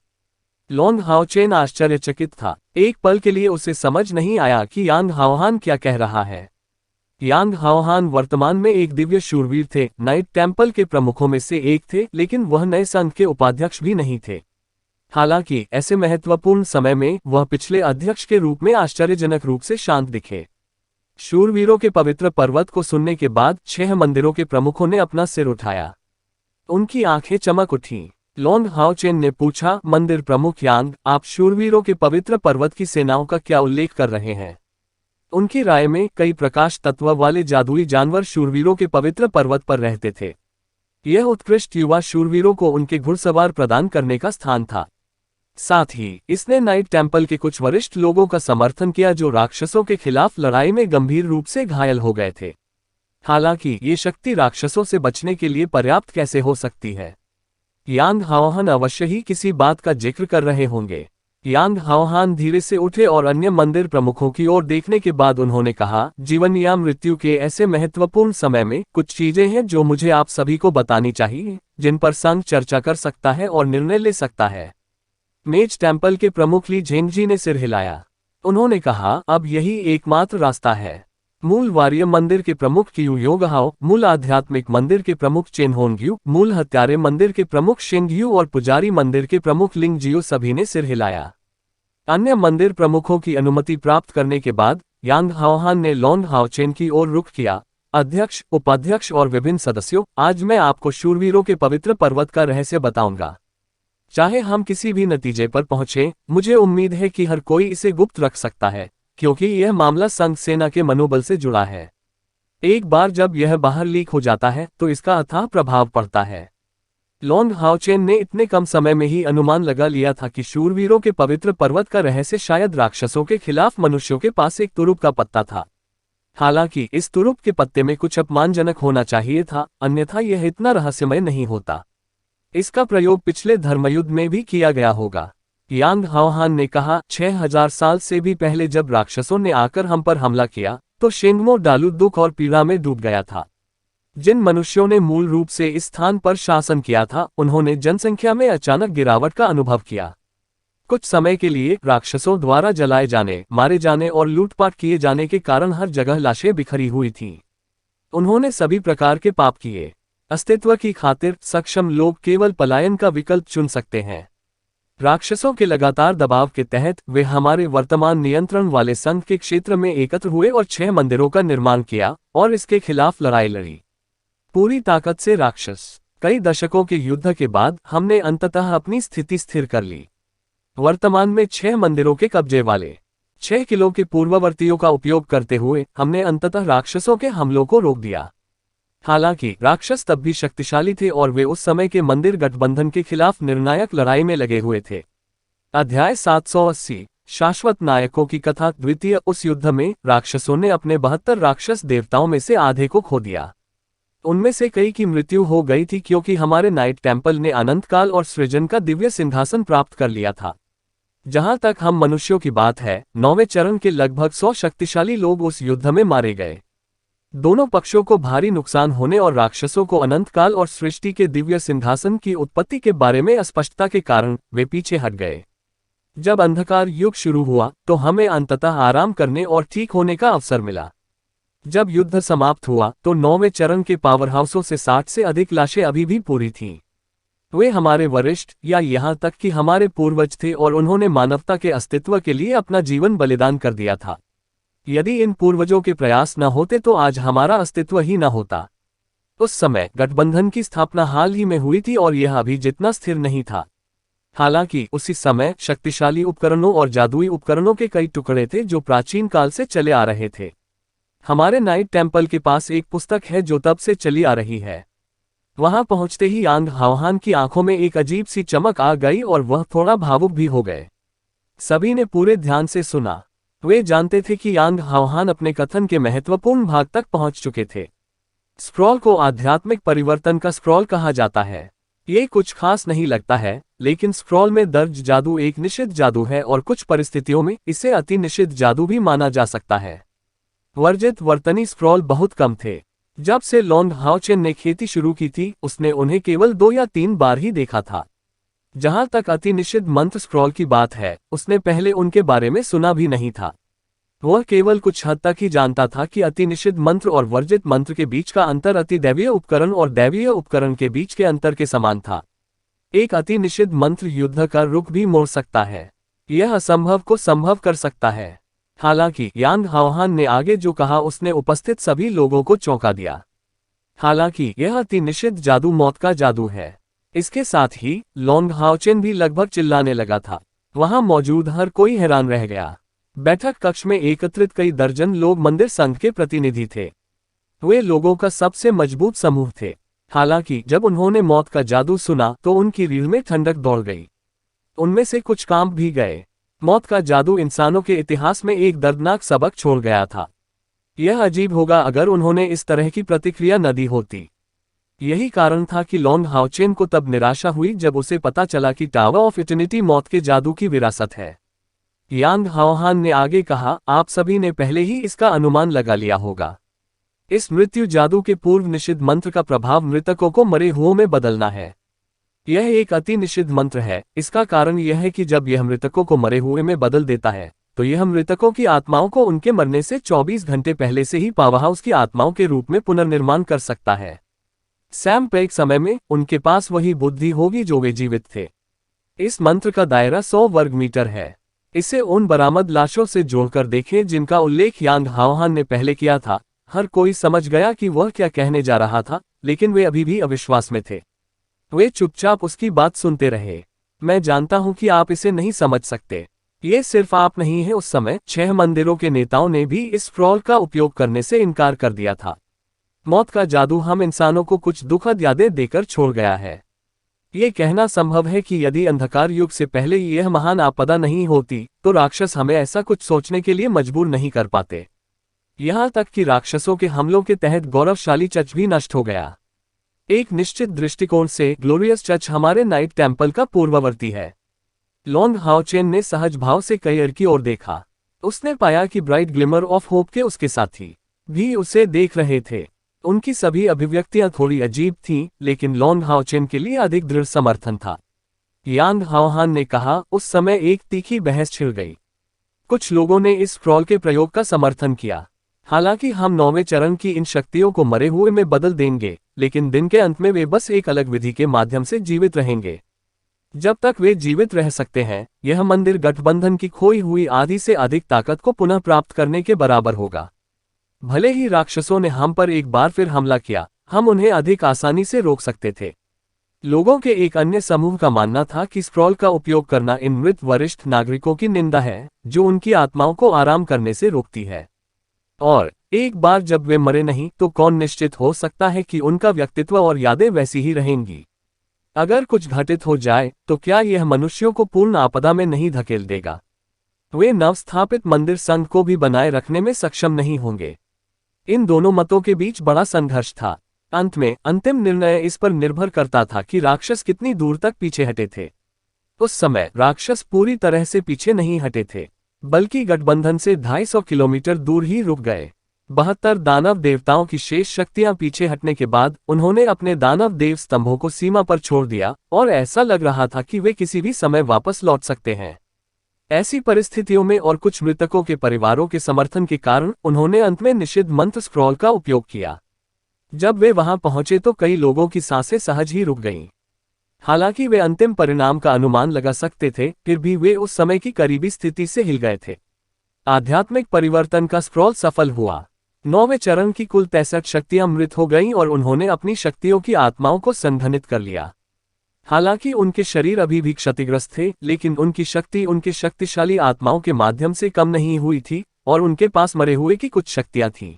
लॉन्ग हाओचेन आश्चर्यचकित था। एक पल के लिए उसे समझ नहीं आया कि यांग हाओहान क्या कह रहा है। यांग हाओहान वर्तमान में एक दिव्य शूरवीर थे, नाइट टेम्पल के प्रमुखों में से एक थे, लेकिन वह नए संघ के उपाध्यक्ष भी नहीं थे। हालांकि ऐसे महत्वपूर्ण समय में वह पिछले अध्यक्ष के रूप में आश्चर्यजनक रूप से शांत दिखे। शूरवीरों के पवित्र पर्वत को सुनने के बाद 6 मंदिरों के प्रमुखों ने अपना सिर उठाया। उनकी आंखें चमक उठीं। लॉन्ग हाओचेन ने पूछा, मंदिर प्रमुख यांग, आप शूरवीरों के पवित्र पर्वत की सेनाओं का क्या उल्लेख कर रहे हैं? उनकी राय में कई प्रकाश तत्व वाले जादुई जानवर शूरवीरों के पवित्र पर्वत पर रहते थे। यह उत्कृष्ट युवा शूरवीरों को उनके घुड़सवार प्रदान करने का स्थान था। साथ ही इसने नाइट टेम्पल के कुछ वरिष्ठ लोगों का समर्थन किया जो राक्षसों के खिलाफ लड़ाई में गंभीर रूप से घायल हो गए थे। हालांकि ये शक्ति राक्षसों से बचने के लिए पर्याप्त कैसे हो सकती है? यांग हाओहान अवश्य ही किसी बात का जिक्र कर रहे होंगे। यांग हाओहान धीरे से उठे और अन्य मंदिर प्रमुखों की ओर देखने के बाद उन्होंने कहा, जीवन या मृत्यु के ऐसे महत्वपूर्ण समय में कुछ चीजें हैं जो मुझे आप सभी को बतानी चाहिए, जिन पर संघ चर्चा कर सकता है और निर्णय ले सकता है। मेज टेम्पल के प्रमुख ली झेंगजी ने सिर हिलाया। उन्होंने कहा, अब यही एकमात्र रास्ता है। मूल वारिय मंदिर के प्रमुख कियू योगहाओ, मूल आध्यात्मिक मंदिर के प्रमुख चेन होंग्यू, मूल हत्यारे मंदिर के प्रमुख शेंगयू और पुजारी मंदिर के प्रमुख लिंगजियो सभी ने सिर हिलाया। अन्य मंदिर प्रमुखों की अनुमति प्राप्त करने के बाद यांग हाओहान ने लॉन्ग हाओचेन की ओर रुख किया। अध्यक्ष, उपाध्यक्ष और विभिन्न सदस्यों, आज मैं आपको शूरवीरों के पवित्र पर्वत का रहस्य बताऊंगा। चाहे हम किसी भी नतीजे पर पहुंचे, मुझे उम्मीद है कि हर कोई इसे गुप्त रख सकता है, क्योंकि यह मामला संघ सेना के मनोबल से जुड़ा है। एक बार जब यह बाहर लीक हो जाता है तो इसका अथाह प्रभाव पड़ता है। लॉन्ग हाओचेन ने इतने कम समय में ही अनुमान लगा लिया था कि शूरवीरों के पवित्र पर्वत का रहस्य शायद राक्षसों के खिलाफ मनुष्यों के पास एक तुरुप का पत्ता था। हालांकि इस तुरुप के पत्ते में कुछ अपमानजनक होना चाहिए था, अन्यथा यह इतना रहस्यमय नहीं होता। इसका प्रयोग पिछले धर्मयुद्ध में भी किया गया होगा। यांग हाओहान ने कहा, 6000 साल से भी पहले जब राक्षसों ने आकर हम पर हमला किया तो शेंगमो डालू दुख और पीड़ा में डूब गया था। जिन मनुष्यों ने मूल रूप से इस स्थान पर शासन किया था, उन्होंने जनसंख्या में अचानक गिरावट का अनुभव किया। कुछ समय के लिए राक्षसों द्वारा जलाए जाने, मारे जाने और लूटपाट किए जाने के कारण हर जगह लाशें बिखरी हुई थीं। उन्होंने सभी प्रकार के पाप किए। अस्तित्व की खातिर सक्षम लोग केवल पलायन का विकल्प चुन सकते हैं। राक्षसों के लगातार दबाव के तहत वे हमारे वर्तमान नियंत्रण वाले संघ के क्षेत्र में एकत्र हुए और 6 मंदिरों का निर्माण किया और इसके खिलाफ लड़ाई लड़ी। पूरी ताकत से राक्षस। कई दशकों के युद्ध के बाद हमने अंततः अपनी स्थिति स्थिर कर ली। वर्तमान में 6 मंदिरों के कब्जे वाले 6 किलों के पूर्ववर्तियों का उपयोग करते हुए हमने अंततः राक्षसों के हमलों को रोक दिया। हालांकि राक्षस तब भी शक्तिशाली थे और वे उस समय के मंदिर गठबंधन के खिलाफ निर्णायक लड़ाई में लगे हुए थे। अध्याय 780, शाश्वत नायकों की कथा। द्वितीय उस युद्ध में राक्षसों ने अपने 72 राक्षस देवताओं में से आधे को खो दिया। उनमें से कई की मृत्यु हो गई थी क्योंकि हमारे नाइट टेम्पल ने अनंतकाल और सृजन का दिव्य सिंहासन प्राप्त कर लिया था। जहां तक हम मनुष्यों की बात है, 9वें चरण के लगभग 100 शक्तिशाली लोग उस युद्ध में मारे गए। दोनों पक्षों को भारी नुकसान होने और राक्षसों को अनंतकाल और सृष्टि के दिव्य सिंहासन की उत्पत्ति के बारे में अस्पष्टता के कारण वे पीछे हट गए। जब अंधकार युग शुरू हुआ तो हमें अंततः आराम करने और ठीक होने का अवसर मिला। जब युद्ध समाप्त हुआ तो 9वें चरण के पावर हाउसों से 60 से अधिक लाशें अभी भी पूरी थीं। वे हमारे वरिष्ठ या यहाँ तक कि हमारे पूर्वज थे और उन्होंने मानवता के अस्तित्व के लिए अपना जीवन बलिदान कर दिया था। यदि इन पूर्वजों के प्रयास न होते तो आज हमारा अस्तित्व ही न होता। उस समय गठबंधन की स्थापना हाल ही में हुई थी और यह अभी जितना स्थिर नहीं था। हालांकि उसी समय शक्तिशाली उपकरणों और जादुई उपकरणों के कई टुकड़े थे जो प्राचीन काल से चले आ रहे थे। हमारे नाइट टेम्पल के पास एक पुस्तक है जो तब से चली आ रही है। वहां पहुंचते ही यांग हाओहान की आंखों में एक अजीब सी चमक आ गई और वह थोड़ा भावुक भी हो गए। सभी ने पूरे ध्यान से सुना। वे जानते थे कि यांग हाओहान अपने कथन के महत्वपूर्ण भाग तक पहुंच चुके थे। स्क्रॉल को आध्यात्मिक परिवर्तन का स्क्रॉल कहा जाता है। ये कुछ खास नहीं लगता है, लेकिन स्क्रॉल में दर्ज जादू एक निषिद्ध जादू है और कुछ परिस्थितियों में इसे अति निषिद्ध जादू भी माना जा सकता है। वर्जित वर्तनी स्क्रॉल बहुत कम थे। जब से लॉन्ग हाओचेन ने खेती शुरू की थी, उसने उन्हें केवल 2 या 3 बार ही देखा था। जहां तक अति निषिद्ध मंत्र स्क्रॉल की बात है, उसने पहले उनके बारे में सुना भी नहीं था। वह केवल कुछ हद तक ही जानता था कि अति निषिद्ध मंत्र और वर्जित मंत्र के बीच का अंतर अति दैवीय उपकरण और दैवीय उपकरण के बीच के अंतर के समान था। एक अति निषिद्ध मंत्र युद्ध का रुख भी मोड़ सकता है। यह असंभव को संभव कर सकता है। हालांकि यांग हाओहान ने आगे जो कहा उसने उपस्थित सभी लोगों को चौंका दिया। हालांकि यह अति निषिद्ध जादू मौत का जादू है। इसके साथ ही लॉन्ग हाओचेन भी लगभग चिल्लाने लगा था। वहां मौजूद हर कोई हैरान रह गया। बैठक कक्ष में एकत्रित कई दर्जन लोग मंदिर संघ के प्रतिनिधि थे। वे लोगों का सबसे मजबूत समूह थे। हालांकि जब उन्होंने मौत का जादू सुना तो उनकी रीढ़ में ठंडक दौड़ गई। उनमें से कुछ कांप भी गए। मौत का जादू इंसानों के इतिहास में एक दर्दनाक सबक छोड़ गया था। यह अजीब होगा अगर उन्होंने इस तरह की प्रतिक्रिया न दी होती। यही कारण था कि लॉन्ग हाओचेन को तब निराशा हुई जब उसे पता चला कि टावर ऑफ इटर्निटी मौत के जादू की विरासत है। यांग हाओहान ने आगे कहा, आप सभी ने पहले ही इसका अनुमान लगा लिया होगा। इस मृत्यु जादू के पूर्व निषिद्ध मंत्र का प्रभाव मृतकों को मरे हुओं में बदलना है। यह एक अति निषिद्ध मंत्र है। इसका कारण यह है कि जब यह मृतकों को मरे हुए में बदल देता है तो यह मृतकों की आत्माओं को उनके मरने से 24 घंटे पहले से ही पावरहाउस की आत्माओं के रूप में पुनर्निर्माण कर सकता है। सैम पे एक समय में उनके पास वही बुद्धि होगी जो वे जीवित थे। इस मंत्र का दायरा 100 वर्ग मीटर है। इसे उन बरामद लाशों से जोड़कर देखें जिनका उल्लेख यांग हाओहान ने पहले किया था। हर कोई समझ गया कि वह क्या कहने जा रहा था, लेकिन वे अभी भी अविश्वास में थे। वे चुपचाप उसकी बात सुनते रहे। मैं जानता हूं कि आप इसे नहीं समझ सकते। ये सिर्फ आप नहीं है, उस समय 6 मंदिरों के नेताओं ने भी इस स्क्रॉल का उपयोग करने से इनकार कर दिया था। मौत का जादू हम इंसानों को कुछ दुखद यादें देकर छोड़ गया है। ये कहना संभव है कि यदि अंधकार युग से पहले यह महान आपदा नहीं होती, तो राक्षस हमें ऐसा कुछ सोचने के लिए मजबूर नहीं कर पाते। यहाँ तक कि राक्षसों के हमलों के तहत गौरवशाली चर्च भी नष्ट हो गया। एक निश्चित दृष्टिकोण से ग्लोरियस चर्च हमारे नाइट टेम्पल का पूर्ववर्ती है। लॉन्ग हाओचेन ने सहज भाव से कैरियर की ओर देखा। उसने पाया कि ब्राइट ग्लिमर ऑफ होप के उसके साथी भी उसे देख रहे थे। उनकी सभी अभिव्यक्तियां थोड़ी अजीब थीं, लेकिन लॉन्ग हाओचेन के लिए अधिक दृढ़ समर्थन था। यांग हाओहान ने कहा, उस समय एक तीखी बहस छिड़ गई। कुछ लोगों ने इस स्क्रॉल के प्रयोग का समर्थन किया। हालांकि हम 9वें चरण की इन शक्तियों को मरे हुए में बदल देंगे, लेकिन दिन के अंत में वे बस एक अलग विधि के माध्यम से जीवित रहेंगे। जब तक वे जीवित रह सकते हैं, यह मंदिर गठबंधन की खोई हुई आधी से अधिक ताकत को पुनः प्राप्त करने के बराबर होगा। भले ही राक्षसों ने हम पर एक बार फिर हमला किया, हम उन्हें अधिक आसानी से रोक सकते थे। लोगों के एक अन्य समूह का मानना था कि स्क्रॉल का उपयोग करना इन मृत वरिष्ठ नागरिकों की निंदा है, जो उनकी आत्माओं को आराम करने से रोकती है। और एक बार जब वे मरे नहीं, तो कौन निश्चित हो सकता है कि उनका व्यक्तित्व और यादें वैसी ही रहेंगी। अगर कुछ घटित हो जाए, तो क्या यह मनुष्यों को पूर्ण आपदा में नहीं धकेल देगा? वे नवस्थापित मंदिर संघ को भी बनाए रखने में सक्षम नहीं होंगे। इन दोनों मतों के बीच बड़ा संघर्ष था। अंत में अंतिम निर्णय इस पर निर्भर करता था कि राक्षस कितनी दूर तक पीछे हटे थे। उस समय राक्षस पूरी तरह से पीछे नहीं हटे थे, बल्कि गठबंधन से 250 किलोमीटर दूर ही रुक गए। 72 दानव देवताओं की शेष शक्तियां पीछे हटने के बाद उन्होंने अपने दानव देव स्तंभों को सीमा पर छोड़ दिया, और ऐसा लग रहा था कि वे किसी भी समय वापस लौट सकते हैं। ऐसी परिस्थितियों में और कुछ मृतकों के परिवारों के समर्थन के कारण उन्होंने अंत में निषिद्ध मंत्र स्क्रॉल का उपयोग किया। जब वे वहां पहुंचे तो कई लोगों की सांसें सहज ही रुक गईं। हालांकि वे अंतिम परिणाम का अनुमान लगा सकते थे, फिर भी वे उस समय की करीबी स्थिति से हिल गए थे। आध्यात्मिक परिवर्तन का स्क्रॉल सफल हुआ। 9वें चरण की कुल 63 शक्तियां मृत हो गईं और उन्होंने अपनी शक्तियों की आत्माओं को संघनित कर लिया। हालांकि उनके शरीर अभी भी क्षतिग्रस्त थे, लेकिन उनकी शक्ति उनके शक्तिशाली आत्माओं के माध्यम से कम नहीं हुई थी, और उनके पास मरे हुए की कुछ शक्तियां थीं।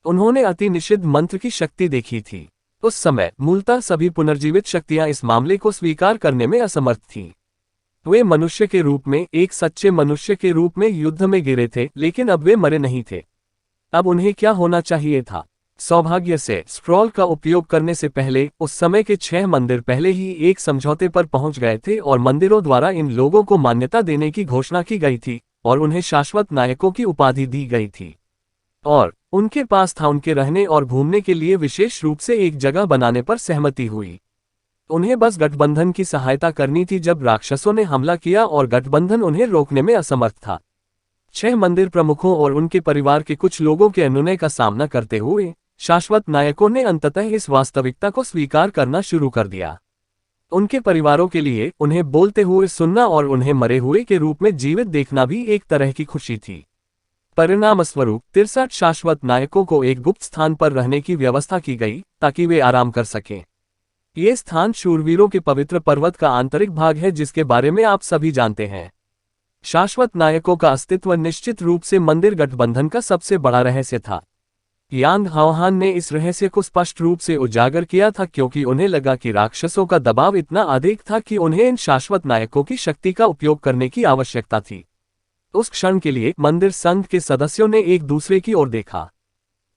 उन्होंने अति निषिद्ध मंत्र की शक्ति देखी थी। उस समय मूलतः सभी पुनर्जीवित शक्तियां इस मामले को स्वीकार करने में असमर्थ थीं। वे मनुष्य के रूप में, एक सच्चे मनुष्य के रूप में युद्ध में गिरे थे, लेकिन अब वे मरे नहीं थे। अब उन्हें क्या होना चाहिए था? सौभाग्य से स्क्रॉल का उपयोग करने से पहले उस समय के 6 मंदिर पहले ही एक समझौते पर पहुंच गए थे, और मंदिरों द्वारा इन लोगों को मान्यता देने की घोषणा की गई थी, और उन्हें शाश्वत नायकों की उपाधि दी गई थी। और उनके पास था उनके रहने और घूमने के लिए विशेष रूप से एक जगह बनाने पर सहमति हुई। उन्हें बस गठबंधन की सहायता करनी थी जब राक्षसों ने हमला किया, और गठबंधन उन्हें रोकने में असमर्थ था। 6 मंदिर प्रमुखों और उनके परिवार के कुछ लोगों के अनुनय का सामना करते हुए शाश्वत नायकों ने अंततः इस वास्तविकता को स्वीकार करना शुरू कर दिया। उनके परिवारों के लिए उन्हें बोलते हुए सुनना और उन्हें मरे हुए के रूप में जीवित देखना भी एक तरह की खुशी थी। परिणामस्वरूप 63 शाश्वत नायकों को एक गुप्त स्थान पर रहने की व्यवस्था की गई, ताकि वे आराम कर सकें। ये स्थान शूरवीरों के पवित्र पर्वत का आंतरिक भाग है, जिसके बारे में आप सभी जानते हैं। शाश्वत नायकों का अस्तित्व निश्चित रूप से मंदिर गठबंधन का सबसे बड़ा रहस्य था। यांग हाओहान ने इस रहस्य को स्पष्ट रूप से उजागर किया था, क्योंकि उन्हें लगा कि राक्षसों का दबाव इतना अधिक था कि उन्हें इन शाश्वत नायकों की शक्ति का उपयोग करने की आवश्यकता थी। उस क्षण के लिए मंदिर संघ के सदस्यों ने एक दूसरे की ओर देखा।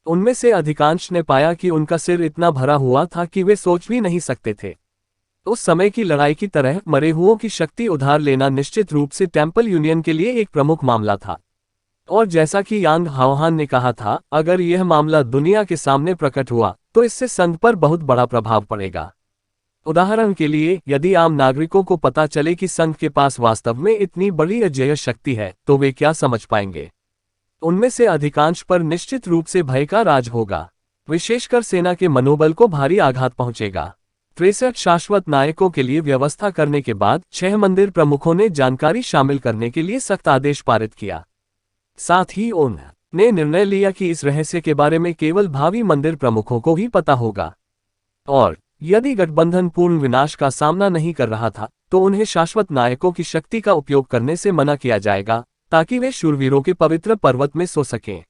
उनमें से अधिकांश ने पाया कि उनका सिर इतना भरा हुआ था कि वे सोच भी नहीं सकते थे। उस समय की लड़ाई की तरह मरे हुओं की शक्ति उधार लेना निश्चित रूप से टेम्पल यूनियन के लिए एक प्रमुख मामला था। और जैसा कि यांग हाओहान ने कहा था, अगर यह मामला दुनिया के सामने प्रकट हुआ, तो इससे संघ पर बहुत बड़ा प्रभाव पड़ेगा। उदाहरण के लिए, यदि आम नागरिकों को पता चले कि संघ के पास वास्तव में इतनी बड़ी अजेय शक्ति है, तो वे क्या समझ पाएंगे? उनमें से अधिकांश पर निश्चित रूप से भय का राज होगा। विशेषकर सेना के मनोबल को भारी आघात पहुंचेगा। 63 शाश्वत नायकों के लिए व्यवस्था करने के बाद 6 मंदिर प्रमुखों ने जानकारी शामिल करने के लिए सख्त आदेश पारित किया। साथ ही उन ने निर्णय लिया कि इस रहस्य के बारे में केवल भावी मंदिर प्रमुखों को ही पता होगा, और यदि गठबंधन पूर्ण विनाश का सामना नहीं कर रहा था तो उन्हें शाश्वत नायकों की शक्ति का उपयोग करने से मना किया जाएगा, ताकि वे शूरवीरों के पवित्र पर्वत में सो सकें।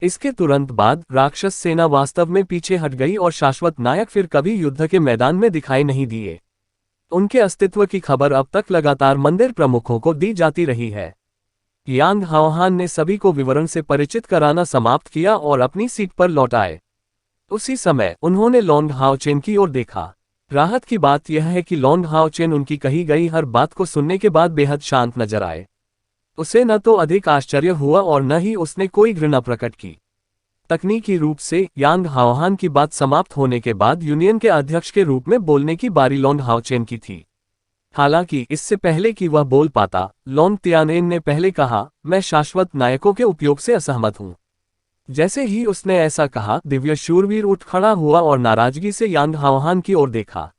इसके तुरंत बाद राक्षस सेना वास्तव में पीछे हट गई और शाश्वत नायक फिर कभी युद्ध के मैदान में दिखाई नहीं दिए। उनके अस्तित्व की खबर अब तक लगातार मंदिर प्रमुखों को दी जाती रही है। यांग हाओहान ने सभी को विवरण से परिचित कराना समाप्त किया और अपनी सीट पर लौट आए। उसी समय उन्होंने लॉन्ग हाओचेन की ओर देखा। राहत की बात यह है कि लॉन्ग हाओचेन उनकी कही गई हर बात को सुनने के बाद बेहद शांत नजर आए। उसे न तो अधिक आश्चर्य हुआ और न ही उसने कोई घृणा प्रकट की। तकनीकी रूप से यांग हाओहान की बात समाप्त होने के बाद यूनियन के अध्यक्ष के रूप में बोलने की बारी लॉन्ग हाओचेन की थी। हालांकि इससे पहले कि वह बोल पाता, लॉन्ग तियानेन ने पहले कहा, मैं शाश्वत नायकों के उपयोग से असहमत हूं। जैसे ही उसने ऐसा कहा, दिव्य शूरवीर उठ खड़ा हुआ और नाराजगी से यांग हाओहान की ओर देखा।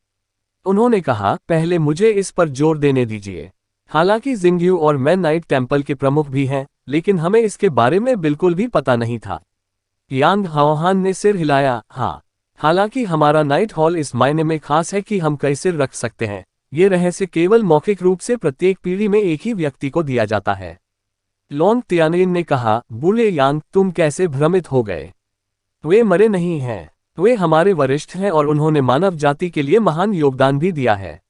उन्होंने कहा, पहले मुझे इस पर जोर देने दीजिए। हालांकि जिंगयू और मैं नाइट टेंपल के प्रमुख भी हैं, लेकिन हमें इसके बारे में बिल्कुल भी पता नहीं था। यांग हाओहान ने सिर हिलाया, हाँ। हालांकि हमारा नाइट हॉल इस मायने में खास है कि हम कई सिर रख सकते हैं। ये रहस्य केवल मौखिक रूप से प्रत्येक पीढ़ी में एक ही व्यक्ति को दिया जाता है। लॉन्ग तियानेन ने कहा, बूढ़े यांग, तुम कैसे भ्रमित हो गए? वे मरे नहीं हैं। वे हमारे वरिष्ठ हैं और उन्होंने मानव जाति के लिए महान योगदान भी दिया है।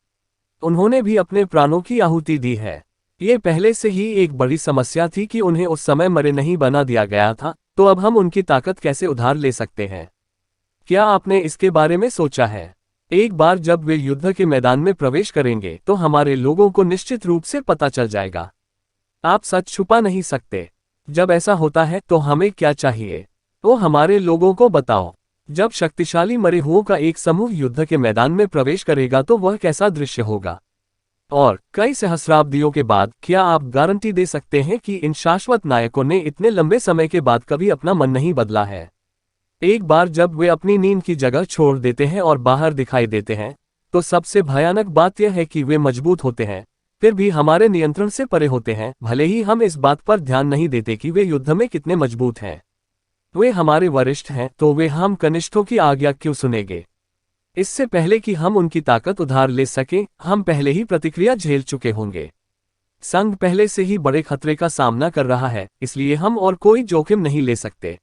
उन्होंने भी अपने प्राणों की आहुति दी है। ये पहले से ही एक बड़ी समस्या थी कि उन्हें उस समय मरे नहीं बना दिया गया था, तो अब हम उनकी ताकत कैसे उधार ले सकते हैं? क्या आपने इसके बारे में सोचा है? एक बार जब वे युद्ध के मैदान में प्रवेश करेंगे तो हमारे लोगों को निश्चित रूप से पता चल जाएगा। आप सच छुपा नहीं सकते। जब ऐसा होता है तो हमें क्या चाहिए? तो हमारे लोगों को बताओ। जब शक्तिशाली मरे हुओं का एक समूह युद्ध के मैदान में प्रवेश करेगा तो वह कैसा दृश्य होगा? और कई सहस्राब्दियों के बाद क्या आप गारंटी दे सकते हैं कि इन शाश्वत नायकों ने इतने लंबे समय के बाद कभी अपना मन नहीं बदला है? एक बार जब वे अपनी नींद की जगह छोड़ देते हैं और बाहर दिखाई देते हैं, तो सबसे भयानक बात यह है कि वे मजबूत होते हैं, फिर भी हमारे नियंत्रण से परे होते हैं, भले ही हम इस बात पर ध्यान नहीं देते कि वे युद्ध में कितने मजबूत हैं। वे हमारे वरिष्ठ हैं, तो वे हम कनिष्ठों की आज्ञा क्यों सुनेंगे? इससे पहले कि हम उनकी ताकत उधार ले सकें, हम पहले ही प्रतिक्रिया झेल चुके होंगे। संघ पहले से ही बड़े खतरे का सामना कर रहा है, इसलिए हम और कोई जोखिम नहीं ले सकते।